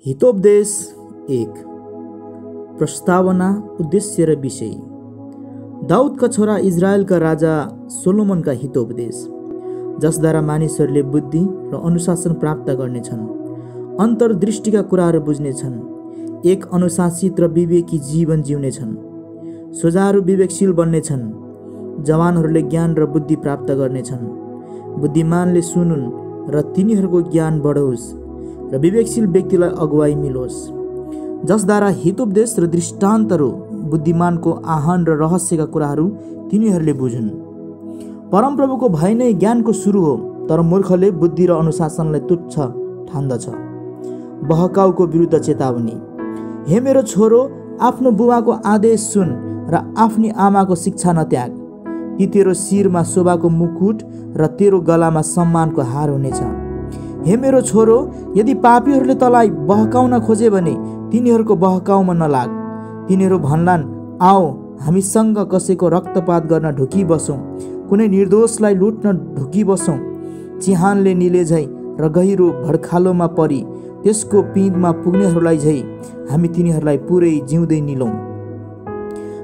हितोपदेश 1 प्रस्तावना, उद्देश्य र विषय। दाउदका छोरा इजरायलका राजा सोलोमनका हितोपदेश, जसद्वारा मानिसहरूले बुद्धि र अनुशासन प्राप्त गर्नेछन्, अन्तर्दृष्टिका कुराहरू बुझ्नेछन्, एक अनुशासित र विवेकी जीवन जिउनेछन्, सोझाहरू विवेकशील बन्नेछन्, जवानहरूले ज्ञान र बुद्धि प्राप्त गर्नेछन्, बुद्धिमानले सुनुन् र तिनीहरूको ज्ञान बढोस् र विवेकशील व्यक्तिलाई अगुवाई मिलोस्। जसद्वारा हितोपदेश र दृष्टान्तहरू, बुद्धिमानको आह्वान र रहस्यका कुराहरू तिनीहरूले बुझुन्। परमप्रभुको भय नै ज्ञानको सुरु हो, तर मूर्खले बुद्धि र अनुशासनलाई तुच्छ ठान्दछ। बहकाउको विरुद्ध चेतावनी। हे मेरो छोरो, आफ्नो बुबाको आदेश सुन र आफ्नी आमाको शिक्षा नत्याग। ती तेरो शिरमा शोभाको मुकुट र तेरो गलामा सम्मानको हार हुनेछ। हे मेरो छोरो, यदि पापीहरूले तँलाई बहकाउन खोजे भने तिनीहरूको बहकाउमा नलाग। तिनीहरू भन्लान्, आओ हामीसँग कसैको रक्तपात गर्न ढुकिबसौँ, कुनै निर्दोषलाई लुट्न ढुकिबसौँ। चिहानले निले झै र गहिरो भड्खालोमा परी त्यसको पिँधमा पुग्नेहरूलाई झै हामी तिनीहरूलाई पुरै जिउँदै निलौँ।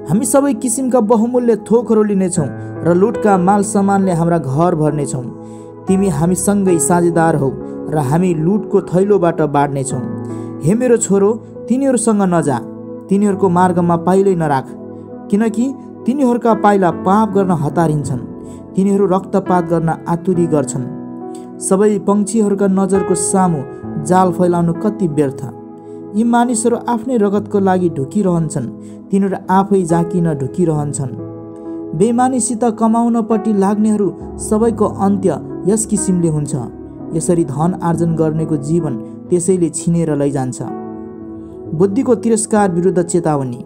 हामी सबै किसिमका बहुमूल्य थोकहरू लिनेछौँ र लुटका माल सामानले हाम्रा घर भर्नेछौँ। तिमी हामीसँगै साझेदार हौ र हामी लुटको थैलोबाट बाँड्नेछौँ। हे मेरो छोरो, तिनीहरूसँग नजा, तिनीहरूको मार्गमा पाइलै नराख, किनकि तिनीहरूका पाइला पाप गर्न हतारिन्छन्, तिनीहरू रक्तपात गर्न आतुरी गर्छन्। सबै पंक्षीहरूका नजरको सामु जाल फैलाउनु कति व्यर्थ। यी मानिसहरू आफ्नै रगतको लागि ढुकिरहन्छन्, तिनीहरू आफै जाकिन ढुकिरहन्छन्। बेइमानीसित कमाउनपट्टि लाग्नेहरू सबैको अन्त्य यस किसिमले हुन्छ। यसरी धन आर्जन गर्नेको जीवन त्यसैले छिनेर लैजान्छ। बुद्धिको तिरस्कार विरुद्ध चेतावनी।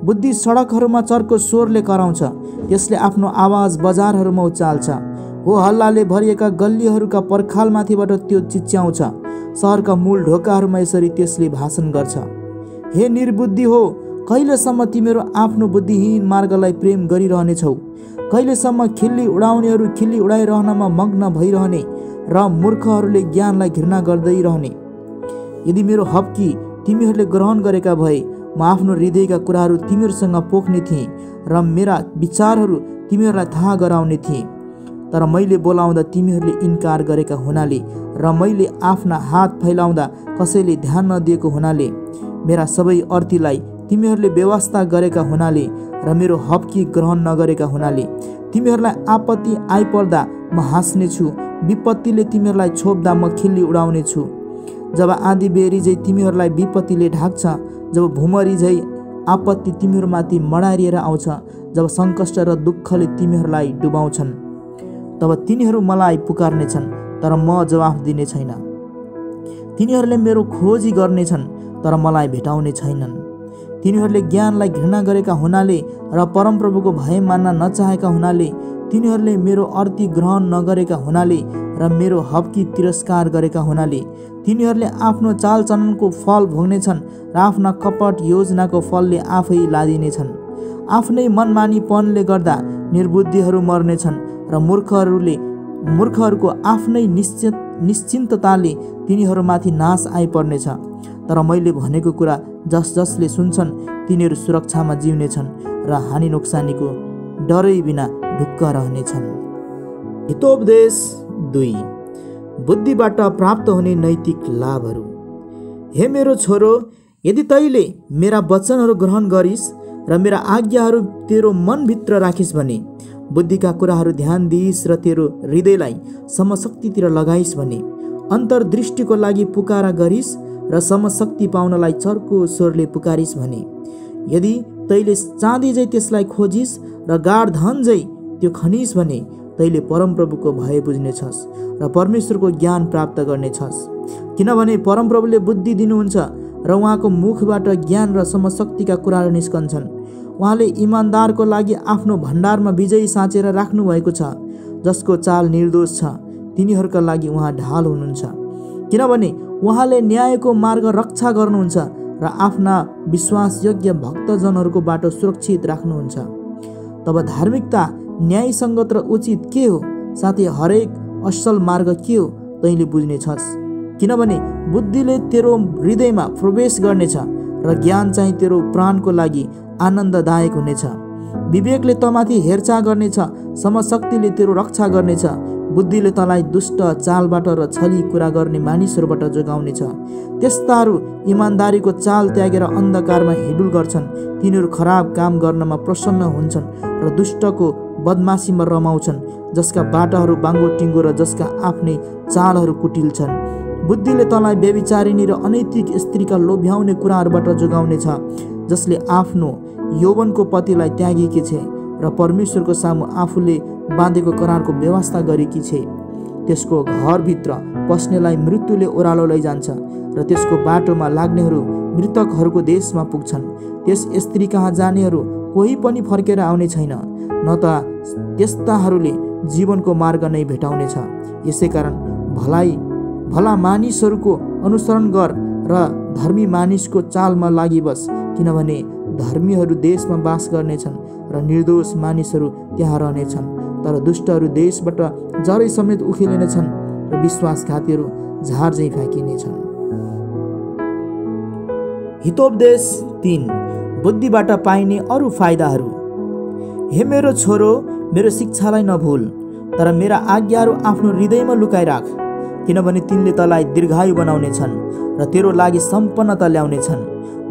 बुद्धि सडकहरूमा चर्को स्वरले कराउँछ, त्यसले आफ्नो आवाज बजारहरूमा उचाल्छ। हो हल्लाले भरिएका गल्लीहरूका पर्खालमाथिबाट त्यो चिच्याउँछ, सहरका मूल ढोकाहरूमा यसरी त्यसले भाषण गर्छ। हे निर्बुद्धि हो, कहिलेसम्म तिमीहरू आफ्नो बुद्धिहीन मार्गलाई प्रेम गरिरहनेछौ? कहिलेसम्म खिल्ली उडाउनेहरू खिल्ली उडाइरहनमा मग्न भइरहने र मूर्खहरूले ज्ञानलाई घृणा गर्दै रहने? यदि मेरो हप्की तिमीहरूले ग्रहण गरेका भए म आफ्नो हृदयका कुराहरू तिमीहरूसँग पोख्ने थिएँ र मेरा विचारहरू तिमीहरूलाई थाहा गराउने थिएँ। तर मैले बोलाउँदा तिमीहरूले इन्कार गरेका हुनाले र मैले आफ्ना हात फैलाउँदा कसैले ध्यान नदिएको हुनाले, मेरा सबै अर्थीलाई तिमीहरूले व्यवस्था गरेका हुनाले र मेरो हप्की ग्रहण नगरेका हुनाले, तिमीहरूलाई आपत्ति आइपर्दा म हाँस्नेछु, विपत्तिले तिमीहरूलाई छोप्दा म खिल्ली उडाउने छु। जब आँधी बेरी झै तिमीहरूलाई विपत्तिले ढाक्छ, जब भुमरी झै आपत्ति तिमीहरूमाथि मडारिएर आउँछ, जब सङ्कष्ट र दुःखले तिमीहरूलाई डुबाउँछन्, तब तिनीहरू मलाई पुकार्नेछन् तर म जवाफ दिने छैन। तिनीहरूले मेरो खोजी गर्नेछन् तर मलाई भेटाउने छैनन्। तिनीहरूले ज्ञानलाई घृणा गरेका हुनाले र परमप्रभुको भय मान्न नचाहेका हुनाले, तिनीहरूले मेरो अर्थी ग्रहण नगरेका हुनाले र मेरो हप्की तिरस्कार गरेका हुनाले, तिनीहरूले आफ्नो चालचलनको फल भोग्नेछन् र आफ्ना कपट योजनाको फलले आफै लादिनेछन्। आफ्नै मनमानीपनले गर्दा निर्बुद्धिहरू मर्नेछन् र मूर्खहरूको आफ्नै निश्चिन्तताले तिनीहरूमाथि नाश आइपर्नेछ। तर मैले भनेको कुरा जसले सुन्छन् तिनीहरू सुरक्षामा जिउनेछन् र हानि नोक्सानीको डरै बिना ढुक्क रहनेछन्। हितोपदेश 2 बुद्धिबाट प्राप्त हुने नैतिक लाभहरू। हे मेरो छोरो, यदि तैले मेरा वचनहरू ग्रहण गरिस् र मेरा आज्ञाहरू तेरो मनभित्र राखिस् भने, बुद्धिका कुराहरू ध्यान दिइस् र तेरो हृदयलाई समशक्तितिर लगाइस् भने, अन्तर्दृष्टिको लागि पुकारा गरिस् र समशक्ति पाउनलाई चर्को स्वरले पुकारिस् भने, यदि तैले चाँदी झै त्यसलाई खोजिस् र गाढ धन झै त्यो खनिस् भने, तैले परमप्रभुको भय बुझ्नेछस् र परमेश्वरको ज्ञान प्राप्त गर्नेछस्। किनभने परमप्रभुले बुद्धि दिनुहुन्छ र उहाँको मुखबाट ज्ञान र समशक्तिका कुराहरू निस्कन्छन्। उहाँले इमान्दारको लागि आफ्नो भण्डारमा विजयी साँचेर राख्नु भएको छ। जसको चाल निर्दोष छ तिनीहरूका लागि उहाँ ढाल हुनुहुन्छ, किनभने उहाँले न्यायको मार्ग रक्षा गर्नुहुन्छ र आफ्ना विश्वासयोग्य भक्तजनहरूको बाटो सुरक्षित राख्नुहुन्छ। तब धार्मिकता, न्यायसङ्गत र उचित के हो, साथै हरेक असल मार्ग के हो तैँले बुझ्नेछस्। किनभने बुद्धिले तेरो हृदयमा प्रवेश गर्नेछ र ज्ञान चाहिँ तेरो प्राणको लागि आनन्ददायक हुनेछ। विवेकले तमाथि हेरचाह गर्नेछ, समशक्तिले तेरो रक्षा गर्नेछ। बुद्धिले तँलाई दुष्ट चालबाट र छली कुरा गर्ने मानिसहरूबाट जोगाउनेछ। त्यस्ताहरू इमान्दारीको चाल त्यागेर अन्धकारमा हिडुल गर्छन्। तिनीहरू खराब काम गर्नमा प्रसन्न हुन्छन् र दुष्टको बदमासीमा रमाउँछन्, जसका बाटाहरू बाङ्गो टिङ्गो र जसका आफ्नै चालहरू कुटिल छन्। बुद्धिले तँलाई व्यभिचारिणी र अनैतिक स्त्रीका लोभ्याउने कुराहरूबाट जोगाउनेछ, जसले आफ्नो यौवनको पतिलाई त्यागेकी छे र परमेश्वरको सामु आफूले बाँधेको करारको व्यवस्था गरेकी छे। त्यसको घरभित्र पस्नेलाई मृत्युले ओह्रालो लैजान्छ र त्यसको बाटोमा लाग्नेहरू मृतकहरूको देशमा पुग्छन्। त्यस स्त्री कहाँ जानेहरू कोही पनि फर्केर आउने छैन, न त त्यस्ताहरूले जीवनको मार्ग नै भेटाउनेछ। यसैकारण भला मानिसहरूको अनुसरण गर र धर्मी मानिसको चालमा लागिबस, किनभने धर्मीहरू देशमा बास गर्नेछन् र निर्दोष मानिसहरू त्यहाँ रहनेछन्। तर दुष्टहरू देशबाट जरै समेत उखेलिनेछन् र विश्वासघातीहरू झार झैँ फ्याँकिनेछन्। हितोपदेश 3, बुद्धिबाट पाइने अरू फाइदाहरू। हे मेरो छोरो, मेरो शिक्षालाई नभुल, तर मेरा आज्ञाहरू आफ्नो हृदयमा लुकाइराख, किनभने तिनले तँलाई दीर्घायु बनाउनेछन् र तेरो लागि सम्पन्नता ल्याउनेछन्।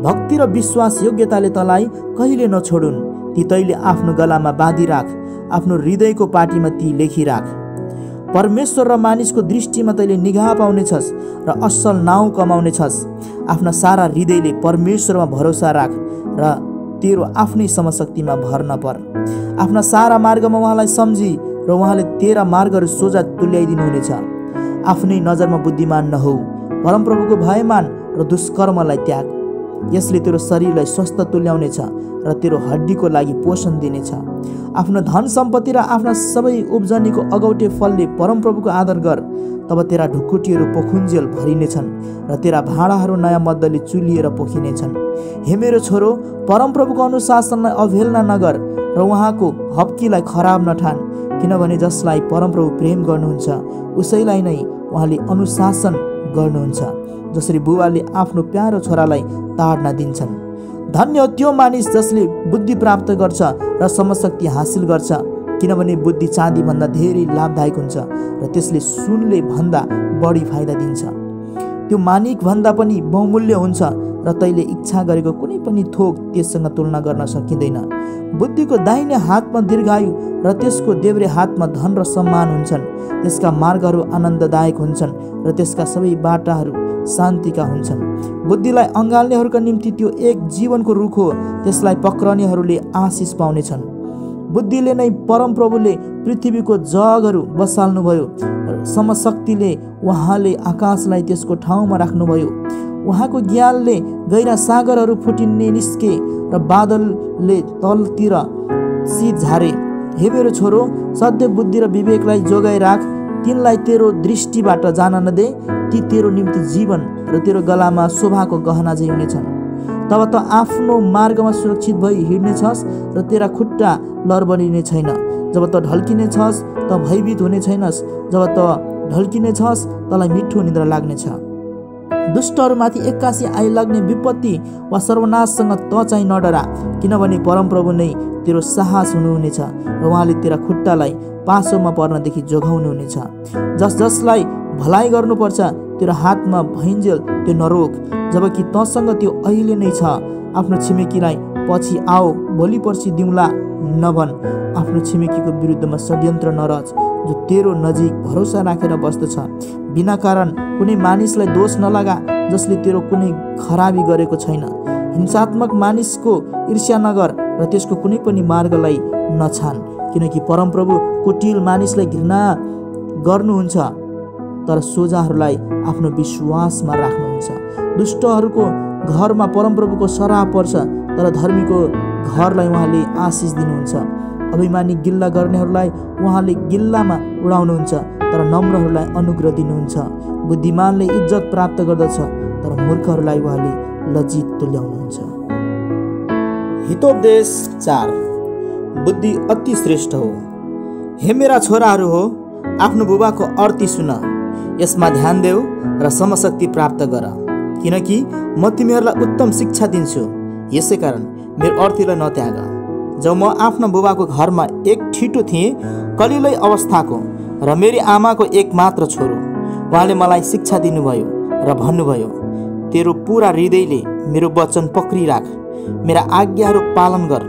भक्ति र विश्वास योग्यताले तँलाई कहिले नछोडुन्। ती तैले आफ्नो गलामा बाँधिराख, आफ्नो हृदयको पाटीमा ती लेखिराख। परमेश्वर र मानिसको दृष्टिमा तैले निगाह पाउनेछस् र असल नाउँ कमाउनेछस्। आफ्ना सारा हृदयले परमेश्वरमा भरोसा राख र तेरो आफ्नै समशक्तिमा भर नपर। आफ्ना सारा मार्गमा उहाँलाई सम्झी र उहाँले तेरा मार्गहरू सोझा तुल्याइदिनुहुनेछ। आफ्नै नजरमा बुद्धिमान नहौ, परमप्रभुको भय मान र दुष्कर्मलाई त्याग। यसले तेरो शरीरलाई स्वस्थ तुल्याउनेछ र तेरो हड्डीको लागि पोषण दिनेछ। आफ्नो धन सम्पत्ति र आफ्ना सबै उब्जनीको अगौटे फलले परमप्रभुको आदर गर, तब तेरा ढुकुटीहरू पोखुन्जेल भरिनेछन् र तेरा भाँडाहरू नयाँ मद्दले चुलिएर पोखिनेछन्। हे मेरो छोरो, परमप्रभुको अनुशासनलाई अवहेलना नगर र उहाँको हप्कीलाई खराब नठान, किनभने जसलाई परमप्रभु प्रेम गर्नुहुन्छ उसैलाई नै उहाँले अनुशासन गर्नुहुन्छ, जसरी बुबाले आफ्नो प्यारो छोरालाई ताड्ना दिन्छन्। धन्य हो त्यो मानिस जसले बुद्धि प्राप्त गर्छ र समशक्ति हासिल गर्छ, किनभने बुद्धि चाँदी भन्दा धेरै लाभदायक हुन्छ र त्यसले सुनले भन्दा बढी फाइदा दिन्छ। त्यो मानिक भन्दा पनि बहुमूल्य हुन्छ र तैले इच्छा गरेको कुनै पनि थोक त्यससँग तुलना गर्न सकिँदैन। बुद्धिको दाहिने हातमा दीर्घायु र त्यसको देब्रे हातमा धन र सम्मान हुन्छन्। त्यसका मार्गहरू आनन्ददायक हुन्छन् र त्यसका सबै बाटाहरू शान्तिका हुन्छन्। बुद्धिलाई अँगाल्नेहरूका निम्ति त्यो एक जीवनको रुख हो, त्यसलाई पक्रनेहरूले आशिष पाउनेछन्। बुद्धिले नै परमप्रभुले पृथ्वीको जगहरू बसाल्नुभयो, समशक्तिले उहाँले आकाशलाई त्यसको ठाउँमा राख्नुभयो। उहाँको ज्ञानले गहिरा सागरहरू फुटिने निस्के र बादलले तलतिर शीत झारे। हे मेरो छोरो, सत्य बुद्धि र विवेकलाई जोगाइराख, तिनलाई तेरो दृष्टिबाट जान नदे। ती तेरो निम्ति जीवन र तेरो गलामा शोभाको गहना झैँ हुनेछन्। तब त आफ्नो मार्गमा सुरक्षित भई हिँड्नेछस् र तेरा खुट्टा लरबरिने छैन। जब त ढल्किनेछस् त भयभीत हुने छैनस्। जब त ढल्किनेछस् तँलाई मिठो निद्रा लाग्नेछ। दुष्टहरूमाथि एक्कासी आइलाग्ने विपत्ति वा सर्वनाशसँग त चाहिँ नडरा, किनभने परमप्रभु नै तेरो साहस हुनुहुनेछ र उहाँले तेरा खुट्टालाई पासोमा पर्नदेखि जोगाउनुहुनेछ। जसलाई भलाइ गर्नुपर्छ तेरो हातमा भइन्जेल त्यो नरोक, जबकि तँसँग त्यो अहिले नै छ। आफ्नो छिमेकीलाई पछि आओ भोलि पर्सि दिउँला नभन। आफ्नो छिमेकीको विरुद्धमा षड्यन्त्र नरच, जो तेरो नजिक भरोसा राखेर बस्दछ। बिना कारण कुनै मानिसलाई दोष नलगा जसले तेरो कुनै खराबी गरेको छैन। हिंसात्मक मानिसको ईर्ष्या नगर र त्यसको कुनै पनि मार्गलाई नछान, किनकि परमप्रभु कुटिल मानिसलाई घृणा गर्नुहुन्छ तर सोझाहरूलाई आफ्नो विश्वासमा राख्नुहुन्छ। दुष्टहरूको घरमा परमप्रभुको सराप पर्छ तर धर्मीको घरलाई उहाँले आशिष दिनुहुन्छ। अभिमानी गिल्ला गर्नेहरूलाई उहाँले गिल्लामा उडाउनुहुन्छ तर नम्रहरूलाई अनुग्रह दिनुहुन्छ। बुद्धिमानले इज्जत प्राप्त गर्दछ तर मूर्खहरूलाई उहाँले लज्जित तुल्याउनुहुन्छ। हितोपदेश 4, बुद्धि अति श्रेष्ठ हो। हे मेरा छोराहरू हो, आफ्नो बुबाको अर्ती सुन। यसमा ध्यान देऊ र समशक्ति प्राप्त गर, किनकि म तिमीहरूलाई उत्तम शिक्षा दिन्छु। यसै कारण मेरो अर्थीलाई नत्याग। जब म आफ्नो बुबाको घरमा एक ठिटो थिएँ, कलिलै अवस्थाको र मेरी आमाको एक मात्र छोरो, उहाँले मलाई शिक्षा दिनुभयो र भन्नुभयो, तेरो पुरा हृदयले मेरो वचन पक्रिराख, मेरा आज्ञाहरू पालन गर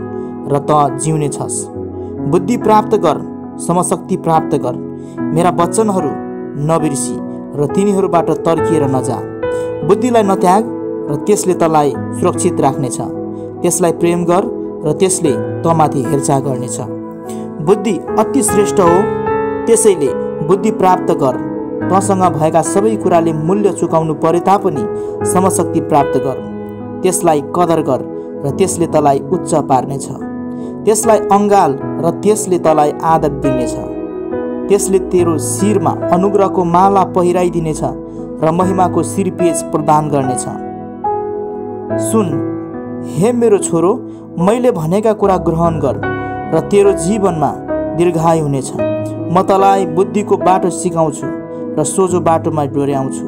र त जिउने छस्। बुद्धि प्राप्त गर, समशक्ति प्राप्त गर, मेरा वचनहरू नबिर्सी र तिनीहरूबाट तर्किएर नजा। बुद्धिलाई नत्याग र त्यसले तँलाई सुरक्षित राख्नेछ। त्यसलाई प्रेम गर र त्यसले तँमाथि हेरचाह गर्नेछ। बुद्धि अति श्रेष्ठ हो, त्यसैले बुद्धि प्राप्त गर। तँसँग भएका सबै कुराले मूल्य चुकाउनु परे तापनि समशक्ति प्राप्त गर। त्यसलाई कदर गर र त्यसले तँलाई उच्च पार्नेछ। त्यसलाई अँगाल र त्यसले तँलाई आदर दिनेछ। त्यसले तेरो शिरमा अनुग्रहको माला पहिराइदिनेछ र महिमाको शिरपेच प्रदान गर्नेछ। सुन हे मेरो छोरो, मैले भनेका कुरा ग्रहण गर र तेरो जीवनमा दीर्घायु हुनेछ। म तँलाई बुद्धिको बाटो सिकाउँछु र सोझो बाटोमा डोर्याउँछु।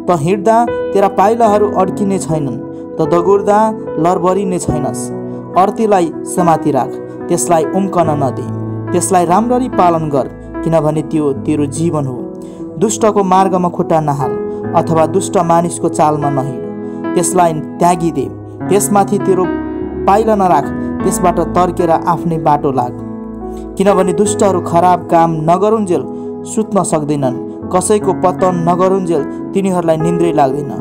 त हिँड्दा तेरा पाइलाहरू अड्किने छैनन्, त दगुर्दा लरबरिने छैनस्। अर्थीलाई समाति राख, त्यसलाई उम्कन नदे। त्यसलाई राम्ररी पालन गर, किनभने त्यो तेरो जीवन हो। दुष्टको मार्गमा खुट्टा नहाल अथवा दुष्ट मानिसको चालमा नहिँड। त्यसलाई त्यागिदे, त्यसमाथि तेरो पाइला नराख। त्यसबाट तर्केर आफ्नै बाटो लाग, किनभने दुष्टहरू खराब काम नगरुन्जेल सुत्न सक्दैनन्। कसैको पतन नगरुन्जेल तिनीहरूलाई निन्द्रै लाग्दैन।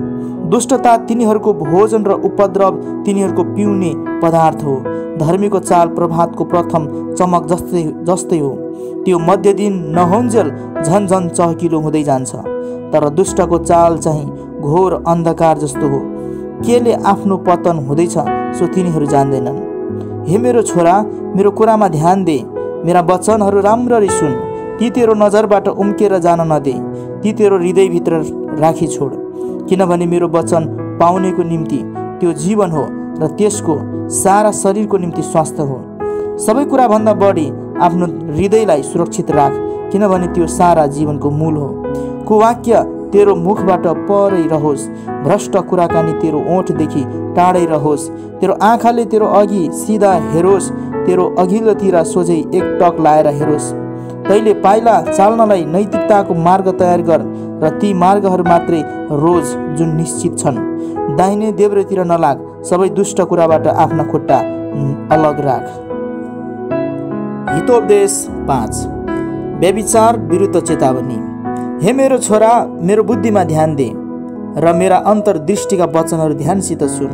दुष्टता तिनीहरूको भोजन र उपद्रव तिनीहरूको पिउने पदार्थ हो। धर्मीको चाल प्रभातको प्रथम चमक जस्तै हो, त्यो मध्य दिन नहुन्जेल झन झन चहकिलो हुँदै जान्छ। तर दुष्टको चाल चाहिँ घोर अन्धकार जस्तो हो, केले आफ्नो पतन हुँदैछ सो तिनीहरू जान्दैनन्। हे मेरो छोरा, मेरो कुरामा ध्यान दे, मेरा वचनहरू राम्ररी सुन। ती तेरो नजरबाट उम्केर जान नदे, ती तेरो हृदयभित्र राखी छोड, किनभने मेरो वचन पाउनेको निम्ति त्यो जीवन हो र त्यसको सारा शरीरको निम्ति स्वास्थ्य हो। सबै कुराभन्दा बढी आफ्नो हृदयलाई सुरक्षित राख, किनभने त्यो सारा जीवनको मूल हो। कुवाक्य तेरो मुखबाट परै रहोस्, भ्रष्ट कुराकानी तेरो ओठदेखि टाढै रहोस्। तेरो आँखाले तेरो अघि सिधा हेरोस्, तेरो अघिल्लोतिर सोझै एक टक लाएर हेरोस्। तैले पाइला चाल्नलाई नैतिकताको मार्ग तयार गर र ती मार्गहरू मात्रै रोज जुन निश्चित छन्। दाहिने देब्रेतिर नलाग, सबै दुष्ट कुराबाट आफ्ना खुट्टा अलग राख। हितोपदेश 5। व्यभिचार विरुद्ध चेतावनी। हे मेरो छोरा, मेरो बुद्धिमा ध्यान दे र मेरा अन्तर्दृष्टिका वचनहरू ध्यानसित सुन।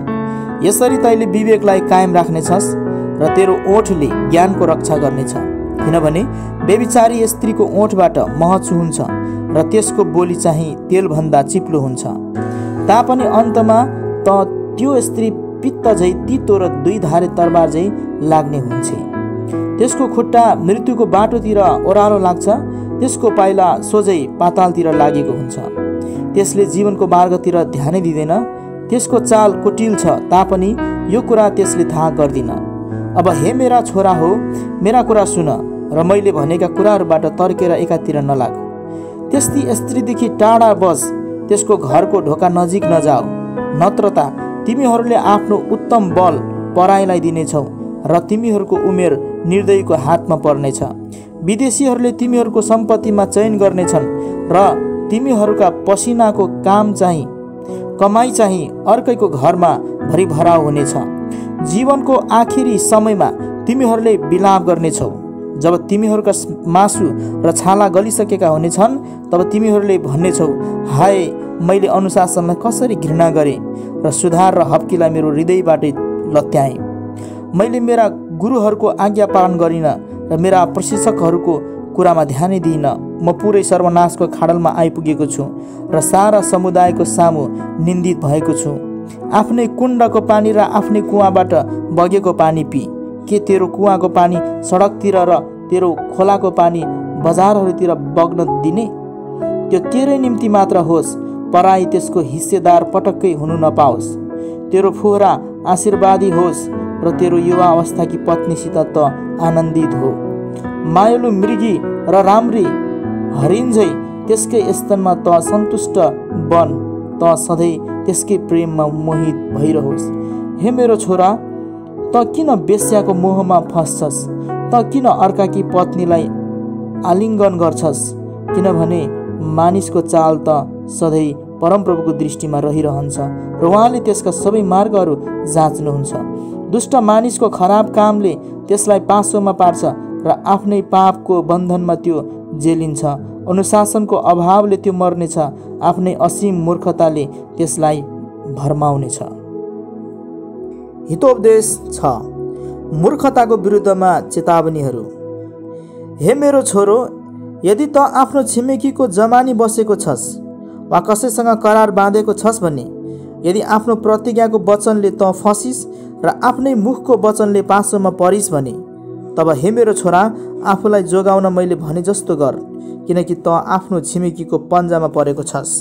यसरी तैले विवेकलाई कायम राख्नेछस् र तेरो ओठले ज्ञानको रक्षा गर्नेछ। किनभने व्यभिचारी स्त्रीको ओठबाट मह चुहुन्छ र त्यसको बोली चाहिँ तेलभन्दा चिप्लो हुन्छ। तापनि अन्तमा त त्यो स्त्री पित्त झै तितो र दुई धारे तरबार झै लाग्ने हुन्छ। त्यसको खुट्टा मृत्युको बाटोतिर ओह्रालो लाग्छ, त्यसको पाइला सोझै पातालतिर लागेको हुन्छ। त्यसले जीवनको मार्गतिर ध्यानै दिँदैन, त्यसको चाल कुटिल छ तापनि यो कुरा त्यसले थाहा गर्दिन। अब हे मेरा छोरा हो, मेरा कुरा सुन र मैले भनेका कुराहरूबाट तर्केर एकातिर नलाग। त्यस्ती स्त्रीदेखि टाढा बस, त्यसको घरको ढोका नजिक नजाऊ, नत्र त तिमीहरूले आफ्नो उत्तम बल पराईलाई दिनेछौ र तिमीहरूको उमेर निर्दयीको हातमा पर्नेछ। विदेशीहरूले तिमीहरूको सम्पत्तिमा चयन गर्नेछन् र तिमीहरूका पसिनाको काम चाहिँ कमाई चाहिँ अर्कैको घरमा भरिभराउ हुनेछ। जीवनको आखिरी समयमा तिमीहरूले विलाप गर्नेछौ। जब तिमीहरूका मासु र छाला गलिसकेका हुनेछन्, तब तिमीहरूले भन्नेछौ, हाय मैले अनुशासनलाई कसरी घृणा गरेँ र सुधार र हप्कीलाई मेरो हृदयबाटै लत्याएँ। मैले मेरा गुरुहरूको आज्ञा पालन गरिनँ र मेरा प्रशिक्षकहरूको कुरामा ध्यानै दिइनँ। म पुरै सर्वनाशको खाडलमा आइपुगेको छु र सारा समुदायको सामु निन्दित भएको छु। आफ्नै कुण्डको पानी र आफ्नै कुवाबाट बगेको पानी पी। के तेरो कुवाको पानी सडकतिर र तेरो खोलाको पानी बजारहरूतिर बग्न दिने? त्यो तेरै निम्ति मात्र होस्, पराई त्यसको हिस्सेदार पटक्कै हुनु नपाओस्। तेरो फोहरा आशीर्वादी होस् र तेरो युवा अवस्थाकी पत्नीसित त आनन्दित हो। मायालु मृगी र राम्री हरिण झै त्यसकै स्तनमा त सन्तुष्ट बन, त सधैँ त्यसकै प्रेममा मोहित भइरहोस्। हे मेरो छोरा, त किन वेश्याको मोहमा फस्छस्? त किन अर्काकी पत्नीलाई आलिङ्गन गर्छस्? किनभने मानिसको चाल त सधैँ परमप्रभुको दृष्टिमा रहिरहन्छ र उहाँले त्यसका सबै मार्गहरू जाँच्नुहुन्छ। दुष्ट मानिसको खराब कामले त्यसलाई पासोमा पार्छ र आफ्नै पापको बन्धनमा त्यो जेलिन्छ। अनुशासनको अभावले त्यो मर्नेछ, आफ्नै असीम मूर्खताले त्यसलाई भरमाउनेछ। हितोपदेश 6, मूर्खताको विरुद्धमा चेतावनीहरू। हे मेरो छोरो, यदि त आफ्नो छिमेकीको जमानी बसेको छस् वा कसैसँग करार बाँधेको छस् भने, यदि आफ्नो प्रतिज्ञाको वचनले त फसिस् र आफ्नै मुखको वचनले पासोमा परिस् भने, तब हे मेरो छोरा, आफूलाई जोगाउन मैले भने जस्तो गर, किनकि त आफ्नो छिमेकीको पन्जामा परेको छस्।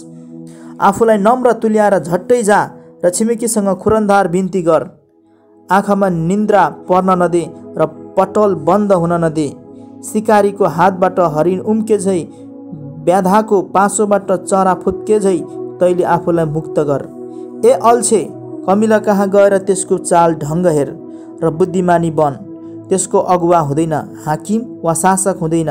आफूलाई नम्र तुल्याएर झट्टै जा र छिमेकीसँग खुरन्धार बिन्ती गर। आँखामा निन्द्रा पर्न नदे र पटल बन्द हुन नदे। सिकारीको हातबाट हरिण उम्के झै, व्याधाको पासोबाट चरा फुत्के झै तैले आफूलाई मुक्त गर। ए अल्छे, कमिला कहाँ गएर त्यसको चाल ढङ्ग हेर र बुद्धिमानी बन। त्यसको अगुवा हुँदैन, हाकिम वा शासक हुँदैन,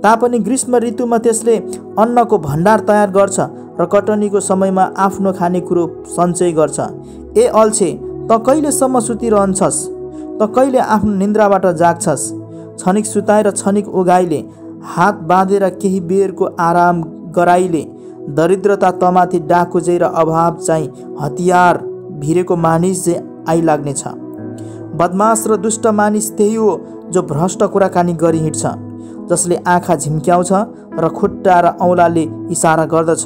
तापनि ग्रीष्म ऋतुमा त्यसले अन्नको भण्डार तयार गर्छ र कटनीको समयमा आफ्नो खानेकुरो सञ्चय गर्छ। ए अल्छे, त कहिलेसम्म सुतिरहन्छस्? त कहिले आफ्नो निन्द्राबाट जाग्छस्? क्षणिक सुताइ र क्षणिक उगाइले, हात बाँधेर केही बेरको आराम गराइले, दरिद्रता तमाथि डाकु चाहिँ र अभाव चाहिँ हतियार भिरेको मानिस चाहिँ आइलाग्नेछ। बदमास र दुष्ट मानिस त्यही हो जो भ्रष्ट कुराकानी गरी हिँड्छ, जसले आँखा झिम्क्याउँछ र खुट्टा र औँलाले इसारा गर्दछ।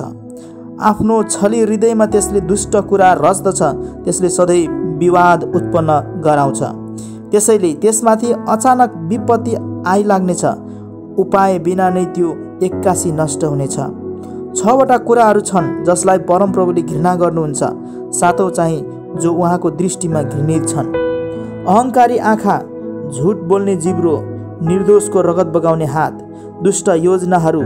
आफ्नो छली हृदयमा त्यसले दुष्ट कुरा रच्दछ, त्यसले सधैँ विवाद उत्पन्न गराउँछ। त्यसैले त्यसमाथि अचानक विपत्ति आइलाग्नेछ, उपाय बिना नै त्यो एक्कासी नष्ट हुनेछ। 6वटा कुराहरू छन् जसलाई परमप्रभुले घृणा गर्नुहुन्छ, 7औं चाहिँ जो उहाँको दृष्टिमा घृणित छन्। अहङ्कारी आँखा, झुट बोल्ने जिब्रो, निर्दोषको रगत बगाउने हात, दुष्ट योजनाहरू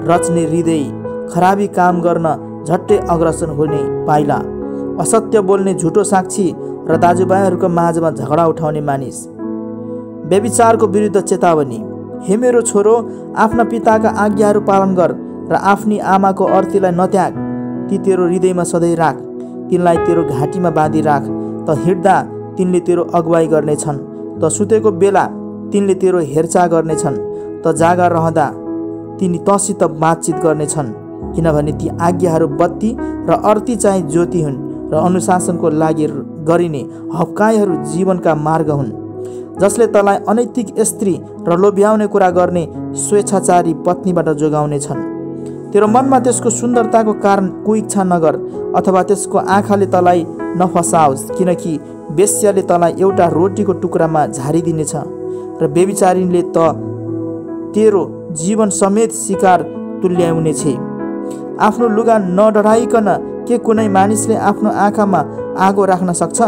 रच्ने हृदय, खराबी काम गर्न झट्टै अग्रसर हुने पाइला, असत्य बोल्ने झुटो साक्षी र दाजुभाइहरूको माझमा झगडा उठाउने मानिस। व्यभिचारको विरुद्ध चेतावनी। हे मेरो छोरो, आफ्ना पिताका आज्ञाहरू पालन गर र आफ्नी आमाको अर्थीलाई नत्याग। ती तेरो हृदयमा सधैँ राख, तिनलाई तेरो घाँटीमा बाँधी राख। त हिँड्दा तिनले तेरो अगुवाई गर्नेछन्, त सुतेको बेला तिनले तेरो हेरचाह गर्नेछन्, त जागा रहँदा तिनी तसित बातचित गर्नेछन्। किनभने ती आज्ञाहरू बत्ती र अर्थी चाहिँ ज्योति हुन् र अनुशासनको लागि गरिने हप्काइहरू जीवनका मार्ग हुन्, जसले तँलाई अनैतिक स्त्री र लोभ्याउने कुरा गर्ने स्वेच्छाचारी पत्नीबाट जोगाउने छन्। तेरो मनमा त्यसको सुन्दरताको कारण कोही इच्छा नगर, अथवा त्यसको आँखाले तँलाई नफसाओस्, किनकि वेश्याले तँलाई एउटा रोटीको टुक्रामा झारिदिनेछ र व्यभिचारीले त तेरो जीवन समेत शिकार तुल्याउनेछ। आफ्नो लुगा नडढाइकन के कुनै मानिसले आफ्नो आँखामा आगो राख्न सक्छ?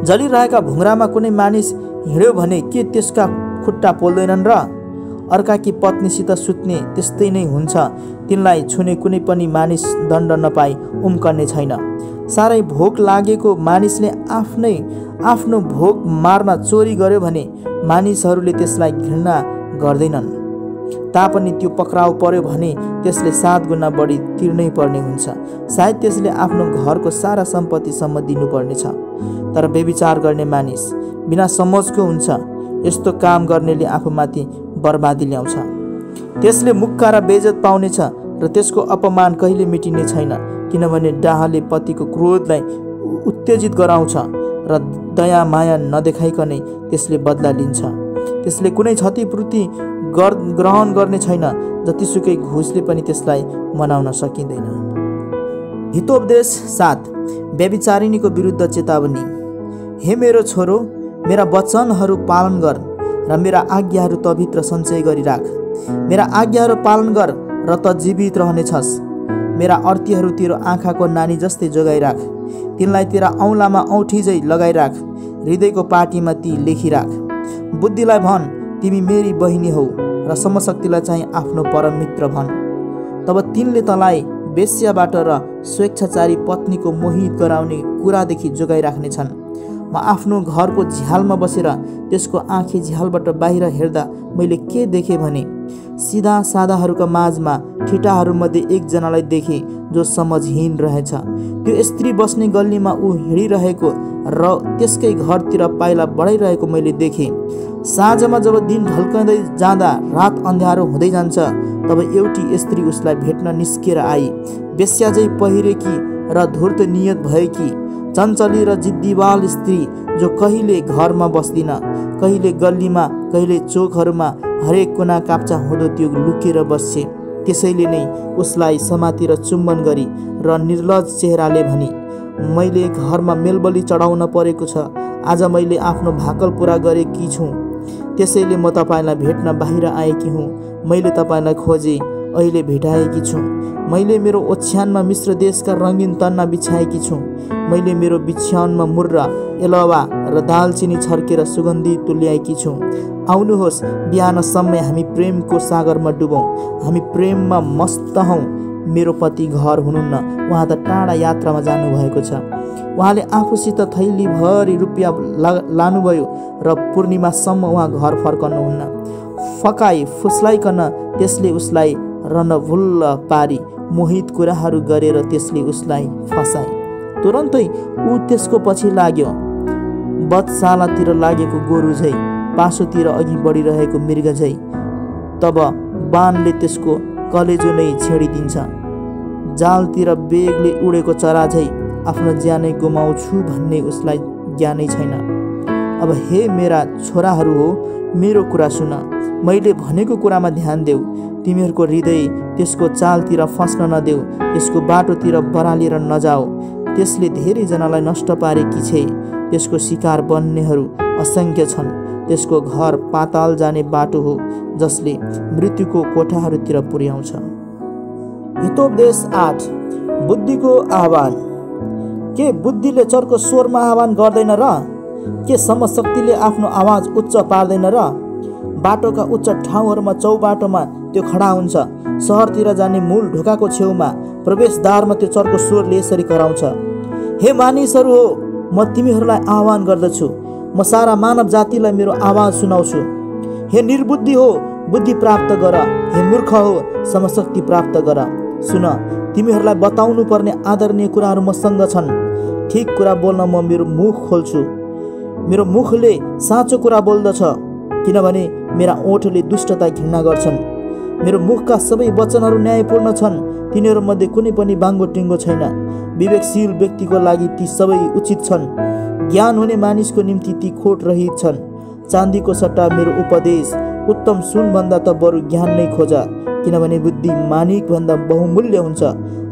जलिरहेका भुङ्रामा कुनै मानिस हिँड्यो भने के त्यसका खुट्टा पोल्दैनन् र? अर्काकी पत्नीसित सुत्ने त्यस्तै नै हुन्छ, तिनलाई छुने कुनै पनि मानिस दण्ड नपाई उम्कने छैन। साह्रै भोक लागेको मानिसले आफ्नो भोक मार्न चोरी गर्यो भने मानिसहरूले त्यसलाई घृणा गर्दैनन्, तापनि त्यो पक्राउ पर्यो भने त्यसले 7 गुणा बढी तिर्नै पर्ने हुन्छ। सायद त्यसले आफ्नो घरको सारा सम्पत्तिसम्म दिनुपर्नेछ। तर व्यभिचार गर्ने मानिस बिना समझको हुन्छ, यस्तो काम गर्नेले आफूमाथि बर्बादी ल्याउँछ। त्यसले मुक्का र बेइज्जत पाउनेछ र त्यसको अपमान कहिले मिटिने छैन, किनभने डाहले पतिको क्रोधलाई उत्तेजित गराउँछ र दया माया नदेखाइकनै त्यसले बदला लिन्छ। त्यसले कुनै क्षतिपूर्ति ग्रहण गर्ने छैन, जतिसुकै घुसले पनि त्यसलाई मनाउन सकिँदैन। हितोपदेश 7, व्यभिचारिणीको विरुद्ध चेतावनी। हे मेरो छोरो, मेरा वचनहरू पालन गर र मेरा आज्ञाहरू तभित्र सञ्चय गरिराख। मेरा आज्ञाहरू पालन गर र त जीवित रहनेछस्। मेरा अर्थीहरू तेरो आँखाको नानी जस्तै जोगाइराख, तिनलाई तेरा औँलामा औँठी झै लगाइराख, हृदयको पाटीमा ती लेखिराख। बुद्धिलाई भन, तिमी मेरी बहिनी हौ, र समशक्तिलाई चाहिँ आफ्नो परम मित्र भन। तब तिनले तँलाई वेश्याबाट र स्वेच्छाचारी पत्नीको मोहित गराउने कुरादेखि जोगाइराख्नेछन्। म आफ्नो घरको झ्यालमा बसेर त्यसको आँखी झ्यालबाट बाहिर हेर्दा मैले के देखेँ भने सिधा सादाहरूका माझमा ठिटाहरूमध्ये एकजनालाई देखेँ जो समझहीन रहेछ। त्यो स्त्री बस्ने गल्लीमा ऊ हिँडिरहेको र त्यसकै घरतिर पाइला बढाइरहेको मैले देखेँ। साँझमा जब दिन ढल्कँदै जाँदा रात अँध्यारो हुँदै जान्छ तब एउटी स्त्री उसलाई भेट्न निस्केर आई। वेश्या झैं पहिरेकी र धूर्त नियत भएकी चञ्चली र जिद्दीवाल स्त्री जो कहिले घरमा बस्दिन, कहिले गल्लीमा, कहिले चोकहरूमा हरेक कुना काप्चा हुँदो त्यो लुकेर बस्छे। त्यसैले नै उसलाई समातेर चुम्बन गरी र निर्लज चेहराले भनी, मैले घरमा मेलबली चढाउन परेको छ, आज मैले आफ्नो भाकल पुरा गरेकी छु, त्यसैले म तपाईँलाई भेट्न बाहिर आएकी हुँ। मैले तपाईँलाई खोजे, अहिले भेटाएकी छु। मैले मेरो ओछ्यानमा मिश्र देशका रङ्गीन तन्ना बिछाएकी छु। मैले मेरो बिछ्यानमा मुर्रा, एलवा र दालचिनी छर्केर सुगन्धित तुल्याएकी छु। आउनुहोस्, बिहानसम्म हामी प्रेमको सागरमा डुबौँ, हामी प्रेममा मस्त हौँ। मेरो पति घर हुनुहुन्न, उहाँ त टाढा यात्रामा जानुभएको छ। उहाँले आफूसित थैलीभरि रुपियाँ लानुभयो र पूर्णिमासम्म उहाँ घर फर्कनुहुन्न। फकाई फुस्लाइकन त्यसले उसलाई रनभुल्ल पारी मोहित कुराहरू गरेर त्यसले उसलाई फसाए। तुरन्तै ऊ त्यसको पछि लाग्यो, बधशालातिर लागेको गोरु झै, पासोतिर अघि बढिरहेको मृग झै। तब बाणले त्यसको कलेजो नै छेडिदिन्छ। जालतिर बेगले उडेको चरा झै आफ्नो ज्यानै गुमाउँछु भन्ने उसलाई ज्ञानै छैन। अब हे मेरा छोराहरू हो, मेरो कुरा सुन, मैले भनेको कुरामा ध्यान देऊ। तिमीहरूको हृदय त्यसको चालतिर फस्न नदेऊ, त्यसको बाटोतिर बरालेर नजाऊ। त्यसले धेरैजनालाई नष्ट पारेकी छे, त्यसको शिकार बन्नेहरू असङ्ख्य छन्। त्यसको घर पाताल जाने बाटो हो जसले मृत्युको कोठाहरूतिर पुर्याउँछ। हितोपदेश 8 बुद्धिको आह्वान। के बुद्धिले चर्को स्वरमा आह्वान गर्दैन र? के समशक्तिले आफ्नो आवाज उच्च पार्दैन र? बाटोका उच्च ठाउँहरूमा चौबाटोमा त्यो खडा हुन्छ। सहरतिर जाने मूल ढोकाको छेउमा प्रवेशद्वारमा त्यो चर्को स्वरले यसरी कराउँछ, हे मानिसहरू हो, म तिमीहरूलाई आह्वान गर्दछु, म सारा मानव जातिलाई मेरो आवाज सुनाउँछु। हे निर्बुद्धि हो, बुद्धि प्राप्त गर, हे मूर्ख हो, समशक्ति प्राप्त गर। सुन, तिमीहरूलाई बताउनु पर्ने आदरणीय कुराहरू मसँग छन्। ठिक कुरा बोल्न म मेरो मुख खोल्छु। मेरो मुखले साँचो कुरा बोल्दछ, किनभने मेरा ओठले दुष्टता घृणा गर्छन्। मेरो मुखका सबै वचनहरू न्यायपूर्ण छन्, तिनीहरूमध्ये कुनै पनि बाङ्गो टिङ्गो छैन। विवेकशील व्यक्तिको लागि ती सबै उचित छन्, ज्ञान हुने मानिसको निम्ति ती खोट रहित छन्। चाँदीको सट्टा मेरो उपदेश, उत्तम सुनभन्दा त बरु ज्ञान नै खोज, किनभने बुद्धि मानिकभन्दा बहुमूल्य हुन्छ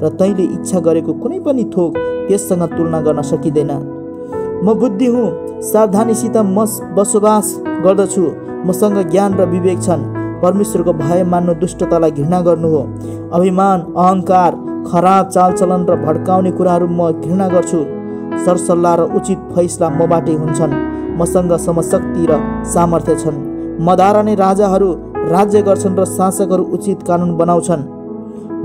र तैँले इच्छा गरेको कुनै पनि थोक त्यससँग तुलना गर्न सकिँदैन। म बुद्धि हुँ, सावधानीसित म बसोबास गर्दछु, मसँग ज्ञान र विवेक छन्। परमेश्वरको भय मान्नु दुष्टतालाई घृणा गर्नु हो। अभिमान, अहङ्कार, खराब चालचलन र भड्काउने कुराहरू म घृणा गर्छु। सरसल्लाह र उचित फैसला मबाटै हुन्छन्। मसँग समशक्ति र सामर्थ्य छन्। मद्वारा नै राजाहरू राज्य गर्छन् र शासकहरू उचित कानुन बनाउँछन्।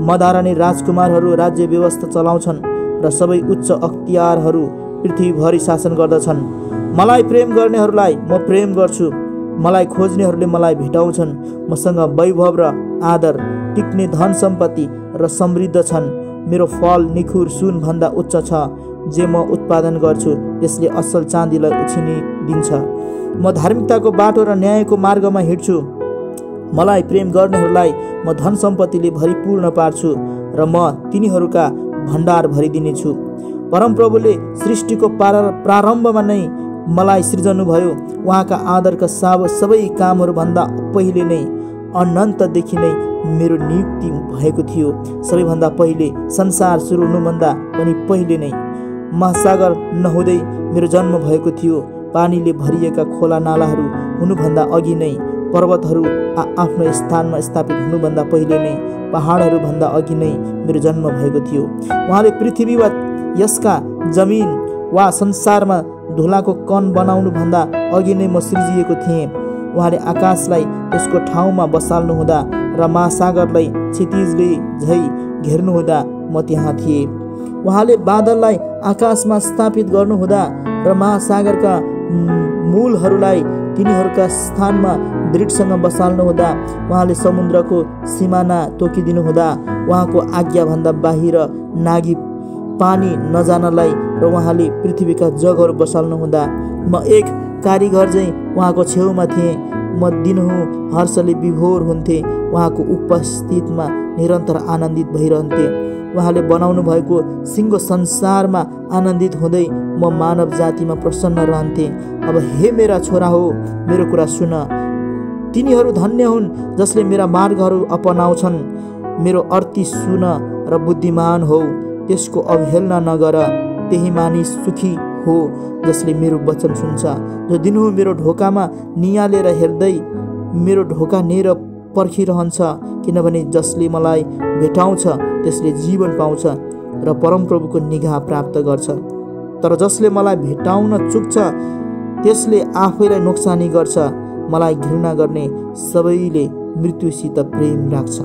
मद्वारा नै राजकुमारहरू राज्य व्यवस्था चलाउँछन् र सबै उच्च अख्तियारहरू पृथ्वीभरि शासन गर्दछन्। मलाई प्रेम गर्नेहरूलाई म प्रेम गर्छु, मलाई खोज्नेहरूले मलाई भेटाउँछन्। मसँग वैभव र आदर, टिक्ने धन सम्पत्ति र समृद्ध छन्। मेरो फल निखुर सुनभन्दा उच्च छ। जे म उत्पादन गर्छु त्यसले असल चाँदीलाई उछिनिदिन्छ। म धार्मिकताको बाटो र न्यायको मार्गमा हिँड्छु। मलाई प्रेम गर्नेहरूलाई म धन सम्पत्तिले भरिपूर्ण पार्छु र म तिनीहरूका भण्डार भरिदिनेछु। परमप्रभुले सृष्टिको प्रारम्भमा नै मलाई सृजनुभयो। उहाँका आदरका सबै कामहरूभन्दा पहिले नै, अनन्तदेखि नै मेरो नियुक्ति भएको थियो। सबैभन्दा पहिले, संसार सुरु हुनुभन्दा पनि पहिले नै, महासागर नहुँदै मेरो जन्म भएको थियो। पानीले भरिएका खोला नालाहरू हुनुभन्दा अघि नै, पर्वतहरू आफ्नो स्थानमा स्थापित हुनुभन्दा पहिले नै, पहाडहरूभन्दा अघि नै मेरो जन्म भएको थियो। उहाँले पृथ्वी वा यसका जमिन वा संसारमा धुलाको कण बनाउनुभन्दा अघि नै म सृजिएको थिएँ। उहाँले आकाशलाई त्यसको ठाउँमा बसाल्नु हुँदा र र महासागरलाई क्षितिजले झै घेर्नुहुँदा म त्यहाँ थिएँ। उहाँले बादललाई आकाशमा स्थापित गर्नुहुँदा र महासागरका मूलहरूलाई तिनीहरूका स्थानमा दृढसँग बसाल्नुहुँदा, उहाँले समुद्रको सिमाना तोकिदिनुहुँदा, उहाँको आज्ञाभन्दा बाहिर नागी पानी नजानलाई र उहाँले पृथ्वीका जगहरू बसाल्नुहुँदा म एक कारिगर चाहिँ उहाँको छेउमा थिएँ। म दिनहुँ हर्षले विभोर हुन्थेँ, उहाँको उपस्थितिमा निरन्तर आनन्दित भइरहन्थेँ। उहाँले बनाउनु भएको सिङ्गो संसारमा आनन्दित हुँदै म मानव जातिमा प्रसन्न रहन्थेँ। अब हे मेरा छोरा हो, मेरो कुरा सुन। तिनीहरू धन्य हुन् जसले मेरा मार्गहरू अपनाउँछन्। मेरो अर्ती सुन र बुद्धिमान हो, त्यसको अवहेलना नगर। त्यही मानिस सुखी हो जसले मेरो वचन सुन्छ, जो दिनहुँ मेरो ढोकामा नियालेर हेर्दै मेरो ढोका नेर पर्खिरहन्छ। किनभने जसले मलाई भेटाउँछ त्यसले जीवन पाउँछ र परमप्रभुको निगाह प्राप्त गर्छ। तर जसले मलाई भेटाउन चुक्छ त्यसले आफैलाई नोक्सानी गर्छ। मलाई घृणा गर्ने सबैले मृत्युसित प्रेम राख्छ।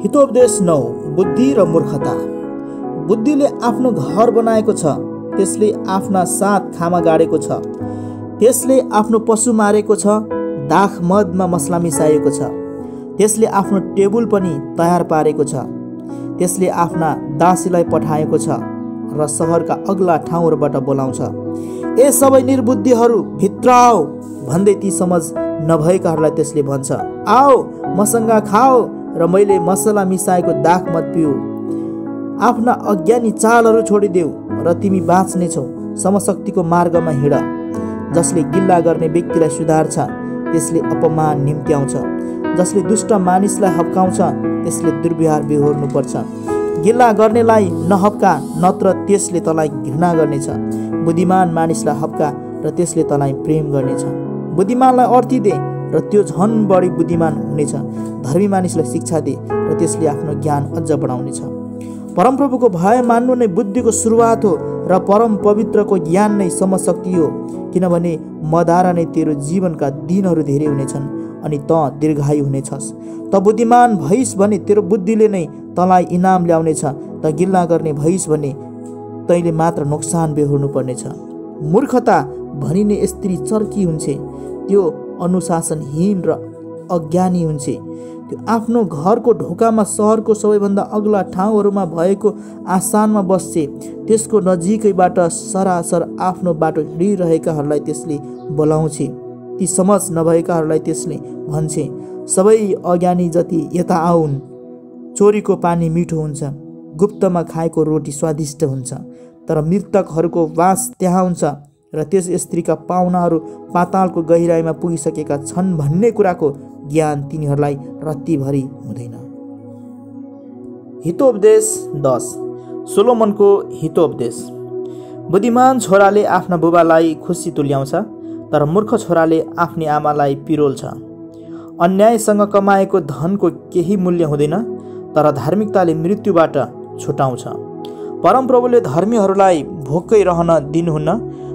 हितोपदेश 9। बुद्धि र मूर्खता। बुद्धिले आफ्नो घर बनाएको छ, त्यसले आफ्ना साथ खामा गाडेको छ। त्यसले आफ्नो पशु मारेको छ, दाख मदमा मसला मिसाएको छ। त्यसले आफ्नो टेबुल पनि तयार पारेको छ। त्यसले आफ्ना दासीलाई पठाएको छ र सहरका अग्ला ठाउँहरूबाट बोलाउँछ। ए सबै निर्बुद्धिहरू भित्र आओ भन्दै ती समझ नभएकाहरूलाई त्यसले भन्छ, आओ मसँग खाओ र मैले मसला मिसाएको दाख मद पिऊ। आफ्ना अज्ञानी चालहरू छोडिदेऊ र तिमी बाँच्नेछौ। समशक्तिको मार्गमा हिँड। जसले गिल्ला गर्ने व्यक्तिलाई सुधार्छ त्यसले अपमान निम्त्याउँछ। जसले दुष्ट मानिसलाई हप्काउँछ त्यसले दुर्व्यवहार बेहोर्नुपर्छ। गिल्ला गर्नेलाई नहप्का, नत्र त्यसले तँलाई घृणा गर्नेछ। बुद्धिमान मानिसलाई हप्का र त्यसले तँलाई प्रेम गर्नेछ। बुद्धिमानलाई अर्थी दे र त्यो झन् बढी बुद्धिमान हुनेछ। धर्मी मानिसलाई शिक्षा दे र त्यसले आफ्नो ज्ञान अझ बढाउनेछ। परमप्रभुको भय मान्नु नै बुद्धिको सुरुवात हो र परम पवित्रको ज्ञान नै समशक्ति हो। किनभने मद्वारा नै तेरो जीवनका दिनहरू धेरै हुनेछन् अनि त दीर्घायु हुनेछस्। त बुद्धिमान भइस् भने तेरो बुद्धिले नै तँलाई इनाम ल्याउनेछ। त गिल्ला गर्ने भइस् भने तैँले मात्र नोक्सान बेहोर्नु पर्नेछ। मूर्खता भनिने स्त्री चर्की हुन्छ, त्यो अनुशासनहीन र अज्ञानी हुन्छ। त्यो आफ्नो घरको ढोकामा सहरको सबैभन्दा अग्ला ठाउँहरूमा भएको आसानमा बस्छे। त्यसको नजिकैबाट सरासर आफ्नो बाटो हिँडिरहेकाहरूलाई त्यसले बोलाउँछे। ती समझ नभएकाहरूलाई त्यसले भन्छे, सबै अज्ञानी जति यता आउन्। चोरीको पानी मिठो हुन्छ, गुप्तमा खाएको रोटी स्वादिष्ट हुन्छ, तर मृतकहरूको वास त्यहाँ हुन्छ र त्यस स्त्रीका पाहुनाहरू पातालको गहिराईमा पुगिसकेका छन् भन्ने कुराको ज्ञान तिनीहरूलाई रत्तिभरि हुँदैन। हितोपदेश 10। सोलोमनको हितोपदेश। बुद्धिमान छोराले आफ्ना बुबालाई खुसी तुल्याउँछ, तर मूर्ख छोराले आफ्नी आमालाई पिरोल्छ। अन्यायसँग कमाएको धनको केही मूल्य हुँदैन, तर धार्मिकताले मृत्युबाट छुटाउँछ। परमप्रभुले धर्मीहरूलाई भोकै रहन दिनुहुन्न,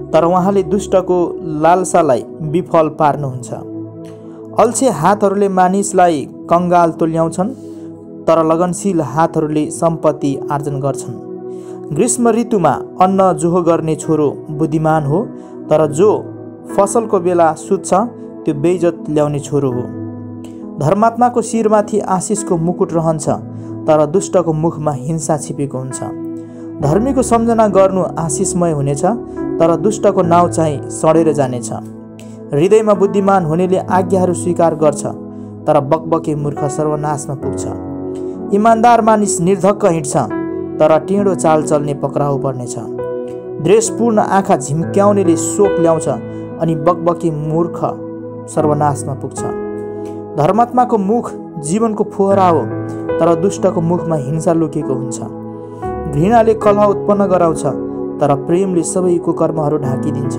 तर उहाँले दुष्टको लालसालाई विफल पार्नुहुन्छ। अल्छे हातहरूले मानिसलाई कङ्गाल तुल्याउँछन्, तर लगनशील हातहरूले सम्पत्ति आर्जन गर्छन्। ग्रीष्म ऋतुमा अन्न जोहो गर्ने छोरो बुद्धिमान हो, तर जो फसलको बेला सुत्छ त्यो बेइज्जत ल्याउने छोरो हो। धर्मात्माको शिरमाथि आशिषको मुकुट रहन्छ, तर दुष्टको मुखमा हिंसा छिपेको हुन्छ। धर्मीको सम्झना गर्नु आशिषमय हुनेछ, तर दुष्टको नाउँ चाहिँ सडेर जानेछ। हृदयमा बुद्धिमान हुनेले आज्ञाहरू स्वीकार गर्छ, तर बकबके मूर्ख सर्वनाशमा पुग्छ। इमान्दार मानिस निर्धक्क हिँड्छ, तर टेढो चाल चल्ने पक्राउ पर्नेछ। द्वेषपूर्ण आँखा झिम्क्याउनेले शोक ल्याउँछ, अनि बकबके मूर्ख सर्वनाशमा पुग्छ। धर्मात्माको मुख जीवनको फोहरा हो, तर दुष्टको मुखमा हिंसा लुकेको हुन्छ। घृणाले कलह उत्पन्न गराउँछ, तर प्रेमले सबैको कर्महरू ढाकिदिन्छ।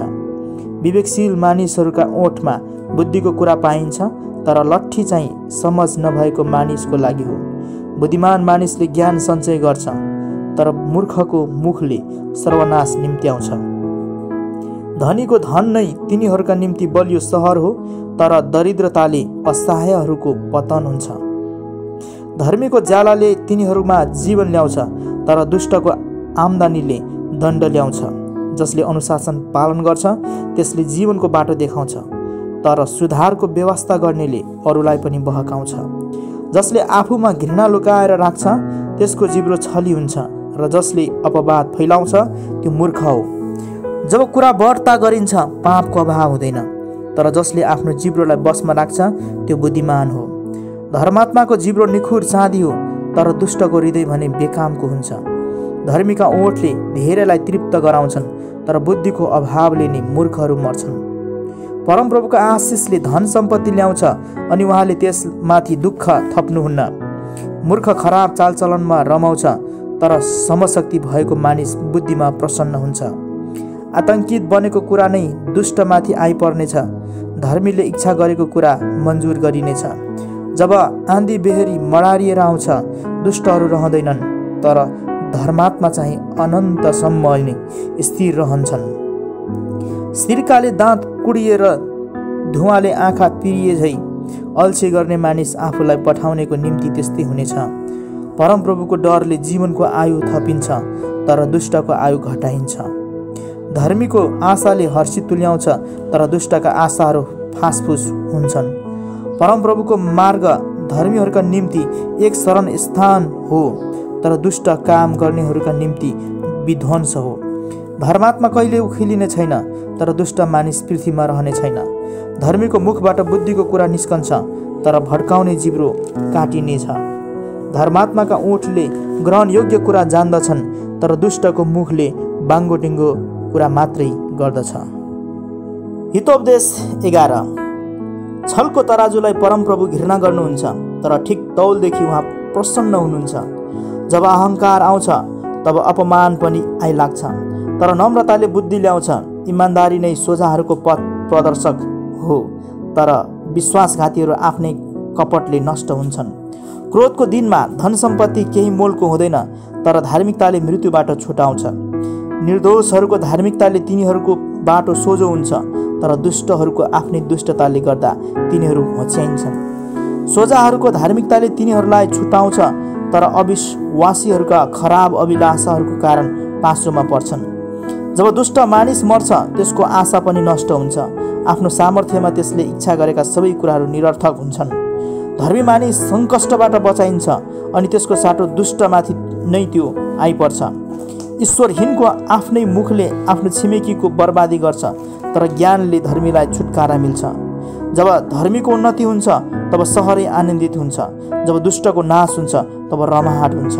विवेकशील मानिसहरूका ओठमा बुद्धिको कुरा पाइन्छ, तर लट्ठी चाहिँ समझ नभएको मानिसको लागि हो। बुद्धिमान मानिसले ज्ञान सञ्चय गर्छ, तर मूर्खको मुखले सर्वनाश निम्त्याउँछ। धनीको धन नै तिनीहरूका निम्ति बलियो सहर हो, तर दरिद्रताले असहायहरूको पतन हुन्छ। धर्मीको ज्यालाले तिनीहरूमा जीवन ल्याउँछ, तर दुष्टको आम्दानीले दण्ड ल्याउँछ। जसले अनुशासन पालन गर्छ त्यसले जीवनको बाटो देखाउँछ, तर सुधारको व्यवस्था गर्नेले अरूलाई पनि बहकाउँछ। जसले आफूमा घृणा लुकाएर राख्छ त्यसको जिब्रो छली हुन्छ, र जसले अपवाद फैलाउँछ त्यो मूर्ख हो। जब कुरा बढ्ता गरिन्छ पापको अभाव हुँदैन, तर जसले आफ्नो जिब्रोलाई बसमा राख्छ त्यो बुद्धिमान हो। धर्मात्माको जिब्रो निखुर चाँदी हो, तर दुष्टको हृदय भने बेकामको हुन्छ। धर्मीका ओठले धेरैलाई तृप्त गराउँछन्, तर बुद्धिको अभावले नै मूर्खहरू मर्छन्। परमप्रभुको आशिषले धन सम्पत्ति ल्याउँछ, अनि उहाँले त्यसमाथि दुःख थप्नुहुन्न। मूर्ख खराब चालचलनमा रमाउँछ, तर समशक्ति भएको मानिस बुद्धिमा प्रसन्न हुन्छ। आतंकित बनेको कुरा नै दुष्टमाथि आइपर्नेछ, धर्मीले इच्छा गरेको कुरा मन्जुर गरिनेछ। जब आँधी बेहरी मडारिएर आउँछ दुष्टहरू रहँदैनन्, तर धर्मात्मा चाहिँ अनन्तसम्म नै स्थिर रहन्छन्। सिर्काले दाँत कुडिएर धुवाले आँखा पिरिए झै अल्छी गर्ने मानिस आफूलाई पठाउनेको निम्ति त्यस्तै हुनेछ। परमप्रभुको डरले जीवनको आयु थपिन्छ, तर दुष्टको आयु घटाइन्छ। धर्मीको आशाले हर्षित तुल्याउँछ, तर दुष्टका आशाहरू फासफुस हुन्छन्। परमप्रभुको मार्ग धर्मीहरूका निम्ति एक शरण स्थान हो, तर दुष्ट काम गर्नेहरूका निम्ति विध्वंस हो। धर्मात्मा कहिले उखिलिने छैन, तर दुष्ट मानिस पृथ्वीमा रहने छैन। धर्मीको मुखबाट बुद्धिको कुरा निस्कन्छ, तर भड्काउने जिब्रो काटिनेछ। धर्मात्माका ओठले ग्रहण योग्य कुरा जान्दछन्, तर दुष्टको मुखले बाङ्गोटिङ्गो कुरा मात्रै गर्दछ। हितोपदेश 11। छलको तराजुलाई परमप्रभु घृणा गर्नुहुन्छ, तर ठिक तौलदेखि उहाँ प्रसन्न हुनुहुन्छ। जब अहङ्कार आउँछ तब अपमान पनि आइलाग्छ, तर नम्रताले बुद्धि ल्याउँछ। इमान्दारी नै सोझाहरूको पथ प्रदर्शक हो, तर विश्वासघातीहरू आफ्नै कपटले नष्ट हुन्छन्। क्रोधको दिनमा धन सम्पत्ति केही मोलको हुँदैन, तर धार्मिकताले मृत्युबाट छुटाउँछ। निर्दोषहरूको धार्मिकताले तिनीहरूको बाटो सोझो हुन्छ, तर दुष्टहरूको आफ्नै दुष्टताले गर्दा तिनीहरू होच्याइन्छन्। सोझाहरूको धार्मिकताले तिनीहरूलाई छुटाउँछ, तर अविश्वासीहरूका खराब अभिलाषाहरूको कारण पासोमा पर्छन्। जब दुष्ट मानिस मर्छ त्यसको आशा पनि नष्ट हुन्छ। आफ्नो सामर्थ्यमा त्यसले इच्छा गरेका सबै कुराहरू निरर्थक हुन्छन्। धर्मी मानिस सङ्कष्टबाट बचाइन्छ, अनि त्यसको साटो दुष्टमाथि नै त्यो आइपर्छ। ईश्वरहीनको आफ्नै मुखले आफ्नो छिमेकीको बर्बादी गर्छ, तर ज्ञानले धर्मीलाई छुटकारा मिल्छ। जब धर्मीको उन्नति हुन्छ तब सहरै आनन्दित हुन्छ, जब दुष्टको नाश हुन्छ तब रमाहाट हुन्छ।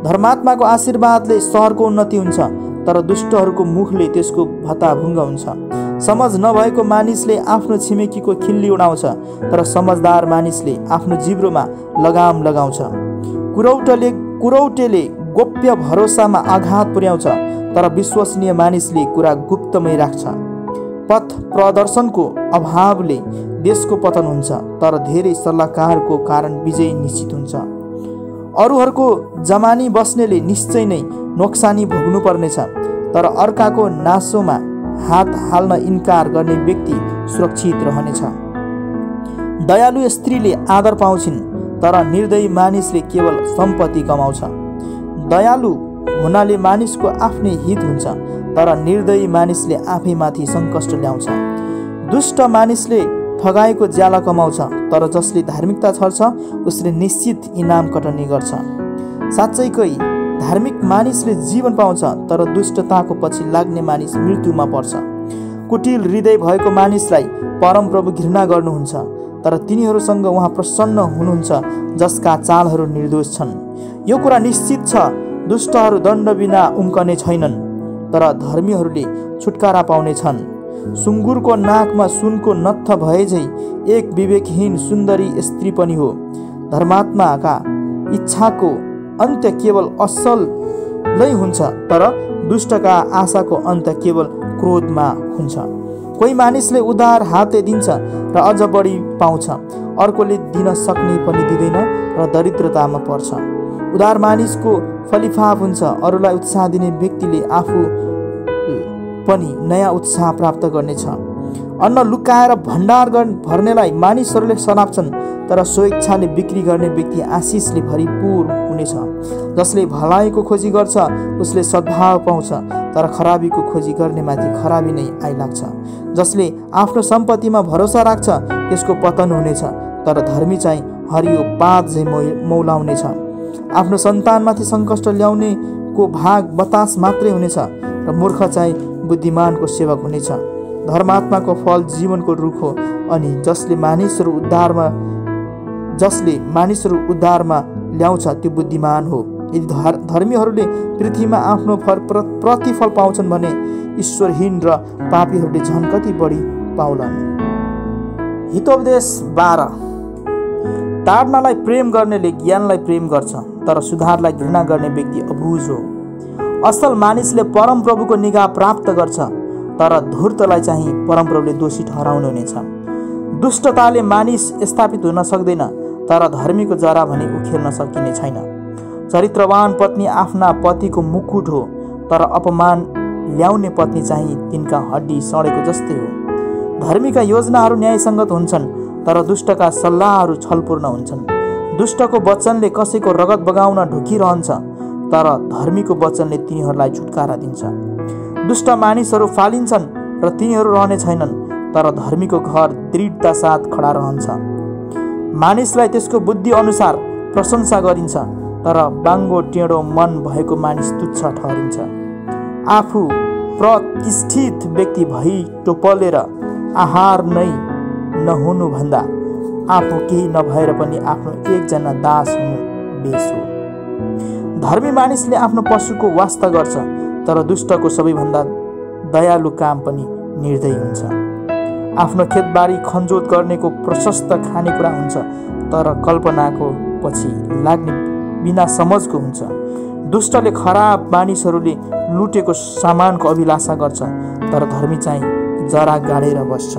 धर्मात्माको आशीर्वादले सहरको उन्नति हुन्छ, तर दुष्टहरूको मुखले त्यसको भत्ताभुङ्ग हुन्छ। समझ नभएको मानिसले आफ्नो छिमेकीको खिल्ली उडाउँछ, तर समझदार मानिसले आफ्नो जिब्रोमा लगाम लगाउँछ। कुरौटेले गोप्य भरोसामा आघात पुर्याउँछ, तर विश्वसनीय मानिसले कुरा गुप्तमै राख्छ। पथ प्रदर्शनको अभावले देशको पतन हुन्छ, तर धेरै सल्लाहकारको कारण विजय निश्चित हुन्छ। अरूहरूको जमानी बस्नेले निश्चय नै नोक्सानी भोग्नु पर्नेछ, तर अर्काको नासोमा हात हाल्न इन्कार गर्ने व्यक्ति सुरक्षित रहनेछ। दयालु स्त्रीले आदर पाउँछिन्, तर निर्दयी मानिसले केवल सम्पत्ति कमाउँछ। दयालु हुनाले मानिसको आफ्नै हित हुन्छ, तर निर्दयी मानिसले आफैमाथि सङ्कष्ट ल्याउँछ। दुष्ट मानिसले ठगाएको ज्याला कमाउँछ, तर जसले धार्मिकता छर्छ उसले निश्चित इनाम कटनी गर्छ। साँच्चैकै धार्मिक मानिसले जीवन पाउँछ, तर दुष्टताको पछि लाग्ने मानिस मृत्युमा पर्छ। कुटिल हृदय भएको मानिसलाई परमप्रभु घृणा गर्नुहुन्छ, तर तिनीहरूसँग उहाँ प्रसन्न हुनुहुन्छ जसका चालहरू निर्दोष छन्। यो कुरा निश्चित छ, दुष्टहरू दण्ड बिना उम्कने छैनन्, तर धर्मीहरूले छुटकारा पाउने छन्। सुँगुरको नाकमा सुनको नत्थ भएझै एक विवेकहीन सुन्दरी स्त्री पनि हो। धर्मात्माका इच्छाको अन्त्य केवल असलै हुन्छ, तर दुष्टका आशाको अन्त्य केवल क्रोधमा हुन्छ। कोही मानिसले उदार हातले दिन्छ र अझ बढी पाउँछ, अर्कोले दिन सक्ने पनि दिँदैन र दरिद्रतामा पर्छ। उदार मानिसको फलिफाप हुन्छ, अरूलाई उत्साह दिने व्यक्तिले आफू पनि नयाँ उत्साह प्राप्त गर्नेछ। अन्न लुकाएर भण्डार भर्नेलाई मानिसहरूले सनाप्छन्, तर स्वेच्छाले बिक्री गर्ने व्यक्ति आशिषले भरिपूर हुनेछ। जसले भलाइको खोजी गर्छ उसले सद्भाव पाउँछ, तर खराबीको खोजी गर्नेमाथि खराबी नै आइलाग्छ। जसले आफ्नो सम्पत्तिमा भरोसा राख्छ त्यसको पतन हुनेछ, तर धर्मी चाहिँ हरियो पात झैँ मौलाउनेछ। आफ्नो सन्तानमाथि सङ्कष्ट ल्याउनेको भाग बतास मात्रै हुनेछ, र मूर्ख चाहिँ बुद्धिमानको सेवक हुनेछ। धर्मात्माको फल जीवनको रुख हो, अनि जसले मानिसहरू उद्धारमा ल्याउँछ त्यो बुद्धिमान हो। यदि धर्मीहरूले पृथ्वीमा आफ्नो प्रतिफल पाउँछन् भने ईश्वरहीन र पापीहरूले झन् कति बढी पाउलान्। हितोपदेश 12। ताडनालाई प्रेम गर्नेले ज्ञानलाई प्रेम गर्छ, तर सुधारलाई घृणा गर्ने व्यक्ति अबुझ हो। असल मानिसले परमप्रभुको निगाह प्राप्त गर्छ, तर धूर्तलाई चाहिँ परमप्रभुले दोषी ठहराउनु हुनेछ। दुष्टताले मानिस स्थापित हुन सक्दैन, तर धर्मीको जरा भने उखेल्न सकिने छैन। चरित्रवान पत्नी आफ्ना पतिको मुकुट हो, तर अपमान ल्याउने पत्नी चाहिँ तिनका हड्डी सडेको जस्तै हो। धर्मीका योजनाहरू न्यायसङ्गत हुन्छन्, तर दुष्टका सल्लाहहरू छलपूर्ण हुन्छन्। दुष्टको वचनले कसैको रगत बगाउन ढुकिरहन्छ, तर धर्मीको वचनले तिनीहरूलाई छुटकारा दिन्छ। दुष्ट मानिसहरू फालिन्छन् र तिनीहरू रहने छैनन्, तर धर्मीको घर दृढता साथ खडा रहन्छ। मानिसलाई त्यसको बुद्धि अनुसार प्रशंसा गरिन्छ, तर बाङ्गो टेढो मन भएको मानिस तुच्छ ठहरिन्छ। आफू प्रतिष्ठित व्यक्ति भई टोपलेर आहार नै नहुनुभन्दा आफू केही नभएर पनि आफ्नो एकजना दास हुनु बेस हो। धर्मी मानिसले आफ्नो पशुको वास्ता गर्छ, तर दुष्टको सबैभन्दा दयालु काम पनि निर्दयी हुन्छ। आफ्नो खेतबारी खनजोत गर्नेको प्रशस्त खानेकुरा हुन्छ, तर कल्पनाको पछि लाग्ने बिना समझको हुन्छ। दुष्टले खराब मानिसहरूले लुटेको सामानको अभिलाषा गर्छ, तर धर्मी चाहिँ जरा गाडेर बस्छ।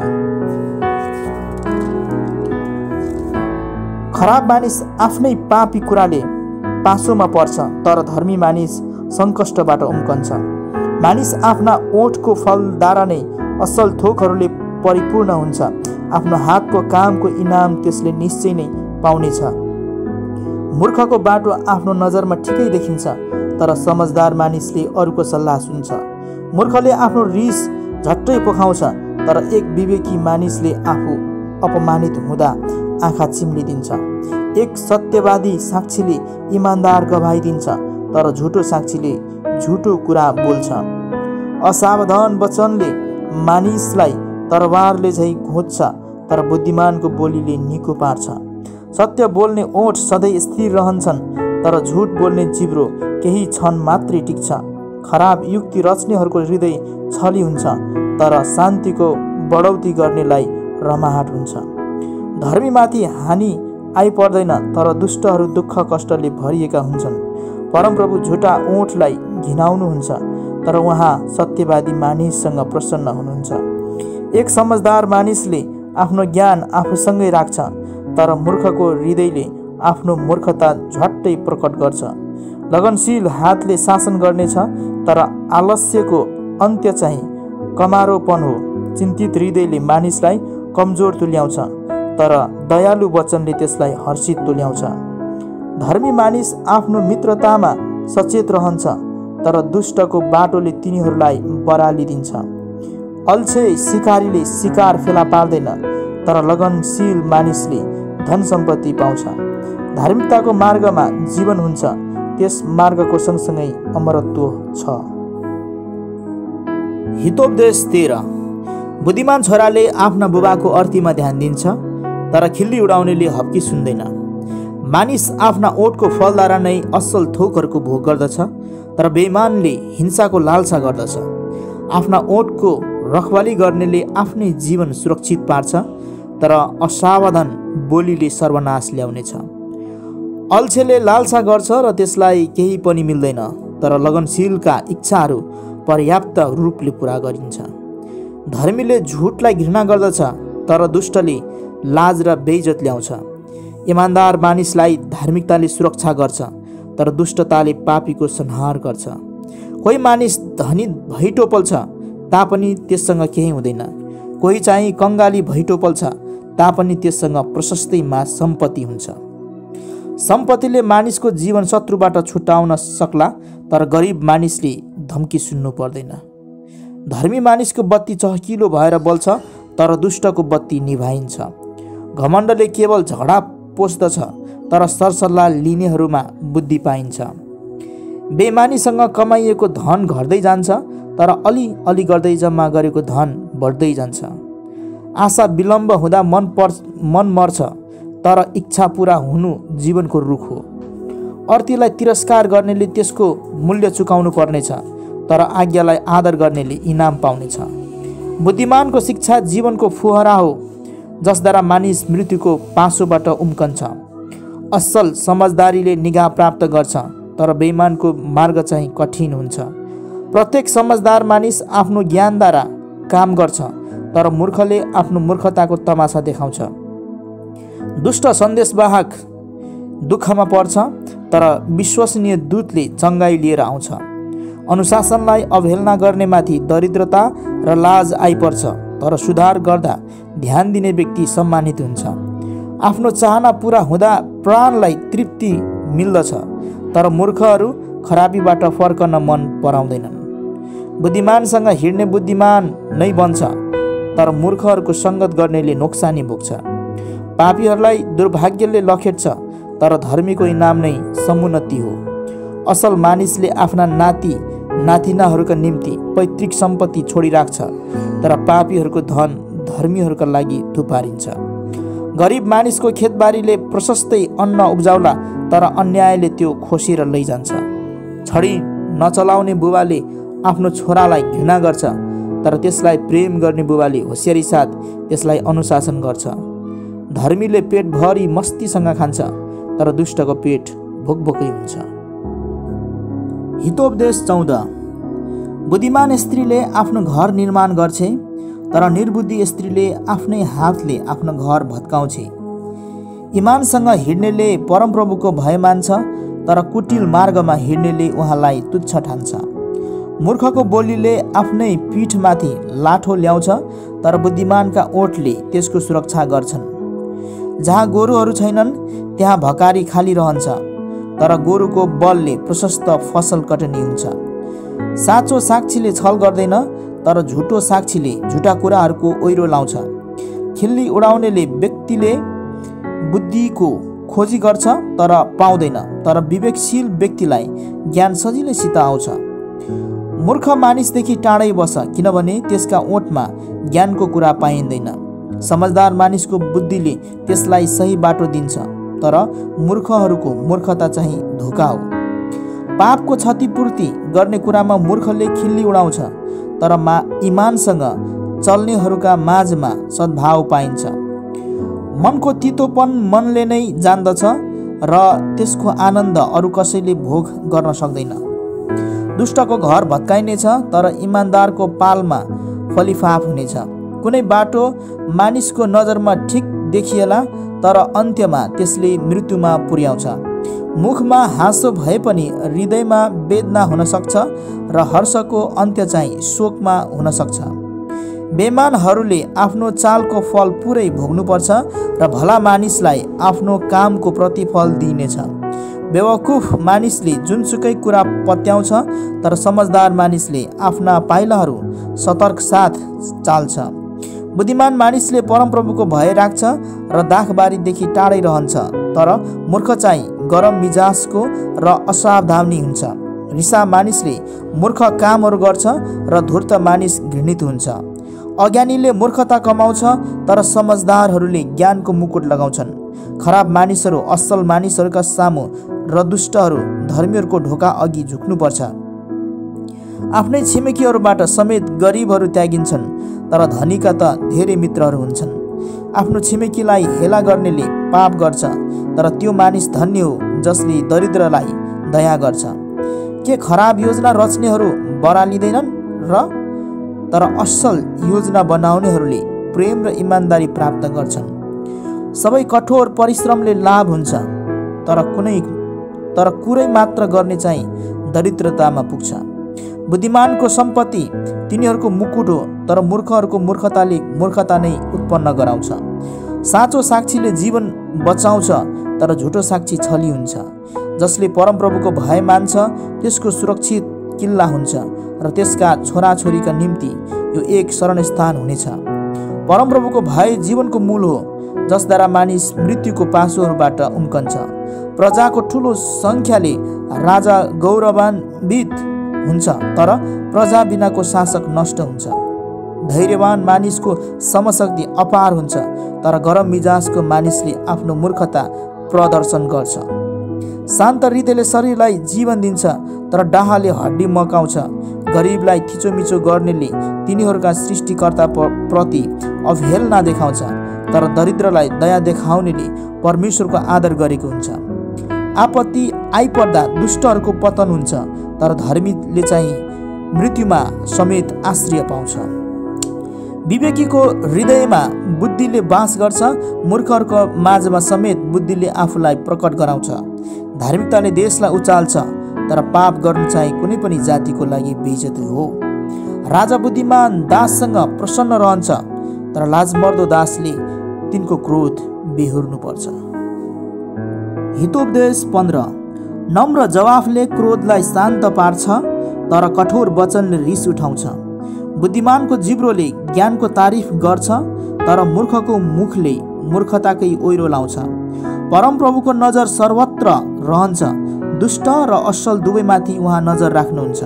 खराब मानिस आफ्नै पापी कुराले पासोमा पर्छ, तर धर्मी मानिस सङ्कष्टबाट उम्कन्छ। मानिस आफ्ना ओठको फलद्वारा नै असल थोकहरूले परिपूर्ण हुन्छ। आफ्नो हातको कामको इनाम त्यसले निश्चय नै पाउनेछ। मूर्खको बाटो आफ्नो नजरमा ठिकै देखिन्छ, तर समझदार मानिसले अरूको सल्लाह सुन्छ। मूर्खले आफ्नो रिस झट्टै पोखाउँछ, तर एक विवेकी मानिसले आफू अपमानित हुँदा आँखा चिम्लिदिन्छ। एक सत्यवादी साक्षीले इमान्दार गवाही दिन्छ, तर झुटो साक्षीले झुटो कुरा बोल्छ। असावधान वचनले मानिसलाई तरवारले झैँ घोच्छ, तर बुद्धिमानको बोलीले निको पार्छ। सत्य बोल्ने ओठ सधैँ स्थिर रहन्छन्, तर झुट बोल्ने जिब्रो केही क्षण मात्रै टिक्छ। खराब युक्ति रच्नेहरूको हृदय छली हुन्छ, तर शान्तिको बढौती गर्नेलाई रमाहट हुन्छ। धर्मीमाथि हानि आइपर्दैन, तर दुष्टहरू दुःख कष्टले भरिएका हुन्छन्। परमप्रभु झुटा ओठलाई घिनाउनुहुन्छ, तर उहाँ सत्यवादी मानिससँग प्रसन्न हुनुहुन्छ। एक समझदार मानिसले आफ्नो ज्ञान आफूसँगै राख्छ, तर मूर्खको हृदयले आफ्नो मूर्खता झट्टै प्रकट गर्छ। लगनशील हातले शासन गर्नेछ, तर आलस्यको अन्त्य चाहिँ कमारोपन हो। चिन्तित हृदयले मानिसलाई कमजोर तुल्याउँछ, तर दयालु वचनले त्यसलाई हर्षित तुल्याउँछ। धर्मी मानिस आफ्नो मित्रतामा सचेत रहन्छ, तर दुष्टको बाटोले तिनीहरूलाई बरालिदिन्छ। अल्छे शिकारीले शिकार फेला पार्दैन, तर लगनशील मानिसले धन सम्पत्ति पाउँछ। धार्मिकताको मार्गमा जीवन हुन्छ, त्यस मार्गको सँगसँगै अमरत्व छ। हितोपदेश 13। बुद्धिमान छोराले आफ्ना बुबाको अर्थीमा ध्यान दिन्छ, तर खिल्ली उडाउनेले हप्की सुन्दैन। मानिस आफ्ना ओठको फलद्वारा नै असल थोकहरूको भोग गर्दछ, तर बेइमानले हिंसाको लालसा गर्दछ। आफ्ना ओठको रखवाली गर्नेले आफ्नै जीवन सुरक्षित पार्छ, तर असावधान बोलीले सर्वनाश ल्याउनेछ। अल्छेले लालसा गर्छ र त्यसलाई केही पनि मिल्दैन, तर लगनशीलका इच्छाहरू पर्याप्त रूपले पुरा गरिन्छ। धर्मीले झुटलाई घृणा गर्दछ, तर दुष्टले लाज र बेइज्जत ल्याउँछ। इमान्दार मानिसलाई धार्मिकताले सुरक्षा गर्छ, तर दुष्टताले पापीको संहार गर्छ। कोही मानिस धनी भई टोपल्छ, तापनि त्यससँग केही हुँदैन। कोही चाहिँ कङ्गाली भैटो पल्छ तापनि त्यससँग प्रशस्तै सम्पत्ति हुन्छ। सम्पत्तिले मानिसको जीवन शत्रुबाट छुटाउन सक्ला, तर गरिब मानिसले धम्की सुन्नु पर्दैन। धर्मी मानिसको बत्ती चहकिलो भएर बल्छ, तर दुष्टको बत्ती निभाइन्छ। घमण्डले केवल झगडा पोस्दछ, तर सरसल्लाह लिनेहरूमा बुद्धि पाइन्छ। बेमानीसँग कमाइएको धन घट्दै जान्छ, तर अलि गर्दै जम्मा गरेको धन बढ्दै जान्छ। आशा विलम्ब हुँदा मन मर्छ, तर इच्छा पूरा हुनु जीवनको रुख हो। अर्तीलाई तिरस्कार गर्नेले त्यसको मूल्य चुकाउनु पर्नेछ, तर आज्ञालाई आदर गर्नेले इनाम पाउनेछ। बुद्धिमानको शिक्षा जीवनको फुहरा हो, जसद्वारा मानिस मृत्युको पासोबाट उम्कन्छ। असल समझदारीले निगाह प्राप्त गर्छ, तर बेइमानको मार्ग चाहिँ कठिन हुन्छ। प्रत्येक समझदार मानिस आफ्नो ज्ञानद्वारा काम गर्छ, तर मूर्खले आफ्नो मूर्खताको तमासा देखाउँछ। दुष्ट सन्देशवाहक दुःखमा पर्छ, तर विश्वसनीय दूतले चङ्गाई लिएर आउँछ। अनुशासनलाई अवहेलना गर्नेमाथि दरिद्रता र लाज आइपर्छ, तर सुधार गर्दा ध्यान दिने व्यक्ति सम्मानित हुन्छ। आफ्नो चाहना पूरा हुँदा प्राणलाई तृप्ति मिल्दछ, तर मूर्खहरू खराबीबाट फर्कन मन पराउँदैनन्। बुद्धिमानसँग हिँड्ने बुद्धिमान नै बन्छ, तर मूर्खहरूको सङ्गत गर्नेले नोक्सानी भोग्छ। पापीहरूलाई दुर्भाग्यले लखेट्छ, तर धर्मीको इनाम नै समुन्नति हो। असल मानिसले आफ्ना नाति नातिनाहरूका निम्ति पैतृक सम्पत्ति छोडिराख्छ, तर पापीहरूको धन धर्मीहरूका लागि थुपारिन्छ। गरिब मानिसको खेतबारीले प्रशस्तै अन्न उब्जाउला, तर अन्यायले त्यो खोसेर लैजान्छ। छडी नचलाउने बुबाले आफ्नो छोरालाई घृणा गर्छ, तर त्यसलाई प्रेम गर्ने बुबाले होसियारी साथ त्यसलाई अनुशासन गर्छ। धर्मीले पेटभरि मस्तीसँग खान्छ, तर दुष्टको पेट भोकभोकै हुन्छ। हितोपदेश 14। बुद्धिमान स्त्रीले आफ्नो घर निर्माण गर्छे, तर निर्बुद्धि स्त्रीले आफ्नै हातले आफ्नो घर भत्काउँछे। इमानसँग हिँड्नेले परमप्रभुको भय मान्छ, तर कुटिल मार्गमा हिँड्नेले उहाँलाई तुच्छ ठान्छ। मूर्खको बोलीले आफ्नै पीठमाथि लाठो ल्याउँछ, तर बुद्धिमानका ओठले त्यसको सुरक्षा गर्छन्। जहाँ गोरुहरू छैनन् त्यहाँ भकारी खाली रहन्छ, तर गोरुको बलले प्रशस्त फसल कटनी हुन्छ। साँचो साक्षीले छल गर्दैन, तर झुटो साक्षीले झुटा कुराहरूको ओइरो लाउँछ। खिल्ली उडाउनेले व्यक्तिले बुद्धिको खोजी गर्छ, तर पाउँदैन, तर विवेकशील व्यक्तिलाई ज्ञान सजिलैसित आउँछ। मूर्ख मानिसदेखि टाढै बस, किनभने त्यसका ओठमा ज्ञानको कुरा पाइँदैन। समझदार मानिसको बुद्धिले त्यसलाई सही बाटो दिन्छ, तर मूर्खहरूको मूर्खता चाहिँ धोका हो। पापको क्षतिपूर्ति गर्ने कुरामा मूर्खले खिल्ली उडाउँछ, तर इमानसँग चल्नेहरूका माझमा सद्भाव पाइन्छ। मनको तितोपन मनले नै जान्दछ, र त्यसको आनन्द अरू कसैले भोग गर्न सक्दैन। दुष्टको घर भत्काइनेछ, तर इमानदारको पालमा फलिफाप हुनेछ। कुनै बाटो मानिसको नजरमा ठिक देखिएला, तर अन्त्यमा त्यसले मृत्युमा पुर्याउँछ। मुखमा हाँसो भए पनि हृदयमा वेदना हुन सक्छ, र हर्षको अन्त्य चाहिँ शोकमा हुन सक्छ। बेमानहरूले आफ्नो चालको फल पुरै भोग्नुपर्छ, र भला मानिसलाई आफ्नो कामको प्रतिफल दिइनेछ। बेवकुफ मानिसले जुनसुकै कुरा पत्याउँछ, तर समझदार मानिसले आफ्ना पाइलाहरू सतर्क साथ चाल्छ। बुद्धिमान मानिसले परमप्रभुको भय राख्छ र दाखबारीदेखि टाढै रहन्छ, तर मूर्ख चाहिँ गरम मिजाजको र असावधानी हुन्छ। रिसा मानिसले मूर्ख कामहरू गर्छ, र धूर्त मानिस घृणित हुन्छ। अज्ञानीले मूर्खता कमाउँछ, तर समझदारहरूले ज्ञानको मुकुट लगाउँछन्। खराब मानिसहरू असल मानिसहरूका सामु, र दुष्टहरू धर्मीहरूको ढोका अघि झुक्नुपर्छ। आफ्नै छिमेकीहरूबाट समेत गरिबहरू त्यागिन्छन्, तर धनीका त धेरै मित्रहरू हुन्छन्। आफ्नो छिमेकीलाई हेला गर्नेले पाप गर्छ, तर त्यो मानिस धन्य हो जसले दरिद्रलाई दया गर्छ। के खराब योजना रच्नेहरू बरालिँदैनन् र तर असल योजना बनाउनेहरूले प्रेम र इमानदारी प्राप्त गर्छन्। सबै कठोर परिश्रमले लाभ हुन्छ, तर कुरै मात्र गर्ने चाहिँ दरिद्रतामा पुग्छ। बुद्धिमानको सम्पत्ति तिनीहरूको मुकुट हो, तर मूर्खहरूको मूर्खताले मूर्खता नै उत्पन्न गराउँछ। साँचो साक्षीले जीवन बचाउँछ, तर झुटो साक्षी छली हुन्छ। जसले परमप्रभुको भय मान्छ त्यसको सुरक्षित किल्ला हुन्छ र त्यसका छोराछोरीका निम्ति यो एक शरणस्थान हुनेछ। परमप्रभुको भय जीवनको मूल हो, जसद्वारा मानिस मृत्युको पासोहरूबाट उम्कन्छ। प्रजाको ठुलो सङ्ख्याले राजा गौरवान्वित हुन्छ, तर प्रजा बिनाको शासक नष्ट हुन्छ। धैर्यवान मानिसको समशक्ति अपार हुन्छ, तर गरम मिजाजको मानिसले आफ्नो मूर्खता प्रदर्शन गर्छ। शान्त हृदयले शरीरलाई जीवन दिन्छ, तर डाहाले हड्डी मकाउँछ। गरिबलाई थिचोमिचो गर्नेले तिनीहरूका सृष्टिकर्ता प्रति अवहेलना देखाउँछ, तर दरिद्रलाई दया देखाउनेले परमेश्वरको आदर गरेको हुन्छ। आपत्ति आइपर्दा दुष्टहरूको पतन हुन्छ, तर धर्मीले चाहिँ मृत्युमा समेत आश्रय पाउँछ। विवेकीको हृदयमा बुद्धिले बास गर्छ, मूर्खहरूको माझमा समेत बुद्धिले आफूलाई प्रकट गराउँछ। धार्मिकताले देशलाई उचाल्छ, तर पाप गर्नु चाहिँ कुनै पनि जातिको लागि बेइज्जती हो। राजा बुद्धिमान दाससँग प्रसन्न रहन्छ, तर लाजमर्दो दासले तिनको क्रोध बेहोर्नुपर्छ। हितोपदेश 15। नम्र जवाफले क्रोधलाई शान्त पार्छ, तर कठोर वचनले रिस उठाउँछ। बुद्धिमानको जिब्रोले ज्ञानको तारिफ गर्छ, तर मूर्खको मुखले मूर्खताकै ओइरो लाउँछ। परमप्रभुको नजर सर्वत्र रहन्छ, दुष्ट र असल दुवैमाथि उहाँ नजर राख्नुहुन्छ।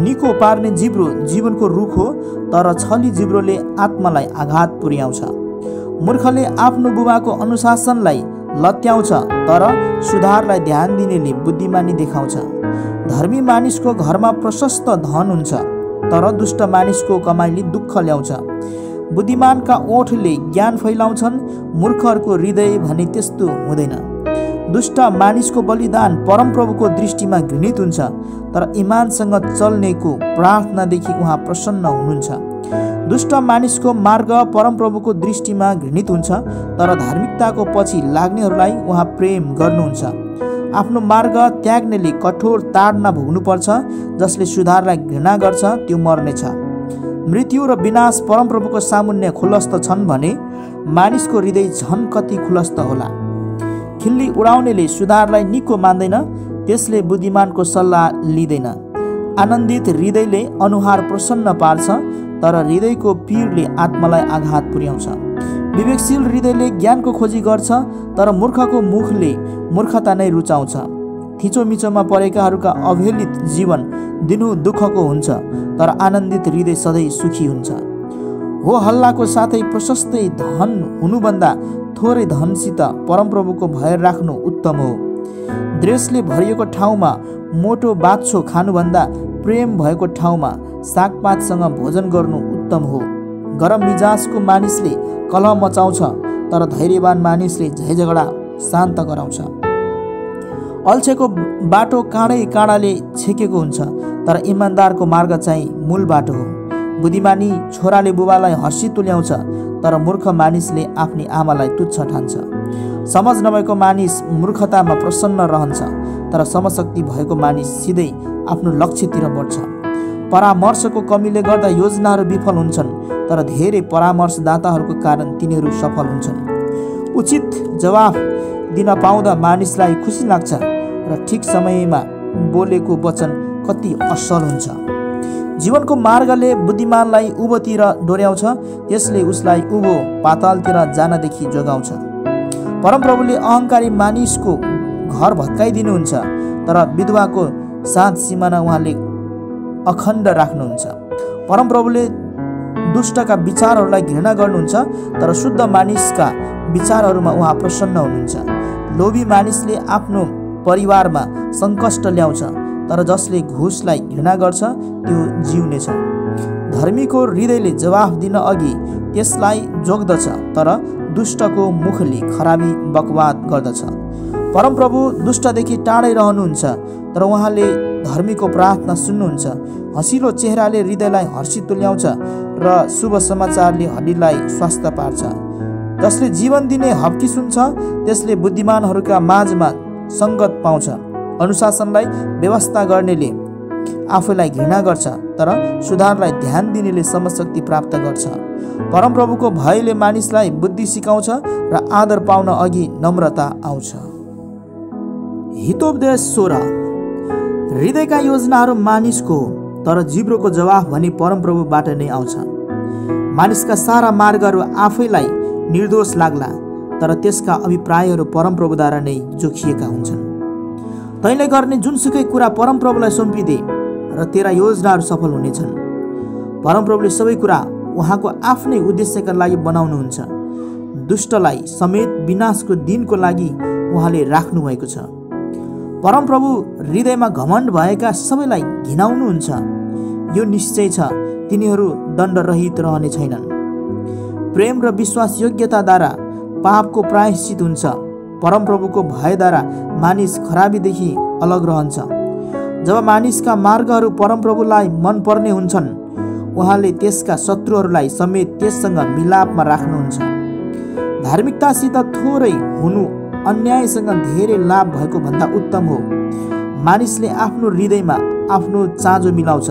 निको पार्ने जिब्रो जीवनको रुख हो, तर छली जिब्रोले आत्मालाई आघात पुर्याउँछ। मूर्खले आफ्नो बुबाको अनुशासनलाई लत्याउँछ, तर सुधारलाई ध्यान दिनेले बुद्धिमानी देखाउँछ। धर्मी मानिसको घरमा प्रशस्त धन हुन्छ, तर दुष्ट मानिसको कमाइले दुःख ल्याउँछ। बुद्धिमानका ओठले ज्ञान फैलाउँछन्, मूर्खहरूको हृदय भने त्यस्तो हुँदैन। दुष्ट मानिसको बलिदान परमप्रभुको दृष्टिमा घृणित हुन्छ, तर इमानसँग चल्नेको प्रार्थनादेखि उहाँ प्रसन्न हुनुहुन्छ। दुष्ट मानिसको मार्ग परमप्रभुको दृष्टिमा घृणित हुन्छ, तर धार्मिकताको पछि लाग्नेहरूलाई उहाँ प्रेम गर्नुहुन्छ। आफ्नो मार्ग त्याग्नेले कठोर ताडना भोग्नुपर्छ, जसले सुधारलाई घृणा गर्छ त्यो मर्नेछ। मृत्यु र विनाश परमप्रभुको सामुन्ने खुलस्त छन् भने मानिसको हृदय झन् कति खुलस्त होला। खिल्ली उडाउनेले सुधारलाई निको मान्दैन, त्यसले बुद्धिमानको सल्लाह लिँदैन। आनन्दित हृदयले अनुहार प्रसन्न पार्छ, तर हृदयको पीडले आत्मालाई आघात पुर्याउँछ। विवेकशील हृदयले ज्ञानको खोजी गर्छ, तर मूर्खको मुखले मूर्खता नै रुचाउँछ। थिचोमिचोमा परेकाहरूका अवहेलित जीवन दिनु दुःखको हुन्छ, तर आनन्दित हृदय सधैँ सुखी हुन्छ। हो हल्लाको साथै प्रशस्तै धन हुनुभन्दा थोरै धनसित परमप्रभुको भय राख्नु उत्तम हो। द्वेषले भरिएको ठाउँमा मोटो बाछो खानुभन्दा प्रेम भएको ठाउँमा सागपातसँग भोजन गर्नु उत्तम हो। गरम मिजाजको मानिसले कलह मचाउँछ, तर धैर्यवान मानिसले झैझगडा शान्त गराउँछ। अल्छेको बाटो काँडै काँडाले छेकेको हुन्छ, तर इमान्दारको मार्ग चाहिँ मूल बाटो हो। बुद्धिमानी छोराले बुबालाई हर्षी तुल्याउँछ, तर मूर्ख मानिसले आफ्नी आमालाई तुच्छ ठान्छ। समझ नभएको मानिस मूर्खतामा प्रसन्न रहन्छ, तर समशक्ति भएको मानिस सिधै आफ्नो लक्ष्यतिर बढ्छ। परामर्शको कमीले गर्दा योजनाहरू विफल हुन्छन्, तर धेरै परामर्शदाताहरूको कारण तिनीहरू सफल हुन्छन्। उचित जवाफ दिन पाउँदा मानिसलाई खुसी लाग्छ, र ठिक समयमा बोलेको वचन कति असल हुन्छ। जीवनको मार्गले बुद्धिमानलाई उभोतिर डोर्याउँछ, त्यसले उसलाई उभो पातालतिर जानदेखि जोगाउँछ। परमप्रभुले अहङ्कारी मानिसको घर भत्काइदिनुहुन्छ, तर विधवाको साथ सिमाना उहाँले अखण्ड राख्नुहुन्छ। परमप्रभुले दुष्टका विचारहरूलाई घृणा गर्नुहुन्छ, तर शुद्ध मानिसका विचारहरूमा उहाँ प्रसन्न हुनुहुन्छ। लोभी मानिसले आफ्नो परिवारमा सङ्कष्ट ल्याउँछ, तर जसले घुसलाई घृणा गर्छ त्यो जिउनेछ। धर्मीको हृदयले जवाफ दिन अघि त्यसलाई जोग्दछ, तर दुष्टको मुखले खराबी बकवाद गर्दछ। परमप्रभु दुष्टदेखि टाढै रहनुहुन्छ, तर उहाँले धर्मीको प्रार्थना सुन्नुहुन्छ। हँसिलो चेहराले हृदयलाई हर्षित तुल्याउँछ, र शुभ समाचारले हड्डीलाई स्वास्थ्य पार्छ। जसले जीवन दिने हप्की सुन्छ, त्यसले बुद्धिमानहरूका माझमा सङ्गत पाउँछ। अनुशासनलाई व्यवस्था गर्नेले आफैलाई घृणा गर्छ, तर सुधारलाई ध्यान दिनेले समशक्ति प्राप्त गर्छ। परमप्रभुको भयले मानिसलाई बुद्धि सिकाउँछ र आदर पाउन अघि नम्रता आउँछ। हितोपदेश 16। हृदयका योजनाहरू मानिसको हो, तर जिब्रोको जवाफ भने परमप्रभुबाट नै आउँछ। मानिसका सारा मार्गहरू आफैलाई निर्दोष लाग्ला, तर त्यसका अभिप्रायहरू परमप्रभुद्वारा नै जोखिएका हुन्छन्। तैँले गर्ने जुनसुकै कुरा परमप्रभुलाई सुम्पिदे र तेरा योजनाहरू सफल हुनेछन्। परमप्रभुले सबै कुरा उहाँको आफ्नै उद्देश्यका लागि बनाउनुहुन्छ। दुष्टलाई समेत विनाशको दिनको लागि उहाँले राख्नु भएको छ। परमप्रभु हृदयमा घमण्ड भएका सबैलाई घिनाउनुहुन्छ। यो निश्चय छ, तिनीहरू दण्डरहित रहने छैनन्। प्रेम र विश्वास योग्यताद्वारा पापको प्रायश्चित हुन्छ। परमप्रभुको भयद्वारा मानिस खराबीदेखि अलग रहन्छ। जब मानिसका मार्गहरू परमप्रभुलाई मनपर्ने हुन्छन्, उहाँले त्यसका शत्रुहरूलाई समेत त्यससँग मिलापमा राख्नुहुन्छ। धार्मिकतासित थोरै हुनु अन्यायसँग धेरै लाभ भएको भन्दा उत्तम हो। मानिसले आफ्नो हृदयमा आफ्नो चाँजो मिलाउँछ,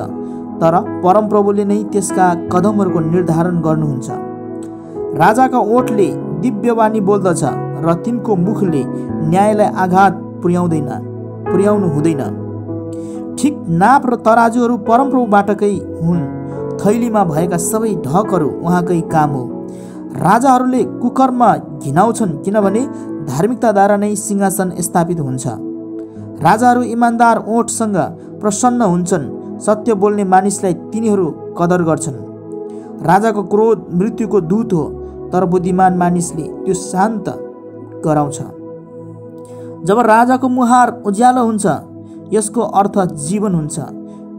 तर परमप्रभुले नै त्यसका कदमहरूको निर्धारण गर्नुहुन्छ। राजाका ओठले दिव्यवाणी बोल्दछ र तिनको मुखले न्यायलाई आघात पुर्याउनु हुँदैन। ठिक नाप र तराजुहरू परमप्रभुबाटकै हुन्। थैलीमा भएका सबै ढकहरू उहाँकै काम हो। राजाहरूले कुकर्म घिनाउँछन्, किनभने धार्मिकताद्वारा नै सिंहासन स्थापित हुन्छ। राजाहरू इमान्दार ओठसँग प्रसन्न हुन्छन्। सत्य बोल्ने मानिसलाई तिनीहरू कदर गर्छन्। राजाको क्रोध मृत्युको दूत हो, तर बुद्धिमान मानिसले त्यो शान्त गराउँछ। जब राजाको मुहार उज्यालो हुन्छ, यसको अर्थ जीवन हुन्छ।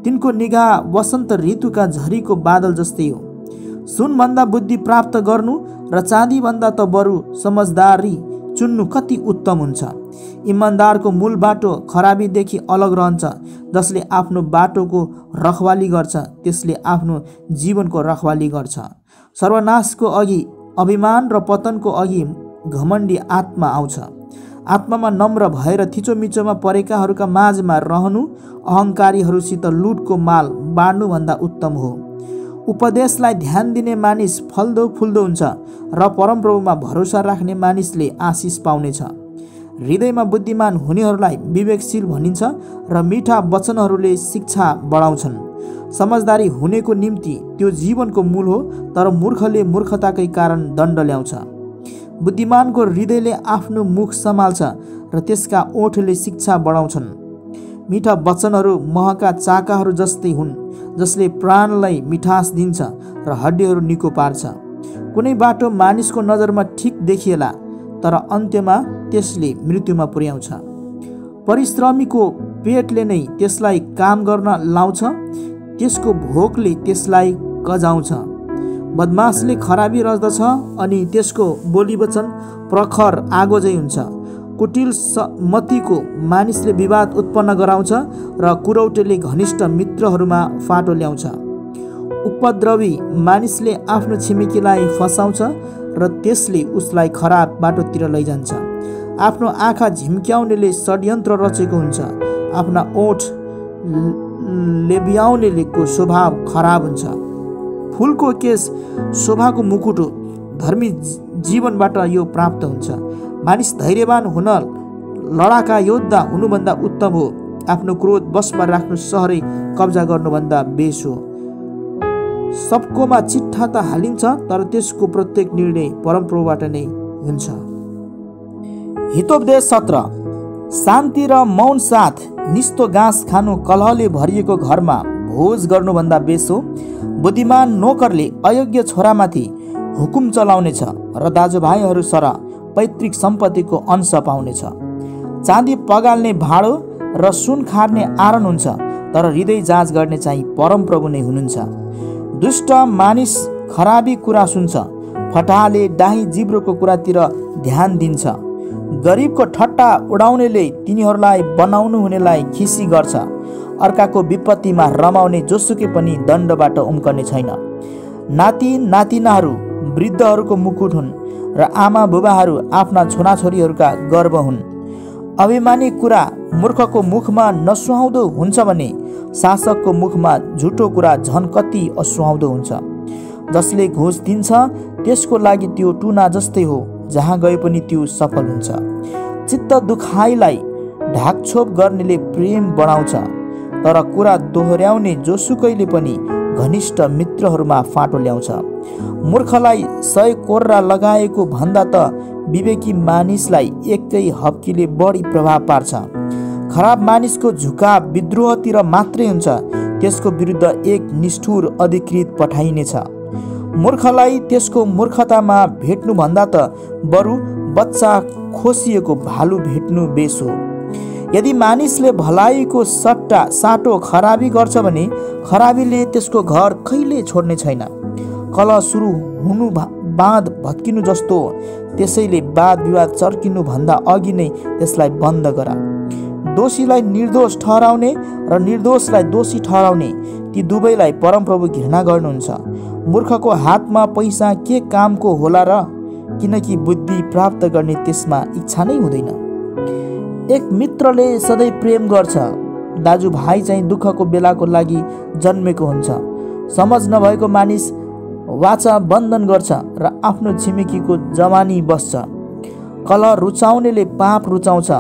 तिनको निगाह वसन्त ऋतुका झरीको बादल जस्तै हो। सुनभन्दा बुद्धि प्राप्त गर्नु र चाँदीभन्दा त बरु समझदारी चुन्नु कति उत्तम हुन्छ। इमान्दारको मूल बाटो खराबीदेखि अलग रहन्छ। जसले आफ्नो बाटोको रखवाली गर्छ, त्यसले आफ्नो जीवनको रखवाली गर्छ। सर्वनाशको अघि अभिमान र पतनको अघि घमण्डी आत्मा आउँछ। आत्मामा नम्र भएर थिचोमिचोमा परेकाहरूका माझमा रहनु अहङ्कारीहरूसित लुटको माल बाँड्नुभन्दा उत्तम हो। उपदेशलाई ध्यान दिने मानिस फल्दो फुल्दो हुन्छ र परमप्रभुमा भरोसा राख्ने मानिसले आशिष पाउनेछ। हृदयमा बुद्धिमान हुनेहरूलाई विवेकशील भनिन्छ र मिठा वचनहरूले शिक्षा बढाउँछन्। समझदारी हुनेको निम्ति त्यो जीवनको मूल हो, तर मूर्खले मूर्खताकै कारण दण्ड ल्याउँछ। बुद्धिमानको हृदयले आफ्नो मुख सम्हाल्छ र त्यसका ओठले शिक्षा बढाउँछन्। मिठा वचनहरू महका चाकाहरू जस्तै हुन्, जसले प्राणलाई मिठास दिन्छ र हड्डीहरू निको पार्छ। कुनै बाटो मानिसको नजरमा ठिक देखिएला, तर अन्त्यमा त्यसले मृत्युमा पुर्याउँछ। परिश्रमीको पेटले नै त्यसलाई काम गर्न लाउँछ, त्यसको भोकले त्यसलाई कजाउँछ। बदमासले खराबी रच्दछ अनि त्यसको बोलीवचन प्रखर आगो झैँ हुन्छ। कुटिल मतीको मानिसले विवाद उत्पन्न गराउँछ र कुरौटेले घनिष्ठ मित्रहरूमा फाटो ल्याउँछ। उपद्रवी मानिसले आफ्नो छिमेकीलाई फसाउँछ र त्यसले उसलाई खराब बाटोतिर लैजान्छ। आफ्नो आँखा झिम्क्याउनेले षड्यन्त्र रचेको हुन्छ। आफ्ना ओठ लेब्याउनेको स्वभाव खराब हुन्छ। फुलको केस शोभाको मुकुट हो। धर्मी जीवनबाट यो प्राप्त हुन्छ। मानिस धैर्यवान हुन लडाका योद्धा हुनुभन्दा उत्तम हो। आफ्नो क्रोध बसमा राख्नु सहरै कब्जा गर्नुभन्दा बेस हो। सबकोमा चिट्ठा त हालिन्छ, तर त्यसको प्रत्येक निर्णय परमप्रभुबाट नै हुन्छ। हितोपदेश 17। शान्ति र मौन साथ निस्तो घाँस खानु कलहले भरिएको घरमा भोज गर्नुभन्दा बेस हो। बुद्धिमान नोकरले अयोग्य छोरामाथि हुकुम चलाउनेछ र दाजुभाइहरू सरह पैतृक सम्पत्तिको अंश पाउनेछ। चाँदी पगाल्ने भाँडो र सुन खार्ने आरण हुन्छ, तर हृदय जाँच गर्ने चाहिँ परमप्रभु नै हुनुहुन्छ। दुष्ट मानिस खराबी कुरा सुन्छ, फटाहाले डाही जिब्रोको कुरातिर ध्यान दिन्छ। गरिबको ठट्टा उडाउनेले तिनीहरूलाई बनाउनु हुनेलाई खिसी गर्छ। अर्काको विपत्तिमा रमाउने जोसुकै पनि दण्डबाट उम्कने छैन। नाति नातिनाहरू वृद्धहरूको मुकुट हुन् र आमा बुबाहरू आफ्ना छोराछोरीहरूका गर्व हुन्। अभिमानी कुरा मूर्खको मुखमा नसुहाउँदो हुन्छ भने शासकको मुखमा झुटो कुरा झन् कति असुहाउँदो हुन्छ। जसले घुस दिन्छ त्यसको लागि त्यो टुना जस्तै हो, जहाँ गए पनि त्यो सफल हुन्छ। चित्त दुखाइलाई ढाकछोप गर्नेले प्रेम बढाउँछ, तर कुरा दोहोर्याउने जोसुकैले पनि घनिष्ठ मित्रहरूमा फाटो ल्याउँछ। मूर्खलाई 100 कोर्रा लगाएको भन्दा त विवेकी मानिसलाई एकै हप्कीले बढी प्रभाव पार्छ। खराब मानिसको झुकाव विद्रोहतिर मात्रै हुन्छ, त्यसको विरुद्ध एक निष्ठुर अधिकृत पठाइनेछ। मूर्खलाई त्यसको मूर्खतामा भेट्नुभन्दा त बरु बच्चा खोसिएको भालु भेट्नु बेस हो। यदि मानिसले भलाइको साटो खराबी गर्छ भने खराबीले त्यसको घर कहिले छोड्ने छैन। कलह सुरु हुनु बाँध भत्किनु जस्तो हो, त्यसैले वाद विवाद चर्किनु भन्दा अघि नै त्यसलाई बन्द गर। दोषीलाई निर्दोष ठहराउने र निर्दोषलाई दोषी ठहराउने, ती दुवैलाई परमप्रभु घृणा गर्नुहुन्छ। मूर्खको हातमा पैसा के कामको होला र, किनकि बुद्धि प्राप्त गर्ने त्यसमा इच्छा नै हुँदैन। एक मित्रले सधैँ प्रेम गर्छ, दाजुभाइ चाहिँ दुःखको बेलाको लागि जन्मेको हुन्छ। समझ नभएको मानिस वाचा बन्धन गर्छ र आफ्नो छिमेकीको जवानी बस्छ। कलह रुचाउनेले पाप रुचाउँछ,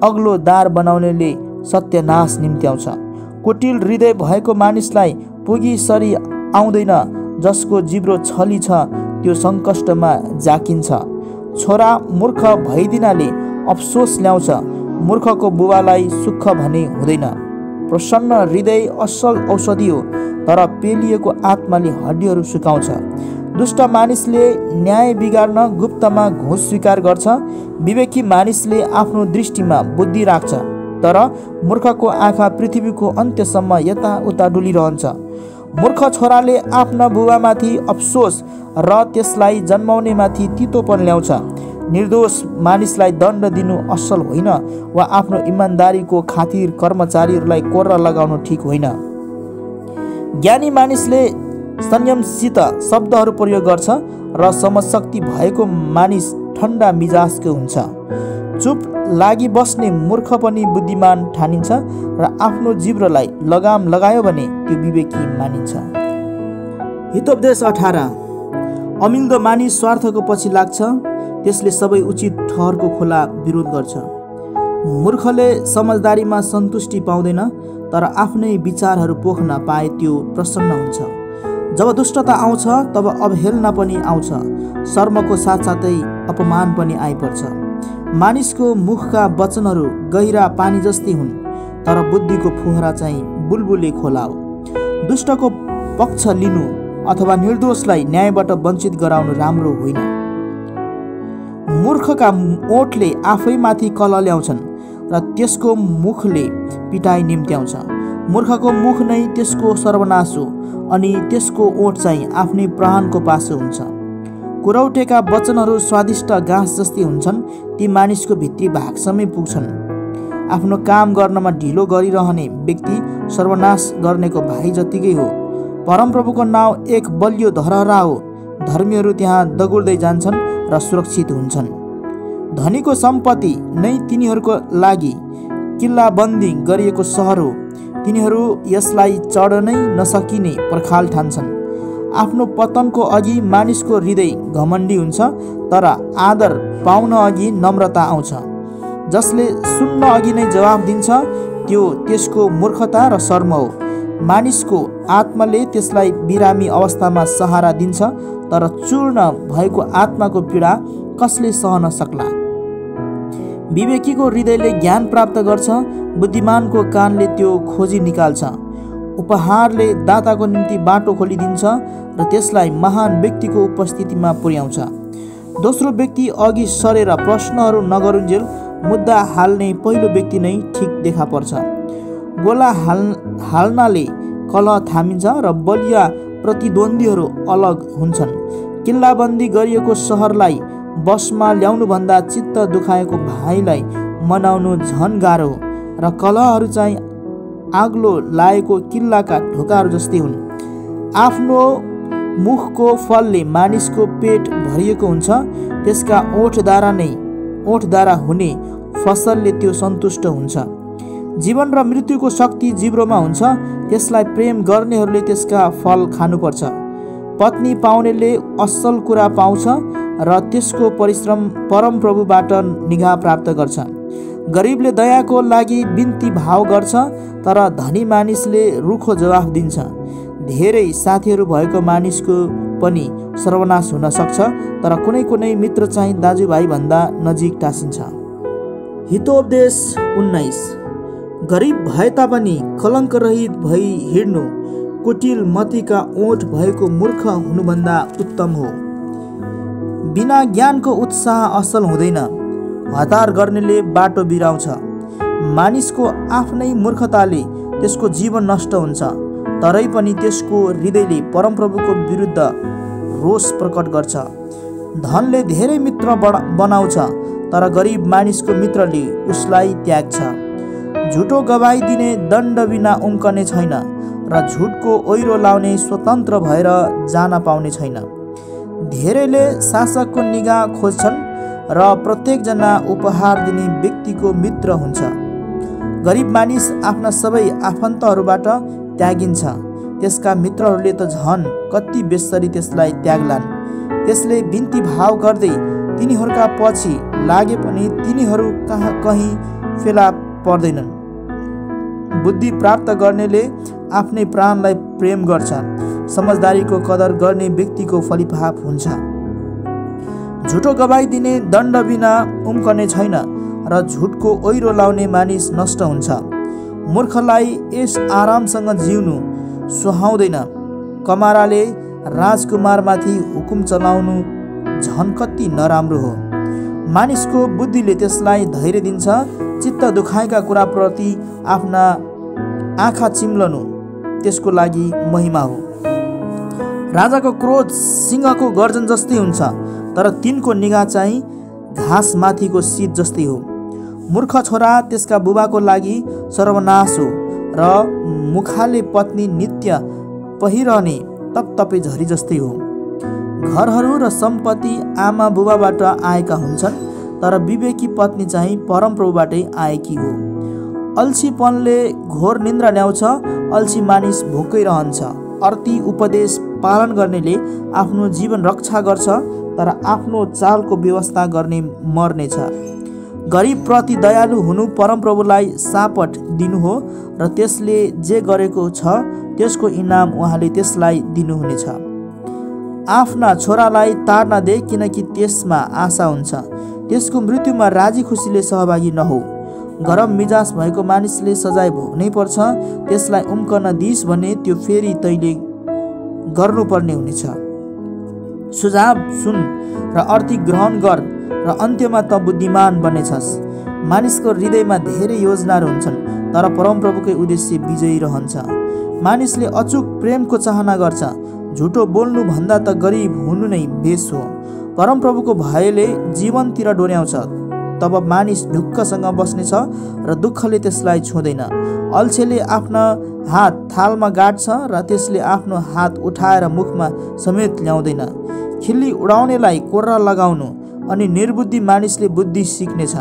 अग्लो दार बनाउनेले सत्यनाश निम्त्याउँछ। कुटिल हृदय भएको मानिसलाई पुगी सरी आउँदैन, जसको जिब्रो छली छ त्यो सङ्कष्टमा जाकिन्छ। छोरा मूर्ख भइदिनाले अफसोस ल्याउँछ, मूर्खको बुबालाई सुख भने हुँदैन। प्रसन्न हृदय असल औषधि हो, तर पेलिएको आत्माले हड्डीहरू सुकाउँछ। दुष्ट मानिसले न्याय बिगार्न गुप्तमा घुस स्वीकार गर्छ, विवेकी मानिसले आफ्नो दृष्टिमा बुद्धि राख्छ, तर मूर्खको आँखा पृथ्वीको अन्त्यसम्म यताउता डुलिरहन्छ। मूर्ख छोराले आफ्ना बुबामाथि अफसोस र त्यसलाई जन्माउनेमाथि तितोपन ल्याउँछ। निर्दोष मानिसलाई दण्ड दिनु असल होइन, वा आफ्नो इमान्दारीको खातिर कर्मचारीहरूलाई कोर्रा लगाउनु ठिक होइन। ज्ञानी मानिसले संयमसित शब्दहरू प्रयोग गर्छ र समशक्ति भएको मानिस ठन्डा मिजाजको हुन्छ। चुप लागि बस्ने मूर्ख पनि बुद्धिमान ठानिन्छ र आफ्नो जिब्रोलाई लगाम लगायो भने त्यो विवेकी मानिन्छ। हितोपदेश 18। अमिल्दो मानिस स्वार्थको पछि लाग्छ, त्यसले सबै उचित ठहरको खोला विरोध गर्छ। मूर्खले समझदारीमा सन्तुष्टि पाउँदैन, तर आफ्नै विचारहरू पोख्न पाए त्यो प्रसन्न हुन्छ। जब दुष्टता आउँछ तब अवहेलना पनि आउँछ, शर्मको साथसाथै अपमान पनि आइपर्छ। मानिसको मुखका वचनहरू गहिरा पानी जस्तै हुन्, तर बुद्धिको फोहरा चाहिँ बुलबुले खोला हो। दुष्टको पक्ष लिनु अथवा निर्दोषलाई न्यायबाट वञ्चित गराउनु राम्रो होइन। मूर्खका ओठले आफैमाथि कलह ल्याउँछन् र त्यसको मुखले पिटाइ निम्त्याउँछ। मूर्खको मुख नै त्यसको सर्वनाश हो, अनि त्यसको ओठ चाहिँ आफ्नै प्राणको पासो हुन्छ। कुरौटेका वचनहरू स्वादिष्ट घाँस जस्तै हुन्छन्, ती मानिसको भित्री भागसम्मै पुग्छन्। आफ्नो काम गर्नमा ढिलो गरिरहने व्यक्ति सर्वनाश गर्नेको भाइ जतिकै हो। परमप्रभुको नाउँ एक बलियो धरहरा हो, धर्मीहरू त्यहाँ दगुर्दै जान्छन् र सुरक्षित हुन्छन्। धनीको सम्पत्ति नै तिनीहरूको लागि किल्लाबन्दी गरिएको सहर हो, तिनीहरू यसलाई चढ्नै नसकिने पर्खाल ठान्छन्। आफ्नो पतनको अघि मानिसको हृदय घमण्डी हुन्छ, तर आदर पाउन अघि नम्रता आउँछ। जसले सुन्न अघि नै जवाब दिन्छ त्यो त्यसको मूर्खता र शर्म हो। मानिसको आत्माले त्यसलाई बिरामी अवस्थामा सहारा दिन्छ, तर चूर्ण भएको आत्माको पीडा कसले सहन सक्ला। विवेकीको हृदयले ज्ञान प्राप्त गर्छ, बुद्धिमानको कानले त्यो खोजी निकाल्छ। उपहारले दाताको निम्ति बाटो खोलिदिन्छ र त्यसलाई महान व्यक्तिको उपस्थितिमा पुर्याउँछ। दोस्रो व्यक्ति अघि सरेर प्रश्नहरू नगरुन्जेल मुद्दा हाल्ने पहिलो व्यक्ति नै ठिक देखा पर्छ। गोला हाल्नाले कलह थामिन्छ र बलिया प्रतिद्वन्द्वीहरू अलग हुन्छन्। किल्लाबन्दी गरिएको सहरलाई बसमा ल्याउनुभन्दा चित्त दुखाएको भाइलाई मनाउनु झन गाह्रो हो, र कलहहरू चाहिँ आग्लो लागेको किल्लाका ढोकाहरू जस्तै हुन्। आफ्नो मुखको फलले मानिसको पेट भरिएको हुन्छ, त्यसका ओठद्वारा हुने फसलले त्यो सन्तुष्ट हुन्छ। जीवन र मृत्युको शक्ति जिब्रोमा हुन्छ, त्यसलाई प्रेम गर्नेहरूले त्यसका फल खानुपर्छ। पत्नी पाउनेले असल कुरा पाउँछ र त्यसको परिश्रम परमप्रभुबाट निगाह प्राप्त गर्छ। गरिबले दयाको लागि बिन्ती भाव गर्छ, तर धनी मानिसले रुखो जवाफ दिन्छ। धेरै साथीहरू भएको मानिसको पनि सर्वनाश हुन सक्छ, तर कुनै कुनै मित्र चाहिँ दाजुभाइ भन्दा नजिक टाँसिन्छ। हितोपदेश 19। गरिब भए तापनि कलङ्क रहित भई हिँड्नु कुटिल मतिका ओठ भएको मूर्ख हुनुभन्दा उत्तम हो। बिना ज्ञानको उत्साह असल हुँदैन, हतार गर्नेले बाटो बिराउँछ। मानिसको आफ्नै मूर्खताले त्यसको जीवन नष्ट हुन्छ, तरै पनि त्यसको हृदयले परमप्रभुको विरुद्ध रोष प्रकट गर्छ। धनले धेरै मित्र बनाउँछ, तर गरिब मानिसको मित्रले उसलाई त्याग्छ। झुटो गवाई दिने दण्ड बिना उम्कने छैन, र झुटको ओइरो लाउने स्वतन्त्र भएर जान पाउने छैन। धेरैले शासकको निगाह खोज्छन् र प्रत्येकजना उपहार दिने व्यक्तिको मित्र हुन्छ। गरिब मानिस आफ्ना सबै आफन्तहरूबाट त्यागिन्छ, त्यसका मित्रहरूले त झन् कति बेसरी त्यसलाई त्याग्लान्। त्यसले बिन्ती भाव गर्दै तिनीहरूका पछि लागे पनि तिनीहरू कहीँ फेला पर्दैनन्। बुद्धि प्राप्त गर्नेले आफ्नै प्राणलाई प्रेम गर्छ, समझदारीको कदर गर्ने व्यक्तिको फलिफाप हुन्छ। झुटो गवाई दिने दण्ड बिना उम्कने छैन, र झुटको ओइरो लाउने मानिस नष्ट हुन्छ। मूर्खलाई यस आरामसँग जिउनु सुहाउँदैन। कमाराले राजकुमारमाथि हुकुम चलाउनु झन् कति नराम्रो हो। मानिसको बुद्धिले त्यसलाई धैर्य दिन्छ। चित्त दुखाएका कुराप्रति आफ्ना आँखा चिम्लनु त्यसको लागि महिमा हो। राजाको क्रोध सिंहको गर्जन जस्तै हुन्छ, तर तिनको निगाह चाहिँ घाँसमाथिको शीत जस्तै हो। मूर्ख छोरा त्यसका बुबाको लागि सर्वनाश हो, र मुखाले पत्नी नित्य पहिरहने तपतपे झरी जस्तै हो। घरहरू र सम्पत्ति आमा बुबाबाट आएका हुन्छन्, तर विवेकी पत्नी चाहिँ परमप्रभुबाटै आएकी हो। अल्छीपनले घोर निन्द्रा ल्याउँछ, अल्छी मानिस भोकै रहन्छ। अर्ती उपदेश पालन गर्नेले आफ्नो जीवन रक्षा गर्छ, तर आफ्नो चालको व्यवस्था गर्ने मर्नेछ। गरिब प्रति दयालु हुनु परमप्रभुलाई सापट दिनु हो, र त्यसले जे गरेको छ त्यसको इनाम उहाँले त्यसलाई दिनुहुनेछ। आफ्ना छोरालाई ताड्न दे, किनकि त्यसमा आशा हुन्छ। त्यसको मृत्युमा राजी खुसीले सहभागी नहो। गरम मिजाज भएको मानिसले सजाय भोग्नै पर्छ। त्यसलाई उम्कन दिस भने त्यो फेरि तैले गर्नुपर्ने हुनेछ। सुझाव सुन र अर्ती ग्रहण गर, र अन्त्यमा त बुद्धिमान बन्नेछस्। मानिसको हृदयमा धेरै योजनाहरू हुन्छन्, तर परमप्रभुकै उद्देश्य विजयी रहन्छ। मानिसले अचूक प्रेमको चाहना गर्छ, झुटो बोल्नु भन्दा त गरिब हुनु नै बेस हो। परमप्रभुको भयले जीवनतिर डोर्याउँछ, तब मानिस ढुक्कसँग बस्नेछ र दुःखले त्यसलाई छुँदैन। अल्छेले आफ्नो हात थालमा गाड्छ, र त्यसले आफ्नो हात उठाएर मुखमा समेत ल्याउँदैन। खिल्ली उडाउनेलाई कोर्रा लगाउनु, अनि निर्बुद्धि मानिसले बुद्धि सिक्नेछ।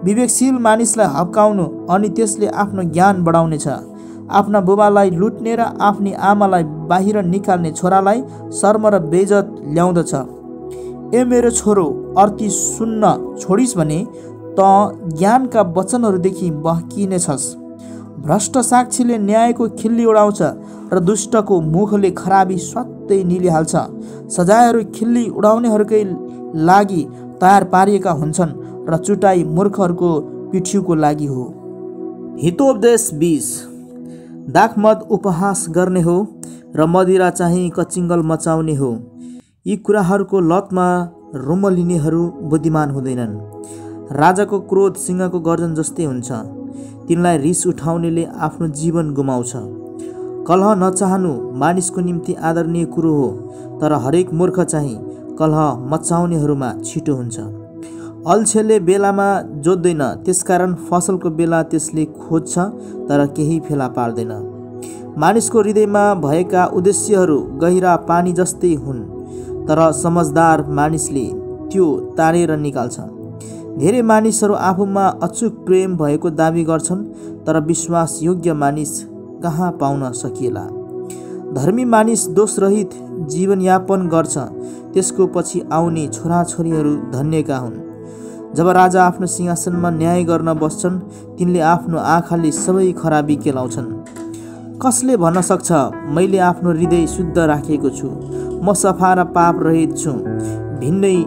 विवेकशील मानिसलाई हप्काउनु, अनि त्यसले आफ्नो ज्ञान बढाउनेछ। आफ्ना बुबालाई लुट्ने र आफ्नी आमालाई बाहिर निकाल्ने छोरालाई शर्म र बेइज्जत ल्याउँदछ। ए मेरो छोरो, अर्ती सुन्न छोडिस् भने त ज्ञानका वचनहरूदेखि बहकिनेछस्। भ्रष्ट साक्षीले न्यायको खिल्ली उडाउँछ, र दुष्टको मुखले खराबी स्वात्तै निलिहाल्छ। सजायहरू खिल्ली उडाउनेहरूकै लागि तयार पारिएका हुन्छन्, र चुटाई मूर्खहरूको पिठ्युको लागि हो। हितोपदेश 20। दाखमद उपहास गर्ने हो, र मदिरा चाहिँ कचिङ्गल मचाउने हो। यी कुराहरूको लतमा रुमलिनेहरू बुद्धिमान हुँदैनन्। राजाको क्रोध सिंहको गर्जन जस्तै हुन्छ, तिनलाई रिस उठाउनेले आफ्नो जीवन गुमाउँछ। कलह नचाहनु मानिसको निम्ति आदरणीय कुरो हो, तर हरेक मूर्ख चाहिँ कलह मचाउनेहरूमा छिटो हुन्छ। अल्छेले बेलामा जोत्दैन, त्यसकारण फसलको बेला त्यसले खोज्छ, तर केही फेला पार्दैन। मानिसको हृदयमा भएका उद्देश्यहरू गहिरा पानी जस्तै हुन्, तर समझदार मानिसले त्यो तानेर निकाल्छ। धेरै मानिसहरू आफूमा अचूक प्रेम भएको दाबी गर्छन्, तर विश्वासयोग्य मानिस कहाँ पाउन सकिएला। धर्मी मानिस दोषरहित जीवनयापन गर्छ, त्यसको पछि आउने छोराछोरीहरू धन्यका हुन्। जब राजा आफ्नो सिंहासनमा न्याय गर्न बस्छन्, तिनले आफ्नो आँखाले सबै खराबी केलाउँछन्। कसले भन्न सक्छ, मैले आफ्नो हृदय शुद्ध राखेको छु, म सफा र पाप रहित छु। भिन्नै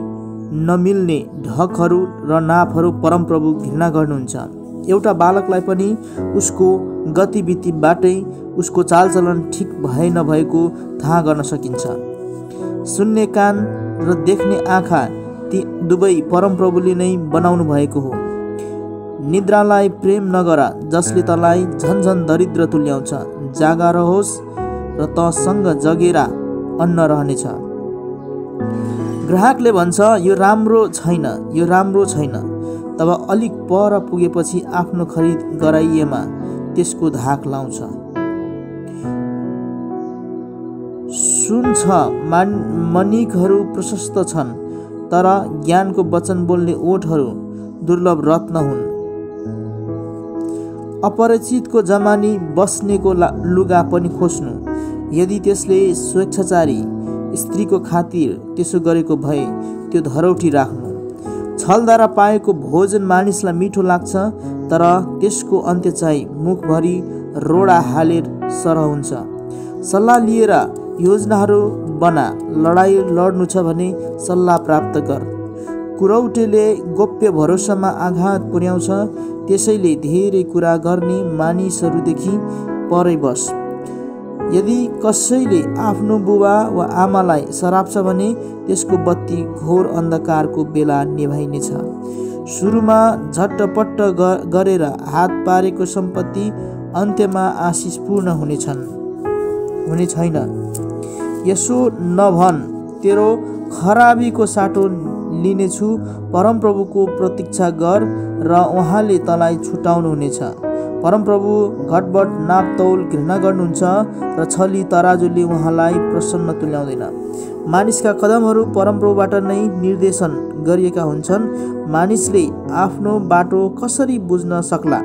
नमिल्ने ढकहरू र नापहरू परमप्रभु घृणा गर्नुहुन्छ। एउटा बालकलाई पनि उसको गतिविधिबाटै उसको चालचलन ठिक भए नभएको थाहा गर्न सकिन्छ। सुन्ने कान र देख्ने आँखा ती दुवै परमप्रभुले नै बनाउनु भएको हो। निद्रालाई प्रेम नगर, जसले तँलाई झन्झन दरिद्र तुल्याउँछ। जागा रहोस् र तँसँग जगेरा अन्न रहनेछ। ग्राहकले भन्छ, यो राम्रो छैन, यो राम्रो छैन। तब अलिक पर पुगेपछि आफ्नो खरिद गराइएमा त्यसको धाक लाउँछ। सुन छ, मणिकहरू प्रशस्त छन्, तर ज्ञानको वचन बोल्ने ओठहरू दुर्लभ रत्न हुन्। अपरिचितको जमानी बस्नेको लुगा पनि खोज्नु, यदि त्यसले स्वेच्छाचारी स्त्रीको खातिर त्यसो गरेको भए त्यो धरौटी राख्नु। छलद्वारा पाएको भोजन मानिसलाई मिठो लाग्छ, तर त्यसको अन्त्य चाहिँ मुखभरि रोडा हालेर सरह हुन्छ। सल्लाह लिएर योजनाहरू बना, लडाई लड्नु छ भने सल्लाह प्राप्त कर। कुरौटेले गोप्य भरोसामा आघात पुर्याउँछ, त्यसैले धेरै कुरा गर्ने मानिसहरूदेखि परै बस। यदि कसैले आफ्नो बुबा वा आमालाई सराप्छ भने त्यसको बत्ती घोर अन्धकारको बेला निभाइनेछ। सुरुमा झट्टपट्ट गरेर हात पारेको सम्पत्ति अन्त्यमा आशिषपूर्ण हुने छैन। यसो नभन, तेरो खराबीको साटो लिनेछु। परमप्रभुको प्रतीक्षा गर र उहाँले तँलाई छुटाउनुहुनेछ। परमप्रभु घटबड नापतौल घृणा गर्नुहुन्छ र छली तराजुले उहाँलाई प्रसन्न तुल्याउँदैन। मानिसका कदमहरू परमप्रभुबाट नै निर्देशन गरिएका हुन्छन्। मानिसले आफ्नो बाटो कसरी बुझ्न सक्ला?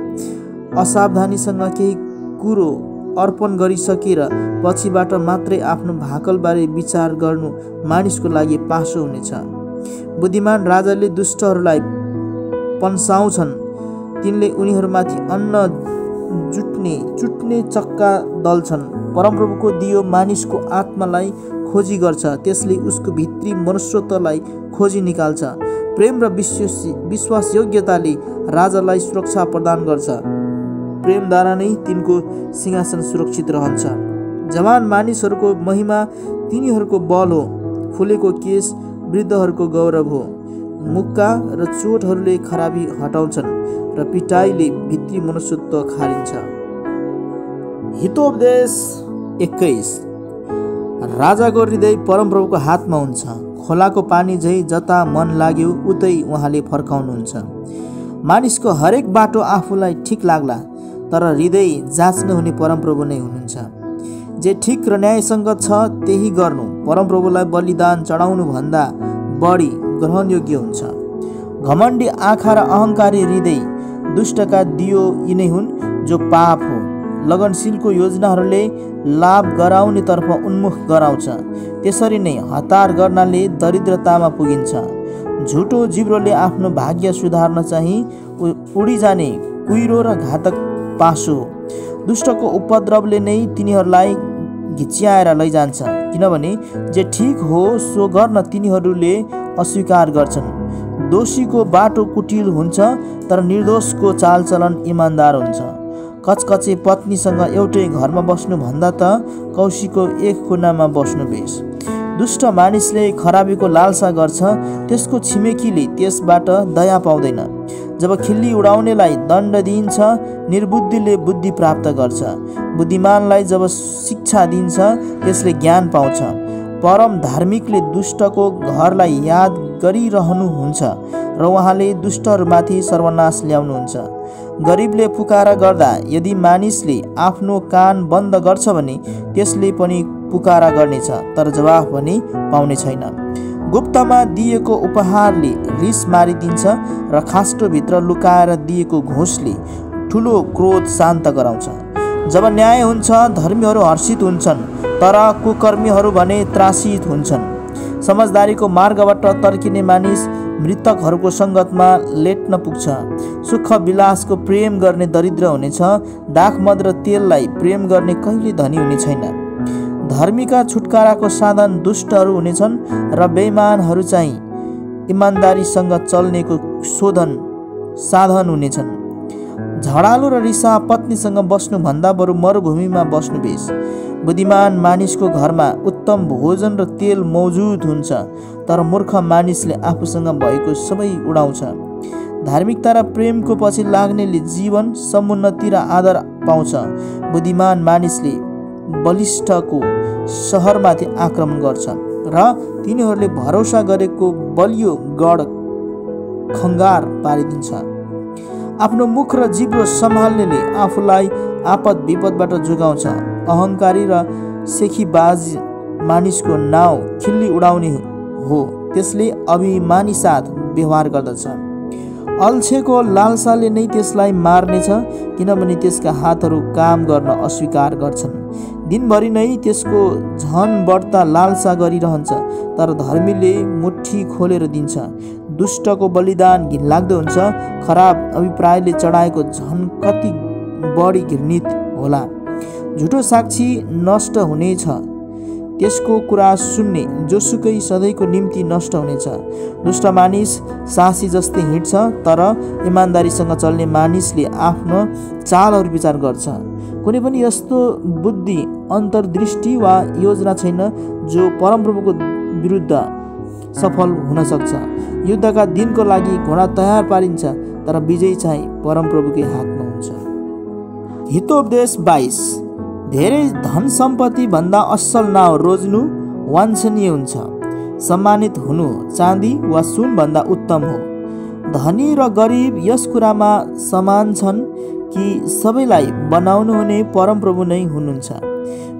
असावधानीसँग केही कुरो अर्पण गरिसकेर पछिबाट मात्रै आफ्नो भाकलबारे विचार गर्नु मानिसको लागि पासो हुनेछ। बुद्धिमान राजाले दुष्टहरूलाई पन्साउँछन्, तिनले उनीहरूमाथि अन्न चुट्ने चक्का दल्छन्। परमप्रभुको दियो मानिसको आत्मालाई खोजी गर्छ, त्यसले उसको भित्री मनुष्यत्वलाई खोजी निकाल्छ। प्रेम र विश्वासयोग्यताले राजालाई सुरक्षा प्रदान गर्छ। प्रेमद्वारा नै तिनको सिंहासन सुरक्षित रहन्छ। जवान मानिसहरूको महिमा तिनीहरूको बल हो, फुलेको केश वृद्धहरूको गौरव हो। मुक्का र चोटहरूले खराबी हटाउँछन् र पिटाइले भित्री मनुष्यत्व खारिन्छ। हितोपदेश 21। राजाको हृदय परमप्रभुको हातमा हुन्छ, खोलाको पानी झै जता मन लाग्यो उतै उहाँले फर्काउनुहुन्छ। मानिसको हरेक बाटो आफूलाई ठिक लाग्ला, तर हृदय जाँच्न हुने परमप्रभु नै हुनुहुन्छ। जे ठिक र न्यायसङ्गत छ त्यही गर्नु परमप्रभुलाई बलिदान चढाउनु भन्दा बढी ग्रहणयोग्य हुन्छ। घमण्डी आँखा र अहङ्कारी हृदय दुष्टका दियो यिनै हुन्, जो पाप हो। लगनशीलको योजनाहरूले लाभ गराउनेतर्फ उन्मुख गराउँछ, त्यसरी नै हतार गर्नाले दरिद्रतामा पुगिन्छ। झुटो जिब्रोले आफ्नो भाग्य सुधार्न चाहिँ उडिजाने कुहिरो र घातक पासो हो। दुष्टको उपद्रवले नै तिनीहरूलाई घिच्याएर लैजान्छ, किनभने जे ठिक हो सो गर्न तिनीहरूले अस्वीकार गर्छन्। दोषीको बाटो कुटिल हुन्छ, तर निर्दोषको चालचलन इमान्दार हुन्छ। कचकचे पत्नीसँग एउटै घरमा बस्नु भन्दा त कौशीको एक कुनामा बस्नु बेस। दुष्ट मानिसले खराबीको लालसा गर्छ, त्यसको छिमेकीले त्यसबाट दया पाउँदैन। जब खिल्ली उडाउनेलाई दण्ड दिइन्छ, निर्बुद्धिले बुद्धि प्राप्त गर्छ। बुद्धिमानलाई जब शिक्षा दिन्छ, त्यसले ज्ञान पाउँछ। परम धार्मिकले दुष्टको घरलाई याद गरिरहनुहुन्छ र उहाँले दुष्टहरूमाथि सर्वनाश ल्याउनुहुन्छ। गरिबले पुकारा गर्दा यदि मानिसले आफ्नो कान बन्द गर्छ भने त्यसले पनि पुकारा गर्नेछ, तर जवाफ पनि पाउने छैन। गुप्तमा दिएको उपहारले रिस मारिदिन्छ र खास्टोभित्र लुकाएर दिएको घोषले ठुलो क्रोध शान्त गराउँछ। जब न्याय हुन्छ धर्मीहरू हर्षित हुन्छन्, तर कुकर्मीहरू भने त्रासित हुन्छन्। समझदारीको मार्गबाट तर्किने मानिस मृतकहरूको सङ्गतमा लेट्न पुग्छ। सुख विलासको प्रेम गर्ने दरिद्र हुनेछ, दाखमद र तेललाई प्रेम गर्ने कहिले धनी हुने छैन। धर्मीका छुटकाराको साधन दुष्टहरू हुनेछन् र बेइमानहरू चाहिँ इमान्दारीसँग चल्नेको शोधन साधन हुनेछन्। झडालु र रिसा पत्नीसँग बस्नुभन्दा बरु मरुभूमिमा बस्नु बेस। बुद्धिमान मानिसको घरमा उत्तम भोजन र तेल मौजुद हुन्छ, तर मूर्ख मानिसले आफूसँग भएको सबै उडाउँछ। धार्मिकता र प्रेमको पछि लाग्नेले जीवन, समुन्नति र आदर पाउँछ। बुद्धिमान मानिसले बलिष्ठको सहरमाथि आक्रमण गर्छ र तिनीहरूले भरोसा गरेको बलियो गढ खङ्गार पारिदिन्छ। आफ्नो मुख र जिब्रो सम्हाल्नेले आफूलाई आपद विपदबाट जोगाउँछ। अहङ्कारी र सेखीबाज मानिसको नाउँ खिल्ली उडाउने हो, त्यसले अभिमानी साथ व्यवहार गर्दछ। अल्छेको लालसाले नै त्यसलाई मार्नेछ, किनभने त्यसका हातहरू काम गर्न अस्वीकार गर्छन्। दिनभरि नै त्यसको झन बढ्ता लालसा गरिरहन्छ, तर धर्मीले मुट्ठी खोलेर दिन्छ। दुष्टको बलिदान घिनलाग्दो हुन्छ, खराब अभिप्रायले चढाएको झन कति बढी घृणित होला। झुटो साक्षी नष्ट हुनेछ, त्यसको कुरा सुन्ने जोसुकै सधैँको निम्ति नष्ट हुनेछ। दुष्ट मानिस सासी जस्तै हिँड्छ, तर इमान्दारीसँग चल्ने मानिसले आफ्नो चालहरू विचार गर्छ। कुनै पनि यस्तो बुद्धि, अन्तर्दृष्टि वा योजना छैन जो परमप्रभुको विरुद्ध सफल हुन सक्छ। युद्धका दिनको लागि घोडा तयार पारिन्छ, तर विजय चाहिँ परमप्रभुकै हातमा हुन्छ। हितोपदेश 22। धेरै धन सम्पत्ति भन्दा असल नाउँ रोज्नु वाञ्छनीय हुन्छ। सम्मानित हुनु चाँदी वा सुन भन्दा उत्तम हो। धनी र गरिब यस कुरामा समान छन् कि सबैलाई बनाउनु हुने परमप्रभु नै हुनुहुन्छ।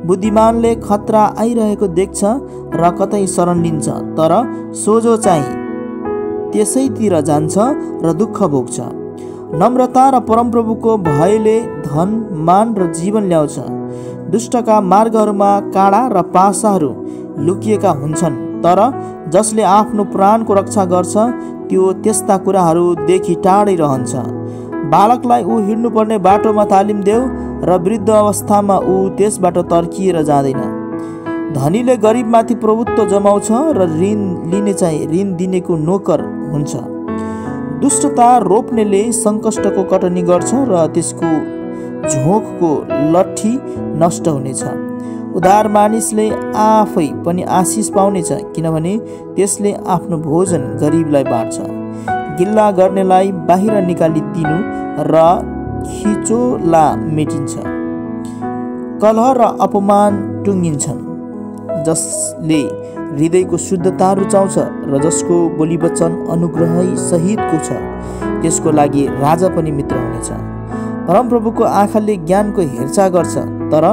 बुद्धिमानले खतरा आइरहेको देख्छ र कतै शरण लिन्छ, तर सोझो चाहिँ त्यसैतिर जान्छ र दुःख भोग्छ। नम्रता र परमप्रभुको भयले धन, मान र जीवन ल्याउँछ। दुष्टका मार्गहरूमा काँडा र पासाहरू लुकिएका हुन्छन्, तर जसले आफ्नो प्राणको रक्षा गर्छ त्यो त्यस्ता कुराहरूदेखि टाढै रहन्छ। बालकलाई ऊ हिँड्नुपर्ने बाटोमा तालिम देऊ र वृद्ध अवस्थामा ऊ त्यसबाट तर्किएर जाँदैन। धनीले गरिबमाथि प्रभुत्व जमाउँछ र ऋण लिने चाहिँ ऋण दिनेको नोकर हुन्छ। दुष्टता रोप्नेले सङ्कष्टको कटनी गर्छ र त्यसको झोकको लट्ठी नष्ट हुनेछ। उदार मानिसले आफै पनि आशिष पाउनेछ, किनभने त्यसले आफ्नो भोजन गरिबलाई बाँड्छ। गिल्ला गर्नेलाई बाहिर निकालिदिनु र खिचोला मेटिन्छ। कलह र अपमान टुङ्गिन्छन्। जसले हृदयको शुद्धता रुचाउँछ र जसको बोली वचन अनुग्रह सहितको छ, त्यसको लागि राजा पनि मित्र हुनेछ। परमप्रभुको आँखाले ज्ञानको हेरचाह गर्छ, तर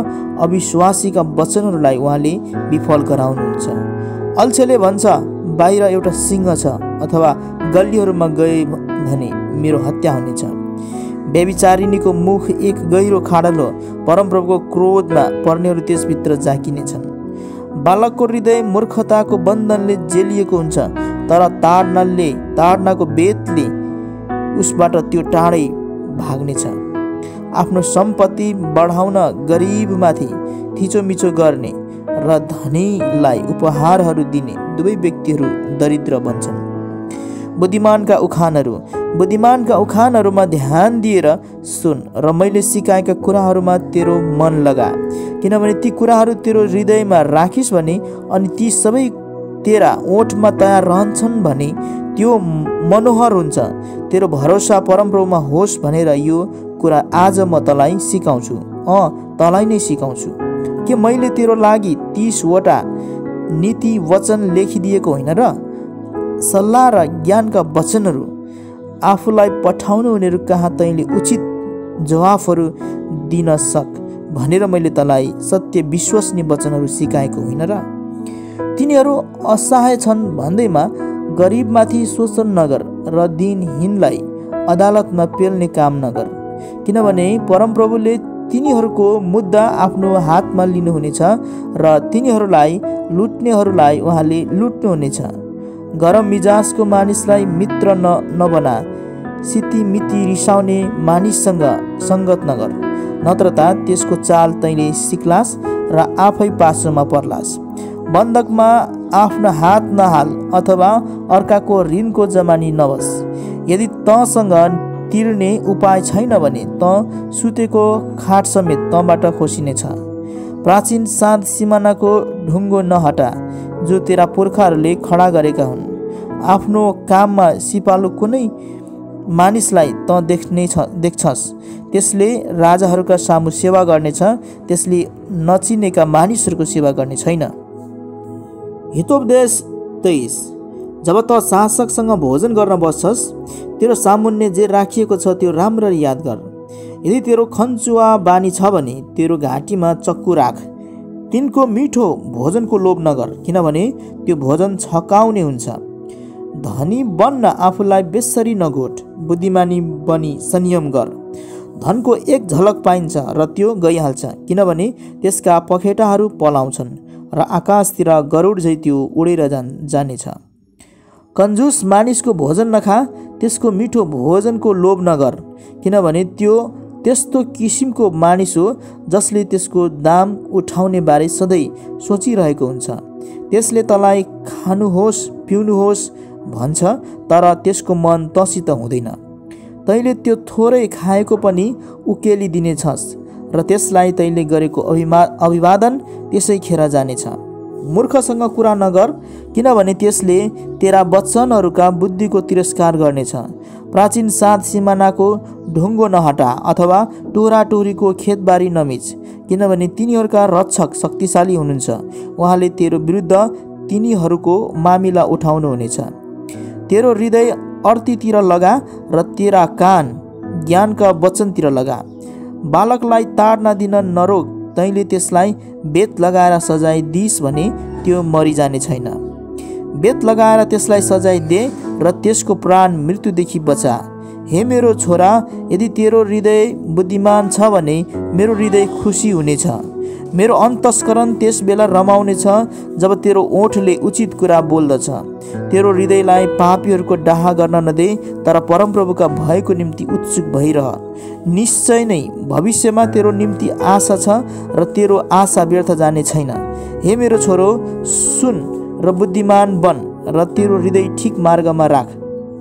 अविश्वासीका वचनहरूलाई उहाँले विफल गराउनुहुन्छ। अल्छेले भन्छ, बाहिर एउटा सिंह छ, अथवा गल्लीहरूमा गए भने मेरो हत्या हुनेछ। व्यभिचारिणीको मुख एक गहिरो खाडल हो, परमप्रभुको क्रोधमा पर्नेहरू त्यसभित्र जाकिनेछन्। बालकको हृदय मूर्खताको बन्धनले जेलिएको हुन्छ, तर ताडनाको बेतले उसबाट त्यो टाढै भाग्नेछ। आफ्नो सम्पत्ति बढाउन गरिबमाथि थिचोमिचो गर्ने र धनीलाई उपहारहरू दिने दुवै व्यक्तिहरू दरिद्र बन्छन्। बुद्धिमानका उखानहरूमा ध्यान दिएर सुन र मैले सिकाएका कुराहरूमा तेरो मन लगा, किनभने ती कुराहरू तेरो हृदयमा राखिस् भने अनि ती सबै तेरा ओठमा तयार रहन्छन् भने त्यो मनोहर हुन्छ। तेरो भरोसा परमप्रभुमा होस् भनेर यो कुरा आज म तँलाई सिकाउँछु। तँलाई नै सिकाउँछु। के मैले तेरो लागि 30 वटा नीति वचन लेखिदिएको होइन र? सल्लाह र ज्ञानका वचनहरू आफूलाई पठाउनु हुनेहरू कहाँ तैँले उचित जवाफहरू दिन सक भनेर मैले तँलाई सत्य विश्वसनीय वचनहरू सिकाएको होइन र? तिनीहरू असहाय छन् भन्दैमा गरिबमाथि शोषण नगर र दिनहीनलाई अदालतमा पेल्ने काम नगर, किनभने परमप्रभुले तिनीहरूको मुद्दा आफ्नो हातमा लिनुहुनेछ र तिनीहरूलाई लुट्नेहरूलाई उहाँले लुट्नुहुनेछ। गरम मिजाजको मानिसलाई मित्र नबना, सितिमिति रिसाउने मानिससँग सङ्गत नगर, नत्रता त्यसको चाल तैँले सिक्लास र आफै पासोमा पर्लास्। बन्धकमा आफ्नो हात नहाल अथवा अर्काको ऋणको जमानी नबस। यदि तँसँग तिर्ने उपाय छैन भने तँ सुतेको खाट समेत तँबाट खोसिनेछ। प्राचीन साँध सिमानाको ढुङ्गो नहटा जो तेरा पुर्खाहरूले खडा गरेका हुन्। आफ्नो काममा सिपालु कुनै मानिसलाई तँ देख्छस्, त्यसले राजाहरूका सामु सेवा गर्नेछ, त्यसले नचिनेका मानिसहरूको सेवा गर्ने छैन। हितोपदेश 23। जब तँ शासकसँग भोजन गर्न बस्छस्, तेरो सामुन्ने जे राखिएको छ त्यो राम्ररी याद गर। यदि तेरो खन्चुवा बानी छ भने तेरो घाँटीमा चक्कु राख। तिनको मिठो भोजनको लोभ नगर, किनभने त्यो भोजन छकाउने हुन्छ। धनी बन्न आफूलाई बेसरी नघोट, बुद्धिमानी बनी संयम गर। धनको एक झलक पाइन्छ र त्यो गइहाल्छ, किनभने त्यसका पखेटाहरू पलाउँछन् र आकाशतिर गरुड झै त्यो उडेर जानेछ। कन्जुस मानिसको भोजन नखा, त्यसको मिठो भोजनको लोभ नगर, किनभने त्यो त्यस्तो किसिमको मानिस हो जसले त्यसको दाम उठाउने बारे सधैँ सोचिरहेको हुन्छ। त्यसले तँलाई खानुहोस् पिउनुहोस् भन्छ, तर त्यसको मन तँसित हुँदैन। तैँले त्यो थोरै खाएको पनि उकेलिदिनेछस् र त्यसलाई तैँले गरेको अभिवादन त्यसै खेर जानेछ। मूर्खसँग कुरा नगर, किनभने त्यसले तेरा वचनहरूका बुद्धिको तिरस्कार गर्नेछ। प्राचीन साँध सिमानाको ढुङ्गो नहटा अथवा टोरा टोरीको खेतबारी नमिच, किनभने तिनीहरूका रक्षक शक्तिशाली हुनुहुन्छ। उहाँले तेरो विरुद्ध तिनीहरूको मामिला उठाउनुहुनेछ। तेरो हृदय अर्तीतिर लगा र तेरा कान ज्ञानका वचनतिर लगा। बालकलाई ताड्न दिन नरोक, तैँले त्यसलाई बेत लगाएर सजाय दिइस् भने त्यो मरिजाने छैन। बेत लगाएर त्यसलाई सजाय दे र त्यसको प्राण मृत्युदेखि बचा। हे मेरो छोरा, यदि तेरो हृदय बुद्धिमान छ भने मेरो हृदय खुसी हुनेछ। मेरो अन्तस्करण त्यस बेला रमाउनेछ जब तेरो ओठले उचित कुरा बोल्दछ। तेरो हृदयलाई पापीहरूको डाहा गर्न नदे, तर परमप्रभुका भयको निम्ति उत्सुक भइरह। निश्चय नै भविष्यमा तेरो निम्ति आशा छ र तेरो आशा व्यर्थ जाने छैन। हे मेरो छोरो, सुन र बुद्धिमान बन र तेरो हृदय ठिक मार्गमा राख।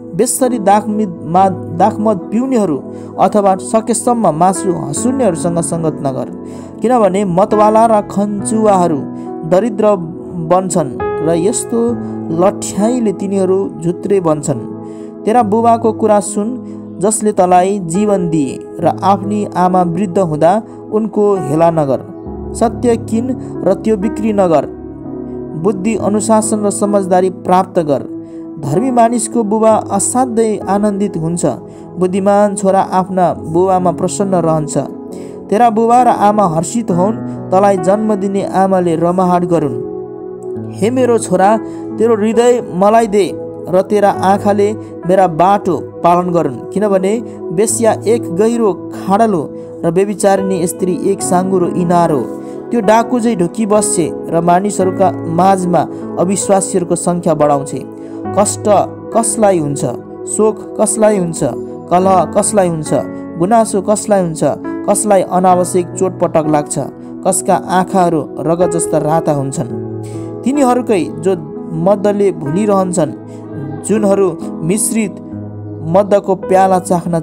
बेसरी दाखमद पिउनेहरू अथवा सकेसम्म मासु हँसुन्नेहरूसँग सङ्गत नगर, किनभने मतवाला र खन्चुवाहरू दरिद्र बन्छन् र यस्तो लठ्याइले तिनीहरू झुत्रे बन्छन्। तेरा बुबाको कुरा सुन जसले तँलाई जीवन दिए र आफ्नी आमा वृद्ध हुँदा उनको हेला नगर। सत्य किन र त्यो बिक्री नगर। बुद्धि अनुशासन र समझदारी प्राप्त गर। धर्मी मानिसको बुबा असाध्यै आनन्दित हुन्छ। बुद्धिमान छोरा आफ्ना बुबामा प्रसन्न रहन्छ। तेरा बुबा र आमा हर्षित हुन्, तँलाई जन्म दिने आमाले रमाहाट गरून्। हे मेरो छोरा, तेरो हृदय मलाई दे र तेरा आँखाले मेरा बाटो पालन गरून्, किनभने बेस्या एक गहिरो खाडलो र व्यभिचारिणी स्त्री एक साँगुरो इनार हो। त्यो डाकु झै ढुकी बस्छे र मानिसहरूका माझमा अविश्वासीहरूको सङ्ख्या बढाउँछे। कष्ट कसलाई हुन्छ, शोक कसलाई हुन्छ, कलह कसलाई हुन्छ, गुनासो कसलाई हुन्छ, कसलाई अनावश्यक चोटपटक लाग्छ, कसका आँखाहरू रगत जस्ता राता हुन्छन्। तिनीहरूकै जो मदले भुलिरहन्छन्, जुनहरू मिश्रित मदको प्याला चाख्न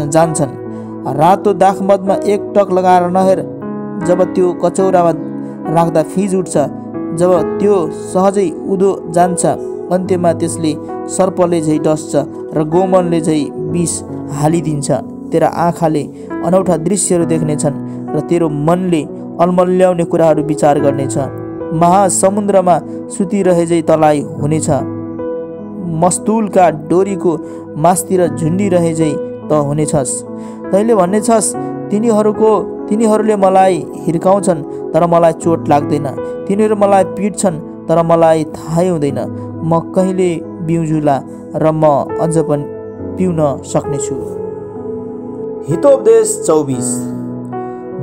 जान्छन्। रातो दाखमदमा एक टक लगाएर नहेर, जब त्यो कचौरामा राख्दा फिज उठ्छ, जब त्यो सहजै उदो जान्छ, अन्त्यमा त्यसले सर्पले झै डस्छ र गोमनले झै विष हालिदिन्छ। तेरा आँखाले अनौठा दृश्यहरू देख्नेछन् र तेरो मनले अल्मल्याउने कुराहरू विचार गर्नेछ। महासमुद्रमा सुतिरहे झै तँलाई हुनेछ। मस्तुलका डोरीको मासतिर झुन्डिरहे झै त हुनेछस्। तैँले भन्नेछस्, तिनीहरूले मलाई हिर्काउँछन् तर मलाई चोट लाग्दैन, तिनीहरू मलाई पिट्छन् तर मलाई थाहै हुँदैन म कहिले बिउजुला र म अझ पनि पिउन सक्नेछु। हितोपदेश 24।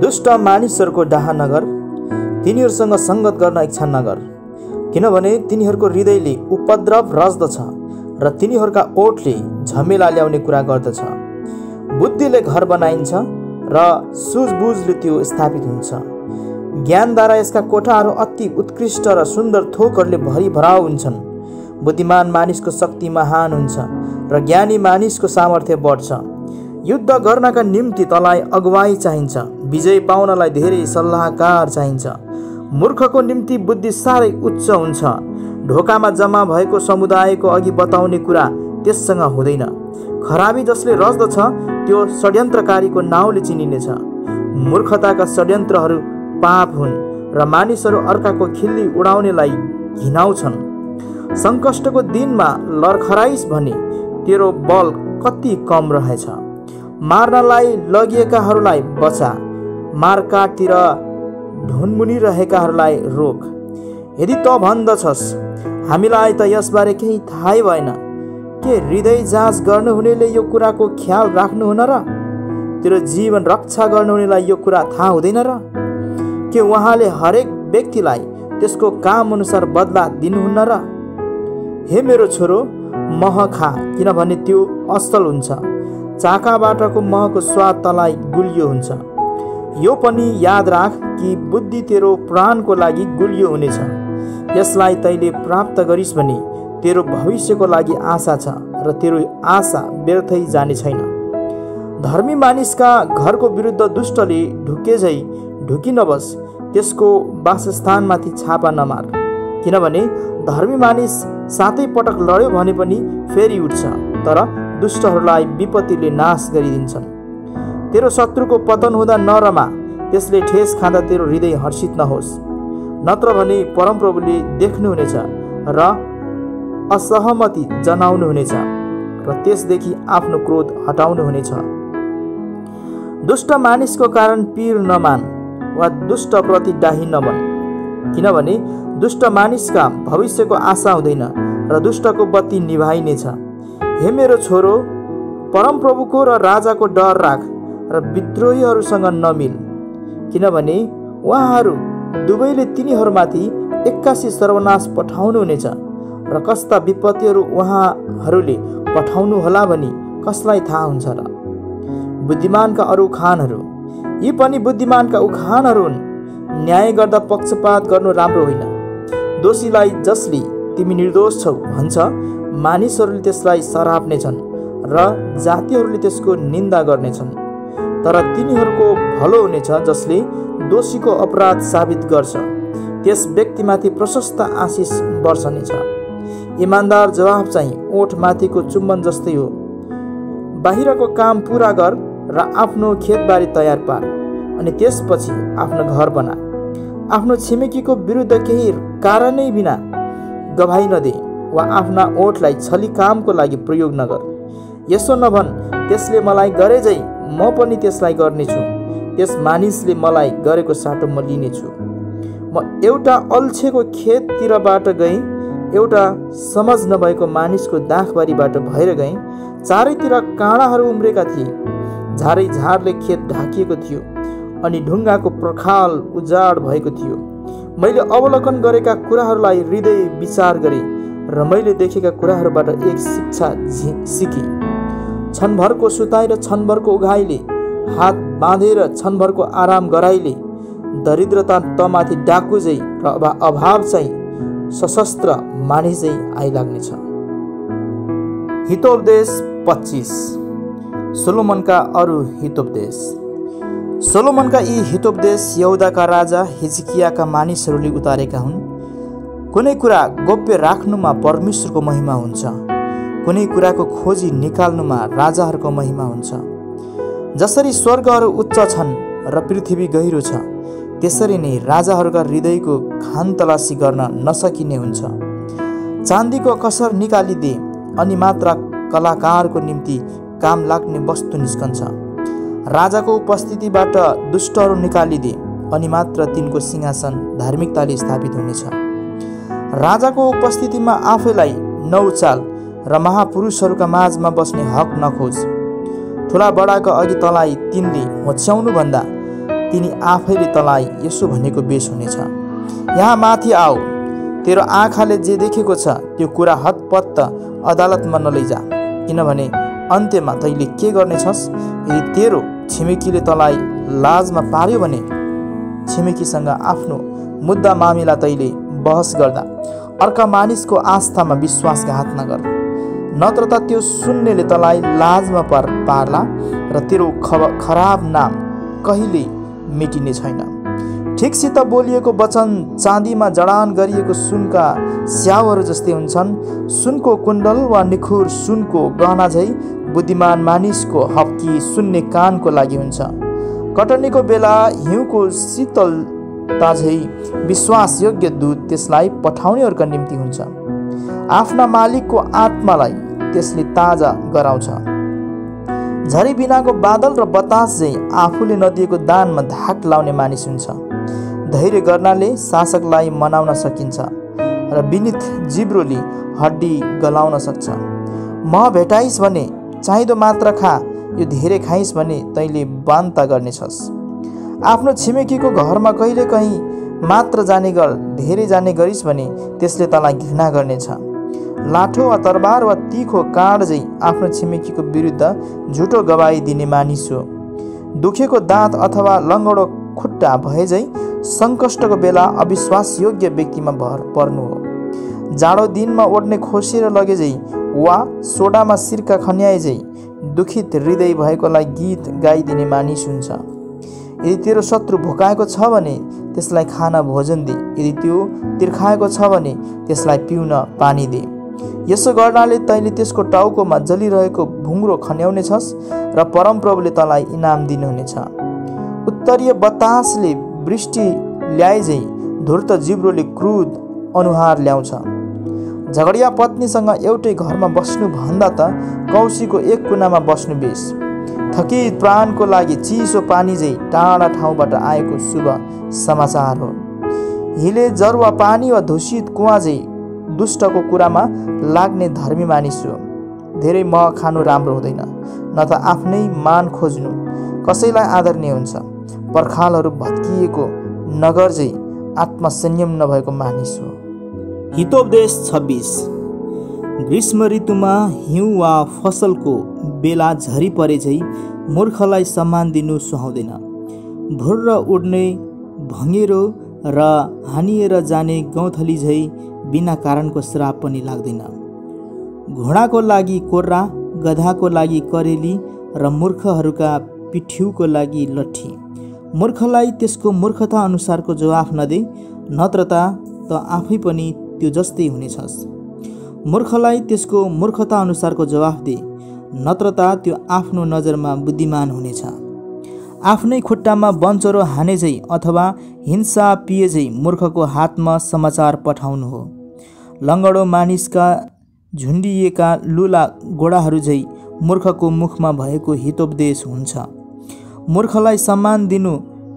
दुष्ट मानिसहरूको डाहा नगर, तिनीहरूसँग सङ्गत गर्न इच्छा नगर, किनभने तिनीहरूको हृदयले उपद्रव रच्दछ र तिनीहरूका ओठले झमेला ल्याउने कुरा गर्दछ। बुद्धिले घर बनाइन्छ र सुझबुझले त्यो स्थापित हुन्छ। ज्ञानद्वारा यसका कोठाहरू अति उत्कृष्ट र सुन्दर थोकहरूले भरिभराउ हुन्छन्। बुद्धिमान मानिसको शक्ति महान हुन्छ र ज्ञानी मानिसको सामर्थ्य बढ्छ। युद्ध गर्नका निम्ति तँलाई अगुवाई चाहिन्छ, विजय पाउनलाई धेरै सल्लाहकार चाहिन्छ। मूर्खको निम्ति बुद्धि साह्रै उच्च हुन्छ, ढोकामा जम्मा भएको समुदायको अघि बताउने कुरा त्यससँग हुँदैन। खराबी जसले रच्दछ त्यो षड्यन्त्रकारीको नाउँले चिनिनेछ। मूर्खताका षड्यन्त्रहरू पाप हुन् र मानिसहरू अर्काको खिल्ली उडाउनेलाई घिनाउँछन्। सङ्कष्टको दिनमा लर्खराइस भने तेरो बल कति कम रहेछ। मार्नलाई लगिएकाहरूलाई बचा, मारकाटतिर ढुनमुनिरहेकाहरूलाई रोक। यदि त भन्दछस् हामीलाई त यसबारे केही थाहै भएन, के हृदय जाँच गर्नुहुनेले यो कुराको ख्याल राख्नुहुन र? तेरो जीवन रक्षा गर्नुहुनेलाई यो कुरा थाहा हुँदैन र? के उहाँले हरेक व्यक्तिलाई त्यसको काम अनुसार बदला दिनुहुन्न र? हे मेरो छोरो, मह खा, किनभने त्यो असल हुन्छ। चाकाबाटको महको स्वाद तँलाई गुलियो हुन्छ। यो पनि याद राख कि बुद्धि तेरो प्राणको लागि गुलियो हुनेछ। यसलाई तैँले प्राप्त गरिस् भने तेरो भविष्यको लागि आशा छ र तेरो आशा व्यर्थै जाने छैन। धर्मी मानिसका घरको विरुद्ध दुष्टले ढुकेझै ढुकी नबस, त्यसको वासस्थानमाथि छापा नमार, किनभने धर्मी मानिस 7 पटक लड्यो भने पनि फेरि उठ्छ, तर दुष्टहरूलाई विपत्तिले नाश गरिदिन्छन्। तेरो शत्रुको पतन हुँदा नरमा, त्यसले ठेस खाँदा तेरो हृदय हर्षित नहोस्, नत्र भने परमप्रभुले देख्नुहुनेछ र असहमति जनाउनुहुनेछ र त्यसदेखि आफ्नो क्रोध हटाउनुहुनेछ। दुष्ट मानिसको कारण पीर नमान वा दुष्टप्रति डाही नबन, किनभने दुष्ट मानिसका भविष्यको आशा हुँदैन र दुष्टको बत्ती निभाइनेछ। हे मेरो छोरो, परमप्रभुको र राजाको डर राख र विद्रोहीहरूसँग नमिल, किनभने उहाँहरू दुवैले तिनीहरूमाथि एक्कासी सर्वनाश पठाउनुहुनेछ र कस्ता विपत्तिहरू उहाँहरूले पठाउनु होला भनी कसलाई थाहा हुन्छ र? बुद्धिमानका अरू उखानहरू, यी पनि बुद्धिमानका उखानहरू हुन्। न्याय गर्दा पक्षपात गर्नु राम्रो होइन। दोषीलाई जसले तिमी निर्दोष छौ भन्छ, मानिसहरूले त्यसलाई सराप्नेछन् र जातिहरूले त्यसको निन्दा गर्नेछन्। तर तिनीहरूको भलो हुनेछ जसले दोषीको अपराध साबित गर्छ, त्यस व्यक्तिमाथि प्रशस्त आशिष वर्षनेछ। इमान्दार जवाफ चाहिँ ओठमाथिको चुम्बन जस्तै हो। बाहिरको काम पुरा गर र आफ्नो खेतबारी तयार पार, अनि त्यसपछि आफ्नो घर बना। आफ्नो छिमेकीको विरुद्ध केही कारणै बिना गवाही नदे वा आफ्ना ओठलाई छली कामको लागि प्रयोग नगर। यसो नभन, त्यसले मलाई गरेझै म पनि त्यसलाई गर्नेछु, त्यस मानिसले मलाई गरेको साटो म लिनेछु। म एउटा अल्छेको खेततिरबाट गएँ, एउटा समझ नभएको मानिसको दाखबारीबाट भएर गएँ। चारैतिर काँडाहरू उम्रेका थिए, झारै झारले खेत ढाकिएको थियो अनि ढुङ्गाको पर्खाल उजाड भएको थियो। मैले अवलोकन गरेका कुराहरूलाई हृदय विचार गरेँ र मैले देखेका कुराहरूबाट एक शिक्षा सिकेँ। क्षणभरको सुताइ र क्षणभरको उघाइले, हात बाँधेर क्षणभरको आराम गराइले दरिद्रता तमाथि डाकु झै र अभाव चाहिँ सशस्त्र मानिस झै आइलाग्नेछ। हितोपदेश 25। सोलोमनका अरू हितोपदेश। सोलोमनका यी हितोपदेश यहुदाका राजा हिजकियाका मानिसहरूले उतारेका हुन्। कुनै कुरा गोप्य राख्नुमा परमेश्वरको महिमा हुन्छ, कुनै कुराको खोजी निकाल्नुमा राजाहरूको महिमा हुन्छ। जसरी स्वर्गहरू उच्च छन् र पृथ्वी गहिरो छ, त्यसरी नै राजाहरूका हृदयको खानतलासी गर्न नसकिने हुन्छ। चाँदीको कसर निकालिदे अनि मात्र कलाकारको निम्ति काम लाग्ने वस्तु निस्कन्छ। राजाको उपस्थितिबाट दुष्टहरू निकालिदे अनि मात्र तिनको सिंहासन धार्मिकताले स्थापित हुनेछ। राजाको उपस्थितिमा आफैलाई नउचाल र महापुरुषहरूका माझमा बस्ने हक नखोज। ठुला बडाका अघि तँलाई तिनले होच्याउनु भन्दा तिनी आफैले तँलाई यसो भनेको बेस हुनेछ, यहाँ माथि आऊ, तेरो आँखाले जे देखेको छ त्यो कुरा हतपत्त अदालतमा नलैजा, किनभने अन्त्यमा तैँले के गर्नेछस्? यदि तेरो छिमेकीले तँलाई लाजमा पार्यो भने छिमेकीसँग आफ्नो मुद्दा मामिला तैँले बहस गर्दा अर्का मानिसको आस्थामा विश्वासघात नगर, नत्र त त्यो सुन्नेले तँलाई लाजमा पार्ला र तेरो खराब नाम कहिले मेटिने छैन। ठिकसित बोलिएको वचन चाँदीमा जडान गरिएको सुनका स्याउहरू जस्तै हुन्छन्। सुनको कुण्डल वा निखुर सुनको गहना झै बुद्धिमान मानिसको हप्की सुन्ने कानको लागि हुन्छ। कटनीको बेला हिउँको शीतलता झै विश्वासयोग्य दूत त्यसलाई पठाउनेहरूका निम्ति हुन्छ। आफ्ना मालिकको आत्मालाई त्यसले ताजा गराउँछ। झरी बिनाको बादल र बतास झै आफूले नदिएको दानमा धाक लाउने मानिस हुन्छ। धैर्य गर्नाले शासकलाई मनाउन सकिन्छ र विनीत जिब्रोले हड्डी गलाउन सक्छ। मह भेटाइस् भने चाहिँदो मात्र खा, यो धेरै खाइस् भने तैँले बान्ता गर्नेछस्। आफ्नो छिमेकीको घरमा कहिले कहीँ मात्र जाने गर, धेरै जाने गरिस् भने त्यसले तँलाई घृणा गर्नेछ। लाठो वा तरबार वा तीखो काँड झै आफ्नो छिमेकीको विरुद्ध झुटो गवाही दिने मानिस हो। दुखेको दाँत अथवा लङ्गडो खुट्टा भए झै सङ्कष्टको बेला अविश्वासयोग्य व्यक्तिमा भर पर्नु हो। जाडो दिनमा ओड्ने खोसेर लगे झै वा सोडामा सिर्का खन्याए झै दुखित हृदय भएकोलाई गीत गाइदिने मानिस हुन्छ। यदि तेरो शत्रु भोकाएको छ भने त्यसलाई खान भोजन दे, यदि त्यो तिर्खाएको छ भने त्यसलाई पिउन पानी दे। यसो गर्नाले तैँले त्यसको टाउकोमा जलिरहेको भुङ्ग्रो खन्याउनेछस् र परमप्रभुले तँलाई इनाम दिनुहुनेछ। उत्तरीय बतासले वृष्टि ल्याए झै धूर्त जिब्रोले क्रोध अनुहार ल्याउँछ। झगडिया पत्नीसँग एउटै घरमा बस्नु भन्दा त कौशीको एक कुनामा बस्नु बेस। थकित प्राणको लागि चिसो पानी झै टाढा ठाउँबाट आएको शुभ समाचार हो। हिले जर वा पानी वा दूषित कुवा झै दुष्टको कुरामा लाग्ने धर्मी मानिस हो। धेरै मह खानु राम्रो हुँदैन, न त आफ्नै मान खोज्नु कसैलाई आदरणीय हुन्छ। पर्खालहरू भत्किएको नगर झै आत्मसंयम नभएको मानिस हो। हितोपदेश 26। ग्रीष्म ऋतुमा हिउँ वा फसलको बेला झरी परे झै मूर्खलाई सम्मान दिनु सुहाउँदैन। भुर्र उड्ने भँगेरो र हानिएर जाने गौँथली झै बिना कारणको श्राप पनि लाग्दैन। घोडाको लागि कोर्रा, गधाको लागि करेली र मूर्खहरूका पिठ्युको लागि लट्ठी। मूर्खलाई त्यसको मूर्खता अनुसारको जवाफ नदे, नत्र त आफै पनि त्यो जस्तै हुनेछस्। मूर्खलाई त्यसको मूर्खता अनुसारको जवाफ दे, नत्र त त्यो आफ्नो नजरमा बुद्धिमान हुनेछ। आफ्नै खुट्टामा बन्चरो हाने झै अथवा हिंसा पिए झै मूर्खको हातमा समाचार पठाउनु हो। लङ्गडो मानिसका झुन्डिएका लुला गोडाहरू झै मूर्खको मुखमा भएको हितोपदेश हुन्छ। मूर्खलाई सम्मान दिनु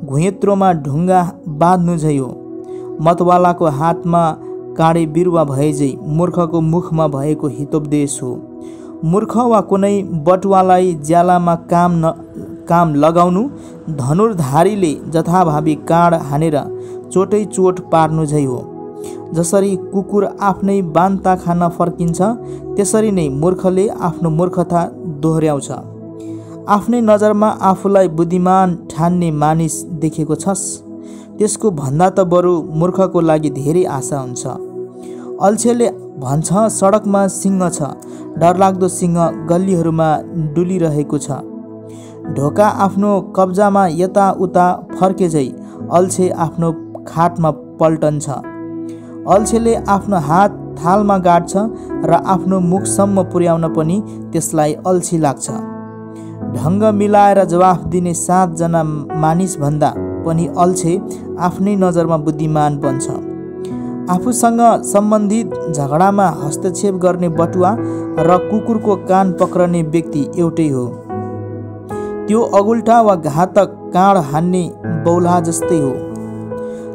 घुइँत्रोमा ढुङ्गा बाँध्नु झै हो। मतवालाको हातमा काँडे बिरुवा भए झै मूर्खको मुखमा भएको हितोपदेश हो। मूर्ख वा कुनै बटुवालाई ज्यालामा काम लगाउनु धनुर्धारीले जथाभावी काँड हानेर चोटै चोट पार्नु झै हो। जसरी कुकुर आफ्नै बान्ता खान फर्किन्छ, त्यसरी नै मूर्खले आफ्नो मूर्खता दोहोर्याउँछ। आफ्नै नजरमा आफूलाई बुद्धिमान ठान्ने मानिस देखेको छस्, त्यसको भन्दा त बरु मूर्खको लागि धेरै आशा हुन्छ। अल्छेले भन्छ सडकमा सिंह छ, डरलाग्दो सिंह गल्लीहरूमा डुलिरहेको छ। ढोका आफ्नो कब्जामा यताउता फर्के झै अल्छे आफ्नो खाटमा पल्टन्छ। अल्छेले आफ्नो हात थालमा गाड्छ र आफ्नो मुखसम्म पुर्याउन पनि त्यसलाई अल्छी लाग्छ। ढङ्ग मिलाएर जवाफ दिने 7 जना मानिस भन्दा पनि अल्छे आफ्नै नजरमा बुद्धिमान बन्छ। आफूसँग सम्बन्धित झगडामा हस्तक्षेप गर्ने बटुवा र कुकुरको कान पक्रने व्यक्ति एउटै हो। त्यो अगुल्टा वा घातक काँड हान्ने बौला जस्तै हो।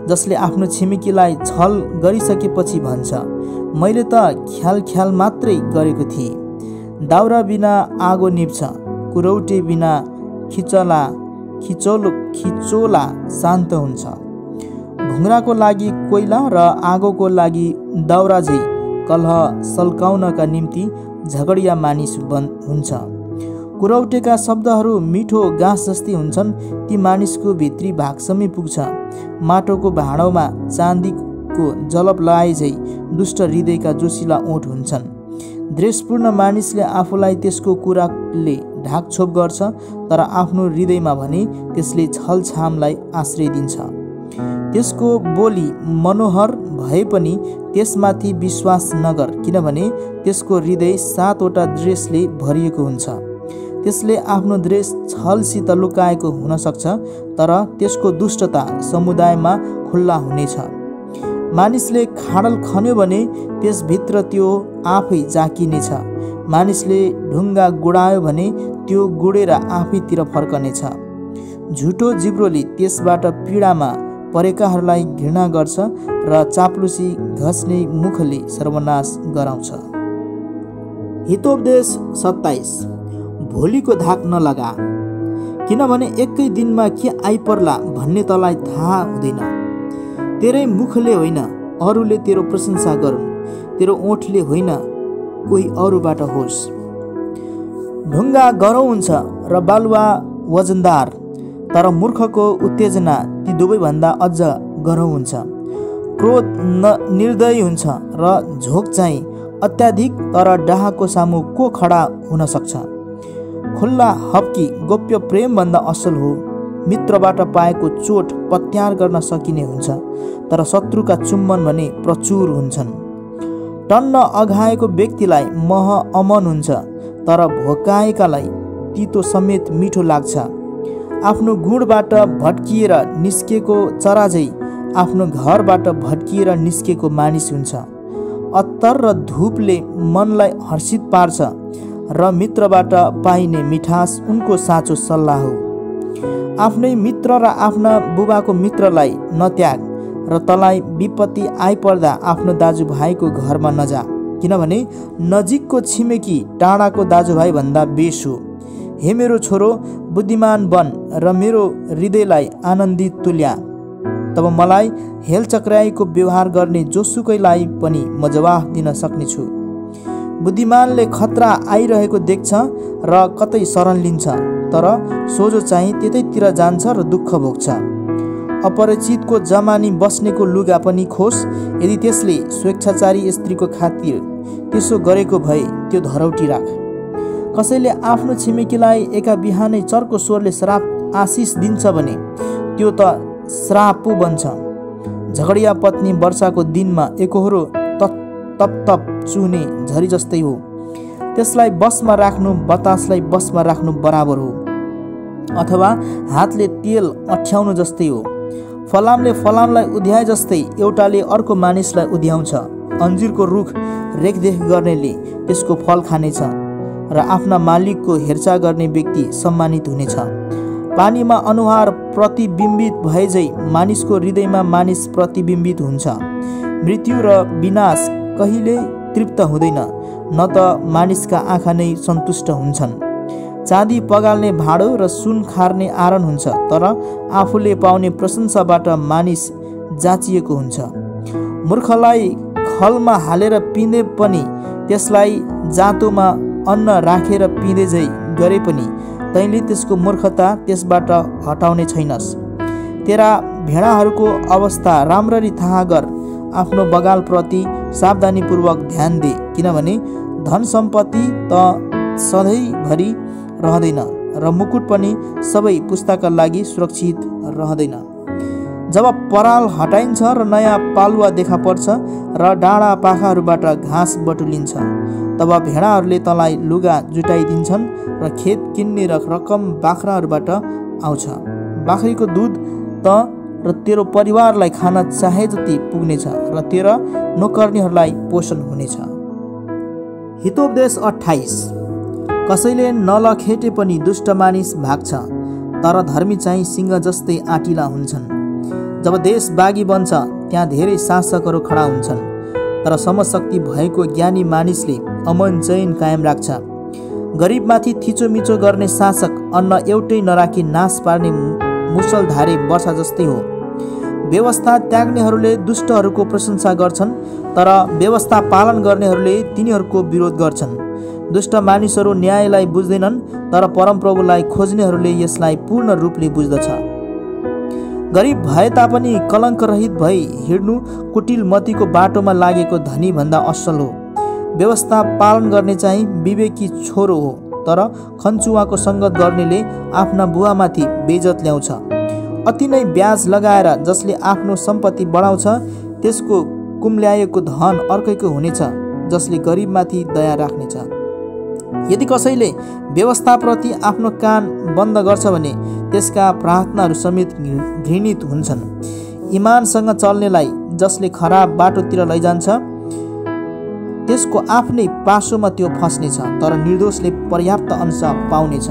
जसले आफ्नो छिमेकीलाई छल गरिसकेपछि भन्छ, मैले त ख्याल मात्रै गरेको थिएँ। दाउरा बिना आगो निप्छ, कुरौटे बिना खिचोला शान्त हुन्छ। ढुङ्ग्राको लागि कोइला र आगोको लागि दाउरा झै कलह सल्काउनका निम्ति झगडिया मानिस हुन्छ। कुरौटेका शब्दहरू मिठो गाँस जस्तै हुन्छन्, ती मानिसको भित्री भागसम्म पुग्छ। माटोको भाँडोमा चाँदीको जलप लगाए झै दुष्ट हृदयका जोसिला ओठ हुन्छन्। द्वेषपूर्ण मानिसले आफूलाई त्यसको कुराले ढाकछोप गर्छ, तर आफ्नो हृदयमा भने त्यसले छलछामलाई आश्रय दिन्छ। त्यसको बोली मनोहर भए पनि त्यसमाथि विश्वास नगर, किनभने त्यसको हृदय 7वटा द्वेषले भरिएको हुन्छ। त्यसले आफ्नो द्वेष छलसित लुकाएको हुन सक्छ, तर त्यसको दुष्टता समुदायमा खुल्ला हुनेछ। मानिसले खाडल खन्यो भने त्यसभित्र त्यो आफै जाकिनेछ। मानिसले ढुङ्गा गुडायो भने त्यो गुडेर आफैतिर फर्कनेछ। झुटो जिब्रोले त्यसबाट पीडामा परेकाहरूलाई घृणा गर्छ र चाप्लुसी घस्ने मुखले सर्वनाश गराउँछ। हितोपदेश 27। भोलिको धाक नलगा, किनभने एकै दिनमा के आइपर्ला भन्ने तँलाई थाहा हुँदैन। तेरै मुखले होइन अरूले तेरो प्रशंसा गरून्, तेरो ओठले होइन कोही अरूबाट होस्। ढुङ्गा गह्रौँ हुन्छ र बालुवा वजनदार, तर मूर्खको उत्तेजना ती दुवैभन्दा अझ गह्रौँ हुन्छ। क्रोध निर्दयी हुन्छ र झोक चाहिँ अत्याधिक, तर डाहाको सामु को खडा हुन सक्छ। खुल्ला हप्की गोप्य प्रेमभन्दा असल हो। मित्रबाट पाएको चोट पत्यार गर्न सकिने हुन्छ, तर शत्रुका चुम्बन भने प्रचुर हुन्छन्। टन्न अघाएको व्यक्तिलाई मह अमन हुन्छ, तर भोकाएकालाई तितो समेत मिठो लाग्छ। आफ्नो गुणबाट भट्किएर निस्केको चरा झै आफ्नो घरबाट भट्किएर निस्केको मानिस हुन्छ। अत्तर र धूपले मनलाई हर्षित पार्छ र मित्रबाट पाइने मिठास उनको साँचो सल्लाह हो। आफ्नै मित्र र आफ्ना बुबाको मित्रलाई नत्याग र तँलाई विपत्ति आइपर्दा आफ्नो दाजुभाइको घरमा नजा, किनभने नजिकको छिमेकी टाढाको दाजुभाइ भन्दा बेस हो। हे मेरो छोरो, बुद्धिमान बन र मेरो हृदयलाई आनन्दित तुल्या, तब मलाई हेलचक्राइको व्यवहार गर्ने जोसुकैलाई पनि म जवाफ दिन सक्नेछु। बुद्धिमानले खतरा आइरहेको देख्छ र कतै शरण लिन्छ, तर सोझो चाहिँ त्यतैतिर जान्छ र दुःख भोग्छ। अपरिचितको जमानी बस्नेको लुगा पनि खोस्, यदि त्यसले स्वेच्छाचारी स्त्रीको खातिर त्यसो गरेको भए त्यो धरौटी राख। कसैले आफ्नो छिमेकीलाई एका बिहानै चर्को स्वरले श्राप आशिष दिन्छ भने त्यो त श्राप पो बन्छ। झगडिया पत्नी वर्षाको दिनमा एकहोरो तप चुहने झरी जस्तै हो। त्यसलाई बसमा राख्नु बतासलाई बसमा राख्नु बराबर हो, अथवा हातले तेल अठ्याउनु जस्तै हो। फलामले फलामलाई उध्याए जस्तै एउटाले अर्को मानिसलाई उध्याउँछ। अन्जिरको रुख रेखदेख गर्नेले त्यसको फल खानेछ र आफ्ना मालिकको हेरचाह गर्ने व्यक्ति सम्मानित हुनेछ। पानीमा अनुहार प्रतिबिम्बित भए झै मानिसको हृदयमा मानिस प्रतिबिम्बित हुन्छ। मृत्यु र विनाश कहिले तृप्त हुँदैन, न त मानिसका आँखा नै सन्तुष्ट हुन्छन्। चाँदी पगाल्ने भाँडो र सुन खार्ने आरण हुन्छ, तर आफूले पाउने प्रशंसाबाट मानिस जाँचिएको हुन्छ। मूर्खलाई खलमा हालेर पिँधे पनि त्यसलाई जाँतोमा अन्न राखेर पिँधे झै गरे पनि तैँले त्यसको मूर्खता त्यसबाट हटाउने छैनस्। तेरा भेडाहरूको अवस्था राम्ररी थाहा गर, आफ्नो बगालप्रति सावधानीपूर्वक ध्यान दे, किनभने धन सम्पत्ति त सधैँभरि रहँदैन र मुकुट पनि सबै पुस्ताका लागि सुरक्षित रहँदैन। जब पराल हटाइन्छ र नयाँ पालुवा देखा पर्छ र डाँडा पाखाहरूबाट घाँस बटुलिन्छ, तब भेडाहरूले तँलाई लुगा जुटाइदिन्छन् र खेत किन्ने रकम बाख्राहरूबाट आउँछ। बाख्रीको दुध त र तेरो परिवारलाई खान चाहे जति पुग्नेछ र तेरा नोकर्नीहरूलाई पोषण हुनेछ। हितोपदेश 28। कसैले नलखेटे पनि दुष्ट मानिस भाग्छ, तर धर्मी चाहिँ सिंह जस्तै आँटिला हुन्छन्। जब देश बागी बन्छ त्यहाँ धेरै शासकहरू खडा हुन्छन्, तर समशक्ति भएको ज्ञानी मानिसले अमन चैन कायम राख्छ। गरिबमाथि थिचोमिचो गर्ने शासक अन्न एउटै नराखी नाश पार्ने मुसलधारे वर्षा जस्तै हो। व्यवस्था त्याग्नेहरूले दुष्टहरूको प्रशंसा गर्छन्, तर व्यवस्था पालन गर्नेहरूले तिनीहरूको विरोध गर्छन्। दुष्ट मानिसहरू न्यायलाई बुझ्दैनन्, तर परमप्रभुलाई खोज्नेहरूले यसलाई पूर्ण रूपले बुझ्दछ। गरिब भए तापनि कलङ्क रहित भई हिँड्नु कुटिल मतीको बाटोमा लागेको धनी भन्दा असल हो। व्यवस्था पालन गर्ने चाहिँ विवेकी छोरो हो, तर खन्चुवाको सङ्गत गर्नेले आफ्ना बुवामाथि बेइज्जत ल्याउँछ। अति नै ब्याज लगाएर जसले आफ्नो सम्पत्ति बढाउँछ त्यसको कुम्ल्याएको धन अर्कैको हुनेछ, जसले गरिबमाथि दया राख्नेछ। यदि कसैले व्यवस्थाप्रति आफ्नो कान बन्द गर्छ भने त्यसका प्रार्थनाहरू समेत घृणित हुन्छन्। इमानसँग चल्नेलाई जसले खराब बाटोतिर लैजान्छ त्यसको आफ्नै पासोमा त्यो फस्नेछ, तर निर्दोषले पर्याप्त अंश पाउनेछ।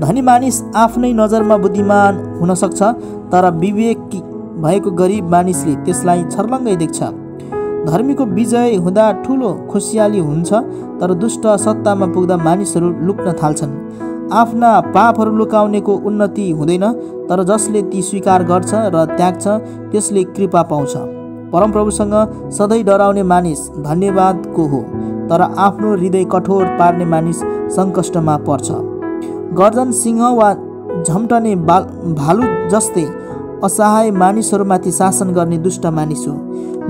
धनी मानिस आफ्नै नजरमा बुद्धिमान हुन सक्छ, तर विवेकी भएको गरिब मानिसले त्यसलाई छर्लङ्गै देख्छ। धर्मीको विजय हुँदा ठुलो खुसियाली हुन्छ, तर दुष्ट सत्तामा पुग्दा मानिसहरू लुक्न थाल्छन्। आफ्ना पापहरू लुकाउनेको उन्नति हुँदैन, तर जसले ती स्वीकार गर्छ र त्याग्छ त्यसले कृपा पाउँछ। परमप्रभुसँग सधैँ डराउने मानिस धन्यवादको हो, तर आफ्नो हृदय कठोर पार्ने मानिस सङ्कष्टमा पर्छ। गर्जन सिंह वा झम्टने भालु जस्तै असहाय मानिसहरूमाथि शासन गर्ने दुष्ट मानिस हो।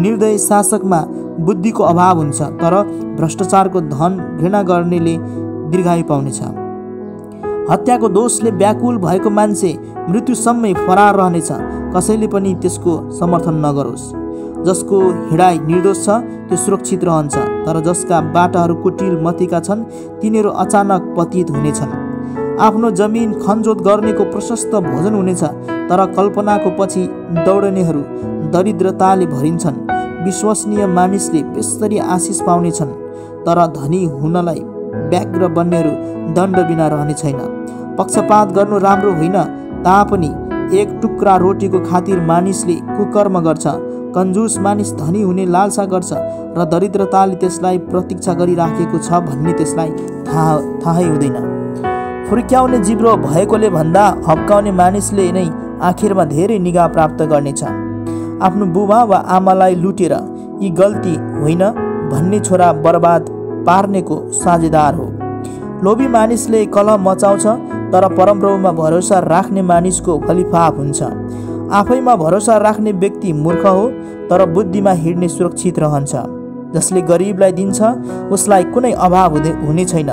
निर्दय शासकमा बुद्धिको अभाव हुन्छ, तर भ्रष्टाचारको धन घृणा गर्नेले दीर्घायु पाउनेछ। हत्याको दोषले व्याकुल भएको मान्छे मृत्युसम्मै फरार रहनेछ, कसैले पनि त्यसको समर्थन नगरोस्। जसको हिँडाइ निर्दोष छ त्यो सुरक्षित रहन्छ, तर जसका बाटाहरू कुटिल मतीका छन् तिनीहरू अचानक पतित हुनेछन्। आफ्नो जमिन खनजोत गर्नेको प्रशस्त भोजन हुनेछ, तर कल्पनाको पछि दौडनेहरू दरिद्रताले भरिन्छन्। विश्वसनीय मानिसले बेस्तरी आशिष पाउनेछन्, तर धनी हुनलाई व्याग्र बन्नेहरू दण्ड बिना रहने छैन। पक्षपात गर्नु राम्रो होइन तापनि एक टुक्रा रोटीको खातिर मानिसले कुकर्म गर्छ। कंजूस मानिस धनी हुने लालसा गर्छ र दरिद्रताले त्यसलाई प्रतीक्षा गरिराखेको छ भन्ने त्यसलाई थाहै हुँदैन। फुर्क्याउने जिब्रो भएकोले भन्दा हप्काउने मानिसले नै आखिरमा धेरै निगाह प्राप्त गर्नेछ। आफ्नो बुबा वा आमालाई लुटेर यी गल्ती होइन भन्ने छोरा बर्बाद पार्नेको साझेदार हो। लोभी मानिसले कलह मचाउँछ, तर परमप्रभुमा भरोसा राख्ने मानिसको फलिफाप हुन्छ। आफैमा भरोसा राख्ने व्यक्ति मूर्ख हो, तर बुद्धिमा हिँड्ने सुरक्षित रहन्छ। जसले गरिबलाई दिन्छ उसलाई कुनै अभाव हुने छैन,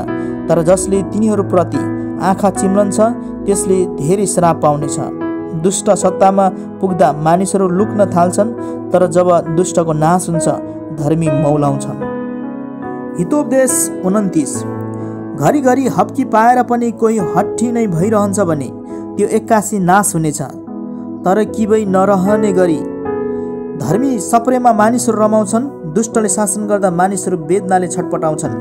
तर जसले तिनीहरूप्रति आँखा चिम्लन्छ त्यसले धेरै श्राप पाउनेछ। दुष्ट सत्तामा पुग्दा मानिसहरू लुक्न थाल्छन्, तर जब दुष्टको नाश हुन्छ धर्मी मौलाउँछन्। हितोपदेश 29। घरिघरि हप्की पाएर पनि कोही हट्ठी नै भइरहन्छ भने त्यो एक्कासी नाश हुनेछ, तर किबै नरहने गरी धर्मी सप्रेमा मानिसहरू रमाउँछन्। दुष्टले शासन गर्दा मानिसहरू वेदनाले छटपटाउँछन्।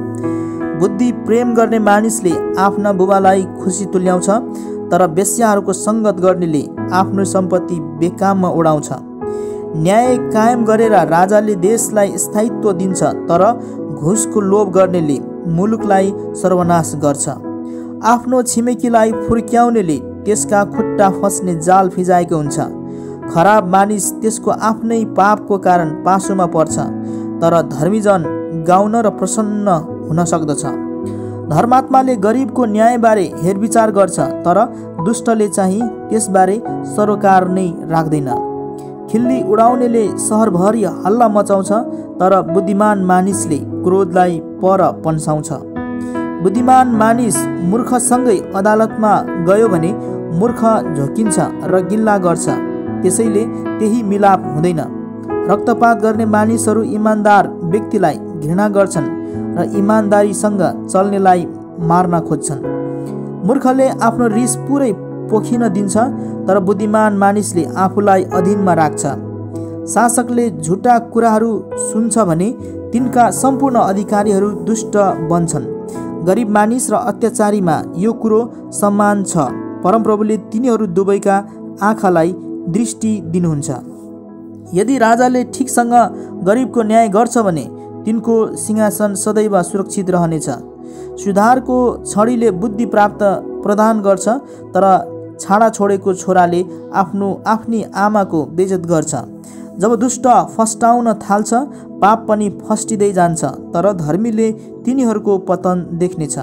बुद्धि प्रेम गर्ने मानिसले आफ्ना बुबालाई खुसी तुल्याउँछ, तर बेस्याहरूको सङ्गत गर्नेले आफ्नो सम्पत्ति बेकाममा उडाउँछ। न्याय कायम गरेर राजाले देशलाई स्थायित्व दिन्छ, तर घुसको लोभ गर्नेले मुलुकलाई सर्वनाश गर्छ। आफ्नो छिमेकीलाई फुर्क्याउनेले त्यसका खुट्टा फस्ने जाल फिजाएको हुन्छ। खराब मानिस त्यसको आफ्नै पापको कारण पासोमा पर्छ, तर धर्मीजन गाउन र प्रसन्न हुन सक्दछ। धर्मात्माले गरिबको न्यायबारे हेरविचार गर्छ, तर दुष्टले चाहिँ त्यसबारे सरोकार नै राख्दैन। खिल्ली उडाउनेले सहरभरि हल्ला मचाउँछ, तर बुद्धिमान मानिसले क्रोधलाई पर पन्साउँछ। बुद्धिमान मानिस मूर्खसँगै अदालतमा गयो भने मूर्ख झोकिन्छ र गिल्ला गर्छ, त्यसैले त्यही मिलाप हुँदैन। रक्तपात गर्ने मानिसहरू इमान्दार व्यक्तिलाई घृणा गर्छन् र इमान्दारीसँग चल्नेलाई मार्न खोज्छन्। मूर्खले आफ्नो रिस पुरै पोखिन दिन्छ, तर बुद्धिमान मानिसले आफूलाई अधीनमा राख्छ। शासकले झुटा कुराहरू सुन्छ भने तिनका सम्पूर्ण अधिकारीहरू दुष्ट बन्छन्। गरिब मानिस र अत्याचारीमा यो कुरो समान छ। परमप्रभुले तिनीहरू दुवैका आँखालाई दृष्टि दिनुहुन्छ। यदि राजाले ठिकसँग गरिबको न्याय गर्छ भने तिनको सिंहासन सदैव सुरक्षित रहनेछ। सुधारको छडीले बुद्धि प्रदान गर्छ, तर छाडा छोडेको छोराले आफ्नी आमाको बेइज्जत गर्छ। जब दुष्ट फस्टाउन थाल्छ, पाप पनि फस्टिँदै जान्छ, तर धर्मीले तिनीहरूको पतन देख्नेछ।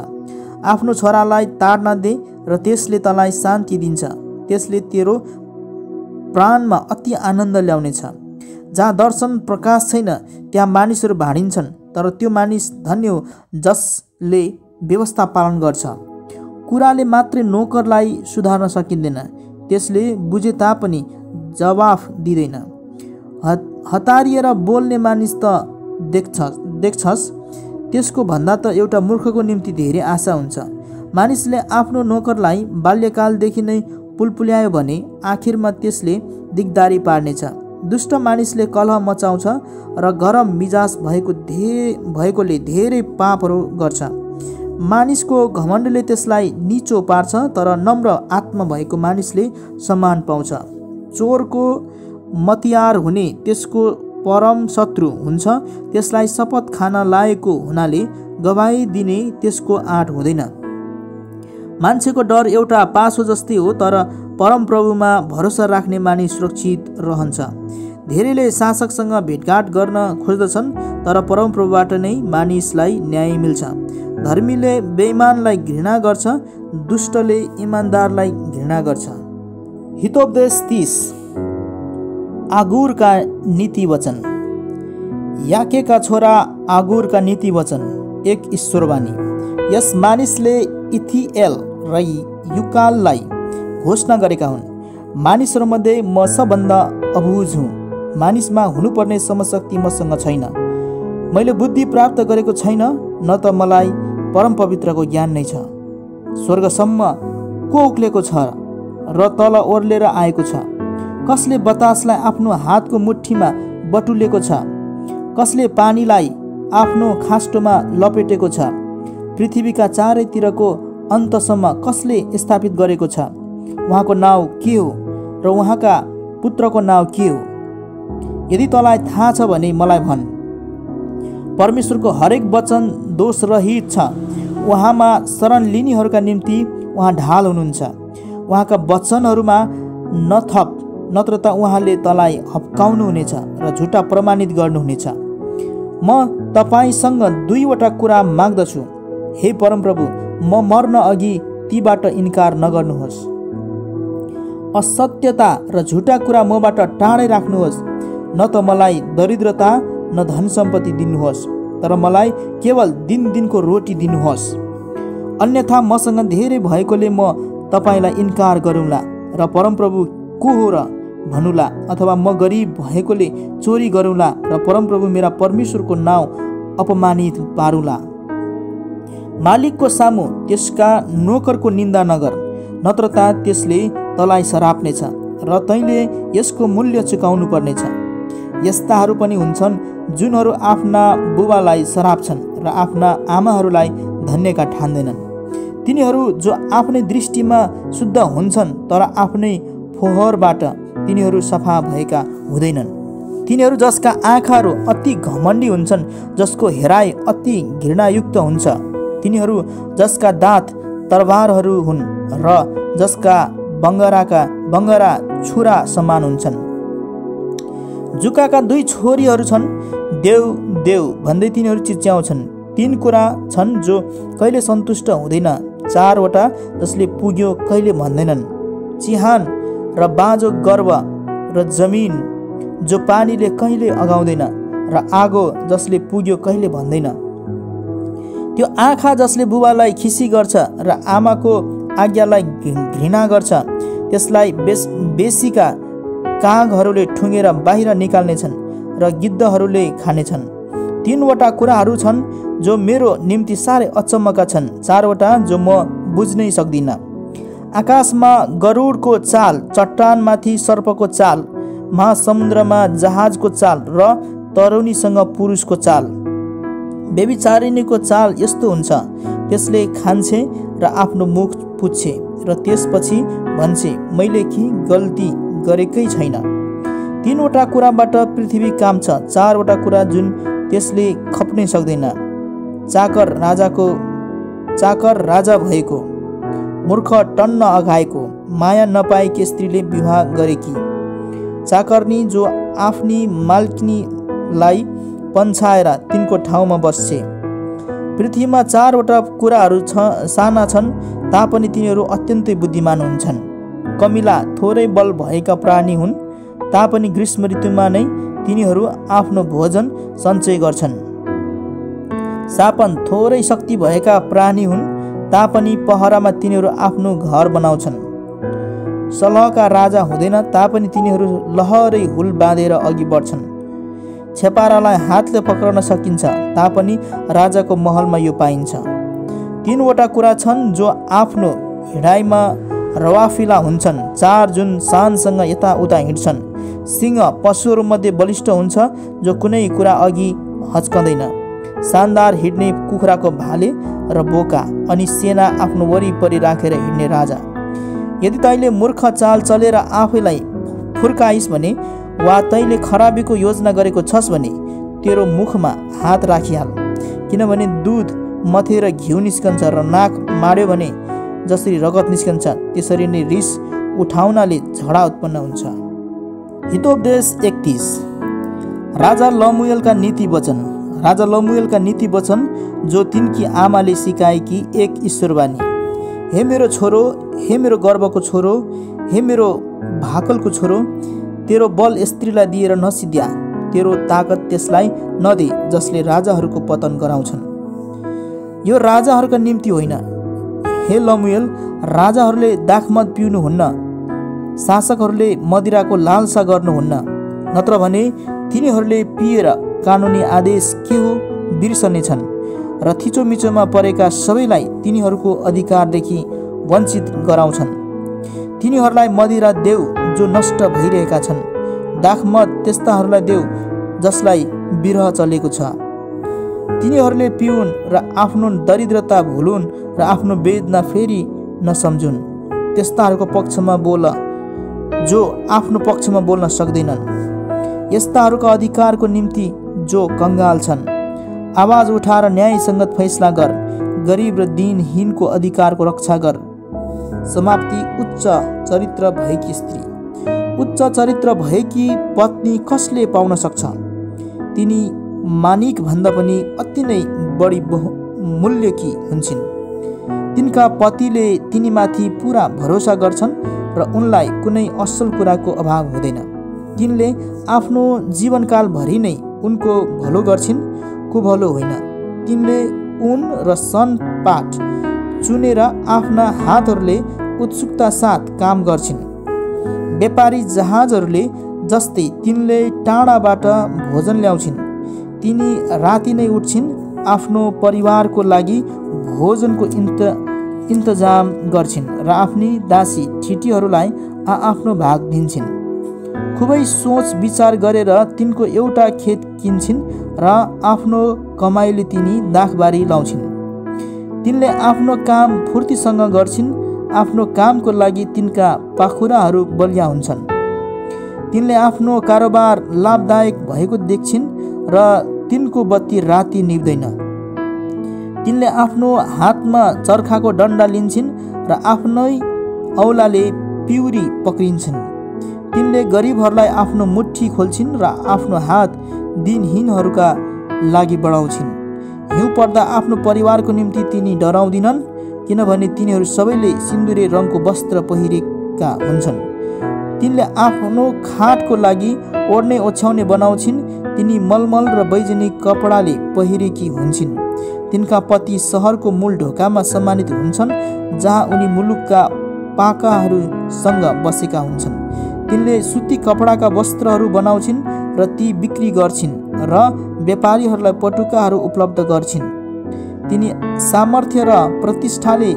आफ्नो छोरालाई ताड्न दे र त्यसले तँलाई शान्ति दिन्छ। त्यसले तेरो प्राणमा अति आनन्द ल्याउनेछ। जहाँ दर्शन प्रकाश छैन त्यहाँ मानिसहरू भाडिन्छन्, तर त्यो मानिस धन्य हो जसले व्यवस्था पालन गर्छ। कुराले मात्रै नोकरलाई सुधार्न सकिँदैन, त्यसले बुझे तापनि जवाफ दिँदैन। हतारिएर बोल्ने मानिस त देख्छस्, त्यसको भन्दा त एउटा मूर्खको निम्ति धेरै आशा हुन्छ। मानिसले आफ्नो नोकरलाई बाल्यकालदेखि नै पुलपुल्यायो भने आखिरमा त्यसले दिगदारी पार्नेछ। दुष्ट मानिसले कलह मचाउँछ र गरम मिजाज भएकोले धेरै पापहरू गर्छ। मानिसको घमण्डले त्यसलाई निचो पार्छ, तर नम्र आत्मा भएको मानिसले सम्मान पाउँछ। चोरको मतियार हुने त्यसको परम शत्रु हुन्छ। त्यसलाई शपथ खान लागेको हुनाले गवाही दिने त्यसको आँट हुँदैन। मान्छेको डर एउटा पासो जस्तै हो, तर परमप्रभुमा भरोसा राख्ने मानिस सुरक्षित रहन्छ। धेरैले शासकसँग भेटघाट गर्न खोज्दछन्, तर परमप्रभुबाट नै मानिसलाई न्याय मिल्छ। धर्मीले बेइमानलाई घृणा गर्छ, दुष्टले इमानदारलाई घृणा गर्छ। हितोपदेश 30। आगुरका नीति वचन। याकेका छोरा आगुरका नीति वचन। एक ईश्वरवाणी। यस मानिसले इथिएल र युकाललाई घोषणा गरेका हुन्। मानिसहरूमध्ये म सबभन्दा अबुझ हुँ। मानिसमा हुनुपर्ने समशक्ति मसँग छैन। मैले बुद्धि प्राप्त गरेको छैन, न त मलाई परम पवित्रको ज्ञान नै छ। स्वर्गसम्म को उक्लेको छ र तल ओर्लेर आएको छ? कसले बतासलाई आफ्नो हातको मुठीमा बटुलेको छ? कसले पानीलाई आफ्नो खास्टोमा लपेटेको छ? पृथ्वीका चारैतिरको अन्तसम्म कसले स्थापित गरेको छ? उहाँको नाउँ के हो र उहाँका पुत्रको नाउँ के हो? यदि तँलाई थाहा छ भने मलाई भन्। परमेश्वरको हरेक वचन दोषरहित छ। उहाँमा शरण लिनेहरूका निम्ति उहाँ ढाल हुनुहुन्छ। उहाँका वचनहरूमा नथप, नत्र त उहाँले तँलाई हप्काउनु हुनेछ र झुटा प्रमाणित गर्नुहुनेछ। म तपाईँसँग दुईवटा कुरा माग्दछु। हे परमप्रभु, म मर्न अघि तीबाट इन्कार नगर्नुहोस्। असत्यता र झुटा कुरा मबाट टाढै राख्नुहोस्। न त मलाई दरिद्रता न धन सम्पत्ति दिनुहोस्, तर मलाई केवल दिनको रोटी दिनुहोस्। अन्यथा मसँग धेरै भएकोले म तपाईँलाई इन्कार गरौँला र परमप्रभु को हो र भनुला, अथवा म गरिब भएकोले चोरी गरौँला र परमप्रभु मेरा परमेश्वरको नाउँ अपमानित पारुला। मालिकको सामु त्यसका नोकरको निन्दा नगर, नत्र त त्यसले तँलाई सराप्नेछ र तैँले यसको मूल्य चुकाउनु पर्नेछ। यस्ताहरू पनि हुन्छन् जुनहरू आफ्ना बुबालाई सराप्छन् र आफ्ना आमाहरूलाई धन्यका ठान्दैनन्। तिनीहरू जो आफ्नै दृष्टिमा शुद्ध हुन्छन्, तर आफ्नै फोहोरबाट तिनीहरू सफा भएका हुँदैनन्। तिनीहरू जसका आँखाहरू अति घमण्डी हुन्छन्, जसको हेराइ अति घृणायुक्त हुन्छ। तिनीहरू जसका दाँत तरबारहरू हुन् र जसका बङ्गरा छुरा समान हुन्छन्। जुकाका दुई छोरीहरू छन्, देव देव भन्दै तिनीहरू चिच्याउँछन्। 3 कुरा छन् जो कहिले सन्तुष्ट हुँदैन, 4वटा जसले पुग्यो कहिले भन्दैनन्। चिहान र बाँझो गर्भ र जमिन जो पानीले कहिले अगाउँदैन, र आगो जसले पुग्यो कहिले भन्दैन। त्यो आँखा जसले बुबालाई खिसी गर्छ र आमाको आज्ञालाई घृणा गर्छ, त्यसलाई बेसीका कागहरूले ठुँगेर बाहिर निकाल्नेछन् र गिद्धहरूले खानेछन्। 3वटा कुराहरू छन् जो मेरो निम्ति साह्रै अचम्मका छन्, 4वटा जो म बुझ्नै सक्दिनँ। आकाशमा गरुडको चाल, चट्टानमाथि सर्पको चाल, महासमुद्रमा जहाजको चाल र तरुणीसँग पुरुषको चाल। व्यभिचारिणीको चाल यस्तो हुन्छ, त्यसले खान्छे र आफ्नो मुख पुच्छे र त्यसपछि भन्छे, मैले के गल्ती गरेकै छैन। 3वटा कुराबाट पृथ्वी काम्छ, 4वटा कुरा जुन त्यसले खप्नै सक्दैन। चाकर राजा भएको, मूर्ख टन्न अघाएको, माया नपाएकी स्त्रीले विवाह गरेकी, चाकर्नी जो आफ्नी मालकिनीलाई पन्छाएर तिनको ठाउँमा बस्छे। पृथ्वीमा 4वटा कुराहरू साना छन् तापनि तिनीहरू अत्यन्तै बुद्धिमान हुन्छन्। कमिला थोरै बल भएका प्राणी हुन् तापनि ग्रीष्म ऋतुमा नै तिनीहरू आफ्नो भोजन सञ्चय गर्छन्। सापन थोरै शक्ति भएका प्राणी हुन् तापनि पहरामा तिनीहरू आफ्नो घर बनाउँछन्। सलहका राजा हुँदैन तापनि तिनीहरू लहरै हुल बाँधेर अघि बढ्छन्। छेपारालाई हातले पक्रन सकिन्छ तापनि राजाको महलमा यो पाइन्छ। 3वटा कुरा छन् जो आफ्नो हिँडाइमा रवाफिला हुन्छन्, 4 जुन शानसँग यताउता हिँड्छन्। सिंह पशुहरूमध्ये बलिष्ठ हुन्छ जो कुनै कुरा अघि हच्कँदैन। शानदार हिँड्ने कुखुराको भाले र बोका, अनि सेना आफ्नो वरिपरि राखेर हिँड्ने राजा। यदि तैँले मूर्ख चाल चलेर आफैलाई फुर्काइस् भने वा तैँले खराबीको योजना गरेको छस् भने तेरो मुखमा हात राखिहाल। किनभने दूध मथेर घिउ निस्कन्छ र नाक माड्यो भने जसरी रगत निस्कन्छ त्यसरी नै रिस उठाउनाले झडा उत्पन्न हुन्छ। हितोपदेश 31। राजा लमुएलका नीति वचन जो तिनकी आमाले सिकाएकी एक ईश्वरवाणी। हे मेरो छोरो, हे मेरो गर्वको छोरो, हे मेरो भाकलको छोरो, तेरो बल स्त्रीलाई दिएर नसिद्ध्या, तेरो ताकत त्यसलाई नदे जसले राजाहरूको पतन गराउँछन्। यो राजाहरूका निम्ति होइन। हे लमुएल, राजाहरूले दाखमद पिउनुहुन्न, शासकहरूले मदिराको लालसा गर्नुहुन्न, नत्र भने तिनीहरूले पिएर कानुनी आदेश के हो बिर्सनेछन् र थिचोमिचोमा परेका सबैलाई तिनीहरूको अधिकारदेखि वञ्चित गराउँछन्। तिनीहरूलाई मदिरा देऊ जो नष्ट भइरहेका छन्, दाखमद त्यस्ताहरूलाई देऊ जसलाई विरह चलेको छ। तिनीहरूले पिउन् र आफ्नो दरिद्रता भुलुन् र आफ्नो वेदना फेरि नसम्झुन्। त्यस्ताहरूको पक्षमा बोल जो आफ्नो पक्षमा बोल्न सक्दैनन्। यस्ताहरूका अधिकारको निम्ति जो कङ्गाल छन्। आवाज उठाएर न्यायसङ्गत फैसला गर, गरिब र दिनहीनको अधिकारको रक्षा गर। समाप्ति। उच्च चरित्र भएकी स्त्री। उच्च चरित्र भएकी पत्नी कसले पाउन सक्छ? तिनी मानिक भन्दा पनि अति नै बढी मूल्यकी हुन्छन्। तिनका पतिले तिनीमाथि पुरा भरोसा गर्छन् र उनलाई कुनै असल कुराको अभाव हुँदैन। तिनले आफ्नो जीवनकालभरि नै उनको भलो गर्छिन्, कुभलो होइन। तिनले ऊन र सनपाट चुनेर आफ्ना हातहरूले उत्सुकता साथ काम गर्छिन्। व्यापारी जहाजहरूले जस्तै तिनले टाढाबाट भोजन ल्याउँछिन्। तिनी राति नै उठ्छिन्, आफ्नो परिवारको लागि भोजनको इन्तजाम गर्छिन् र आफ्नी दासी ठिटीहरूलाई आफ्नो भाग दिन्छिन्। खुबै सोच विचार गरेर तिनको एउटा खेत किन्छिन् र आफ्नो कमाइले तिनी दाखबारी लाउँछिन्। तिनले आफ्नो काम फुर्तीसँग गर्छिन्, आफ्नो कामको लागि तिनका पाखुराहरू बलिया हुन्छन्। तिनले आफ्नो कारोबार लाभदायक भएको देख्छिन् र तिनको बत्ती राति निभ्दैन। तिनले आफ्नो हातमा चर्खाको डन्डा लिन्छन् र आफ्नै औलाले पिउरी पक्रिन्छन्। तिनले गरिबहरूलाई आफ्नो मुट्ठी खोल्छिन् र आफ्नो हात दिनहीनहरूका लागि बढाउँछिन्। हिउँ पर्दा आफ्नो परिवारको निम्ति तिनी डराउँदिनन्, किनभने तिनीहरू सबैले सिन्दुरे रङको वस्त्र पहिरेका हुन्छन्। तिनले आफ्नो खाटको लागि ओढ्ने ओछ्याउने बनाउँछिन्। तिनी मलमल र वैजनिक कपडाले पहिरेकी हुन्छन्। तिनका पति सहरको मूल ढोकामा सम्मानित हुन्छन्, जहाँ उनी मुलुकका पाकाहरूसँग बसेका हुन्छन्। तिनले सुती कपडाका वस्त्रहरू बनाउँछिन् र ती बिक्री गर्छिन् र व्यापारीहरूलाई पटुकाहरू उपलब्ध गर्छिन्। तिनी सामर्थ्य र प्रतिष्ठाले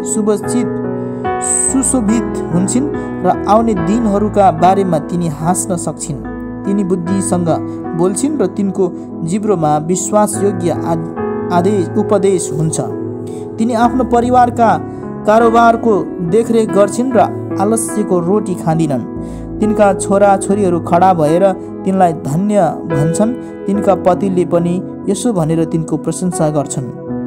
सुशोभित हुन्छन् र आउने दिनहरूका बारेमा तिनी हाँस्न सक्छिन्। तिनी बुद्धिसँग बोल्छिन् र तिनको जिब्रोमा विश्वासयोग्य उपदेश हुन्छ। तिनी आफ्नो परिवारका कारोबारको देखरेख गर्छिन् र आलस्यको रोटी खाँदिनन्। तिनका छोरा छोरीहरू खडा भएर तिनलाई धन्य भन्छन्। तिनका पतिले पनि यसो भनेर तिनको प्रशंसा गर्छन्।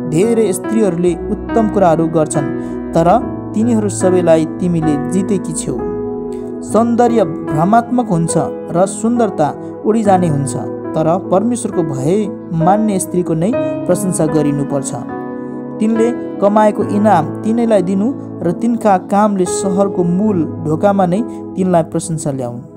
धेरै स्त्रीहरूले उत्तम कुराहरू गर्छन्, तर तिनीहरू सबैलाई तिमीले जितेकी छेउ। सौन्दर्य भ्रमात्मक हुन्छ र सुन्दरता उडिजाने हुन्छ, तर परमेश्वरको भय मान्ने स्त्रीको नै प्रशंसा गरिनुपर्छ। तिनले कमाएको इनाम तिनैलाई दिनु र तिनका कामले सहरको मूल ढोकामा नै तिनलाई प्रशंसा ल्याउनु।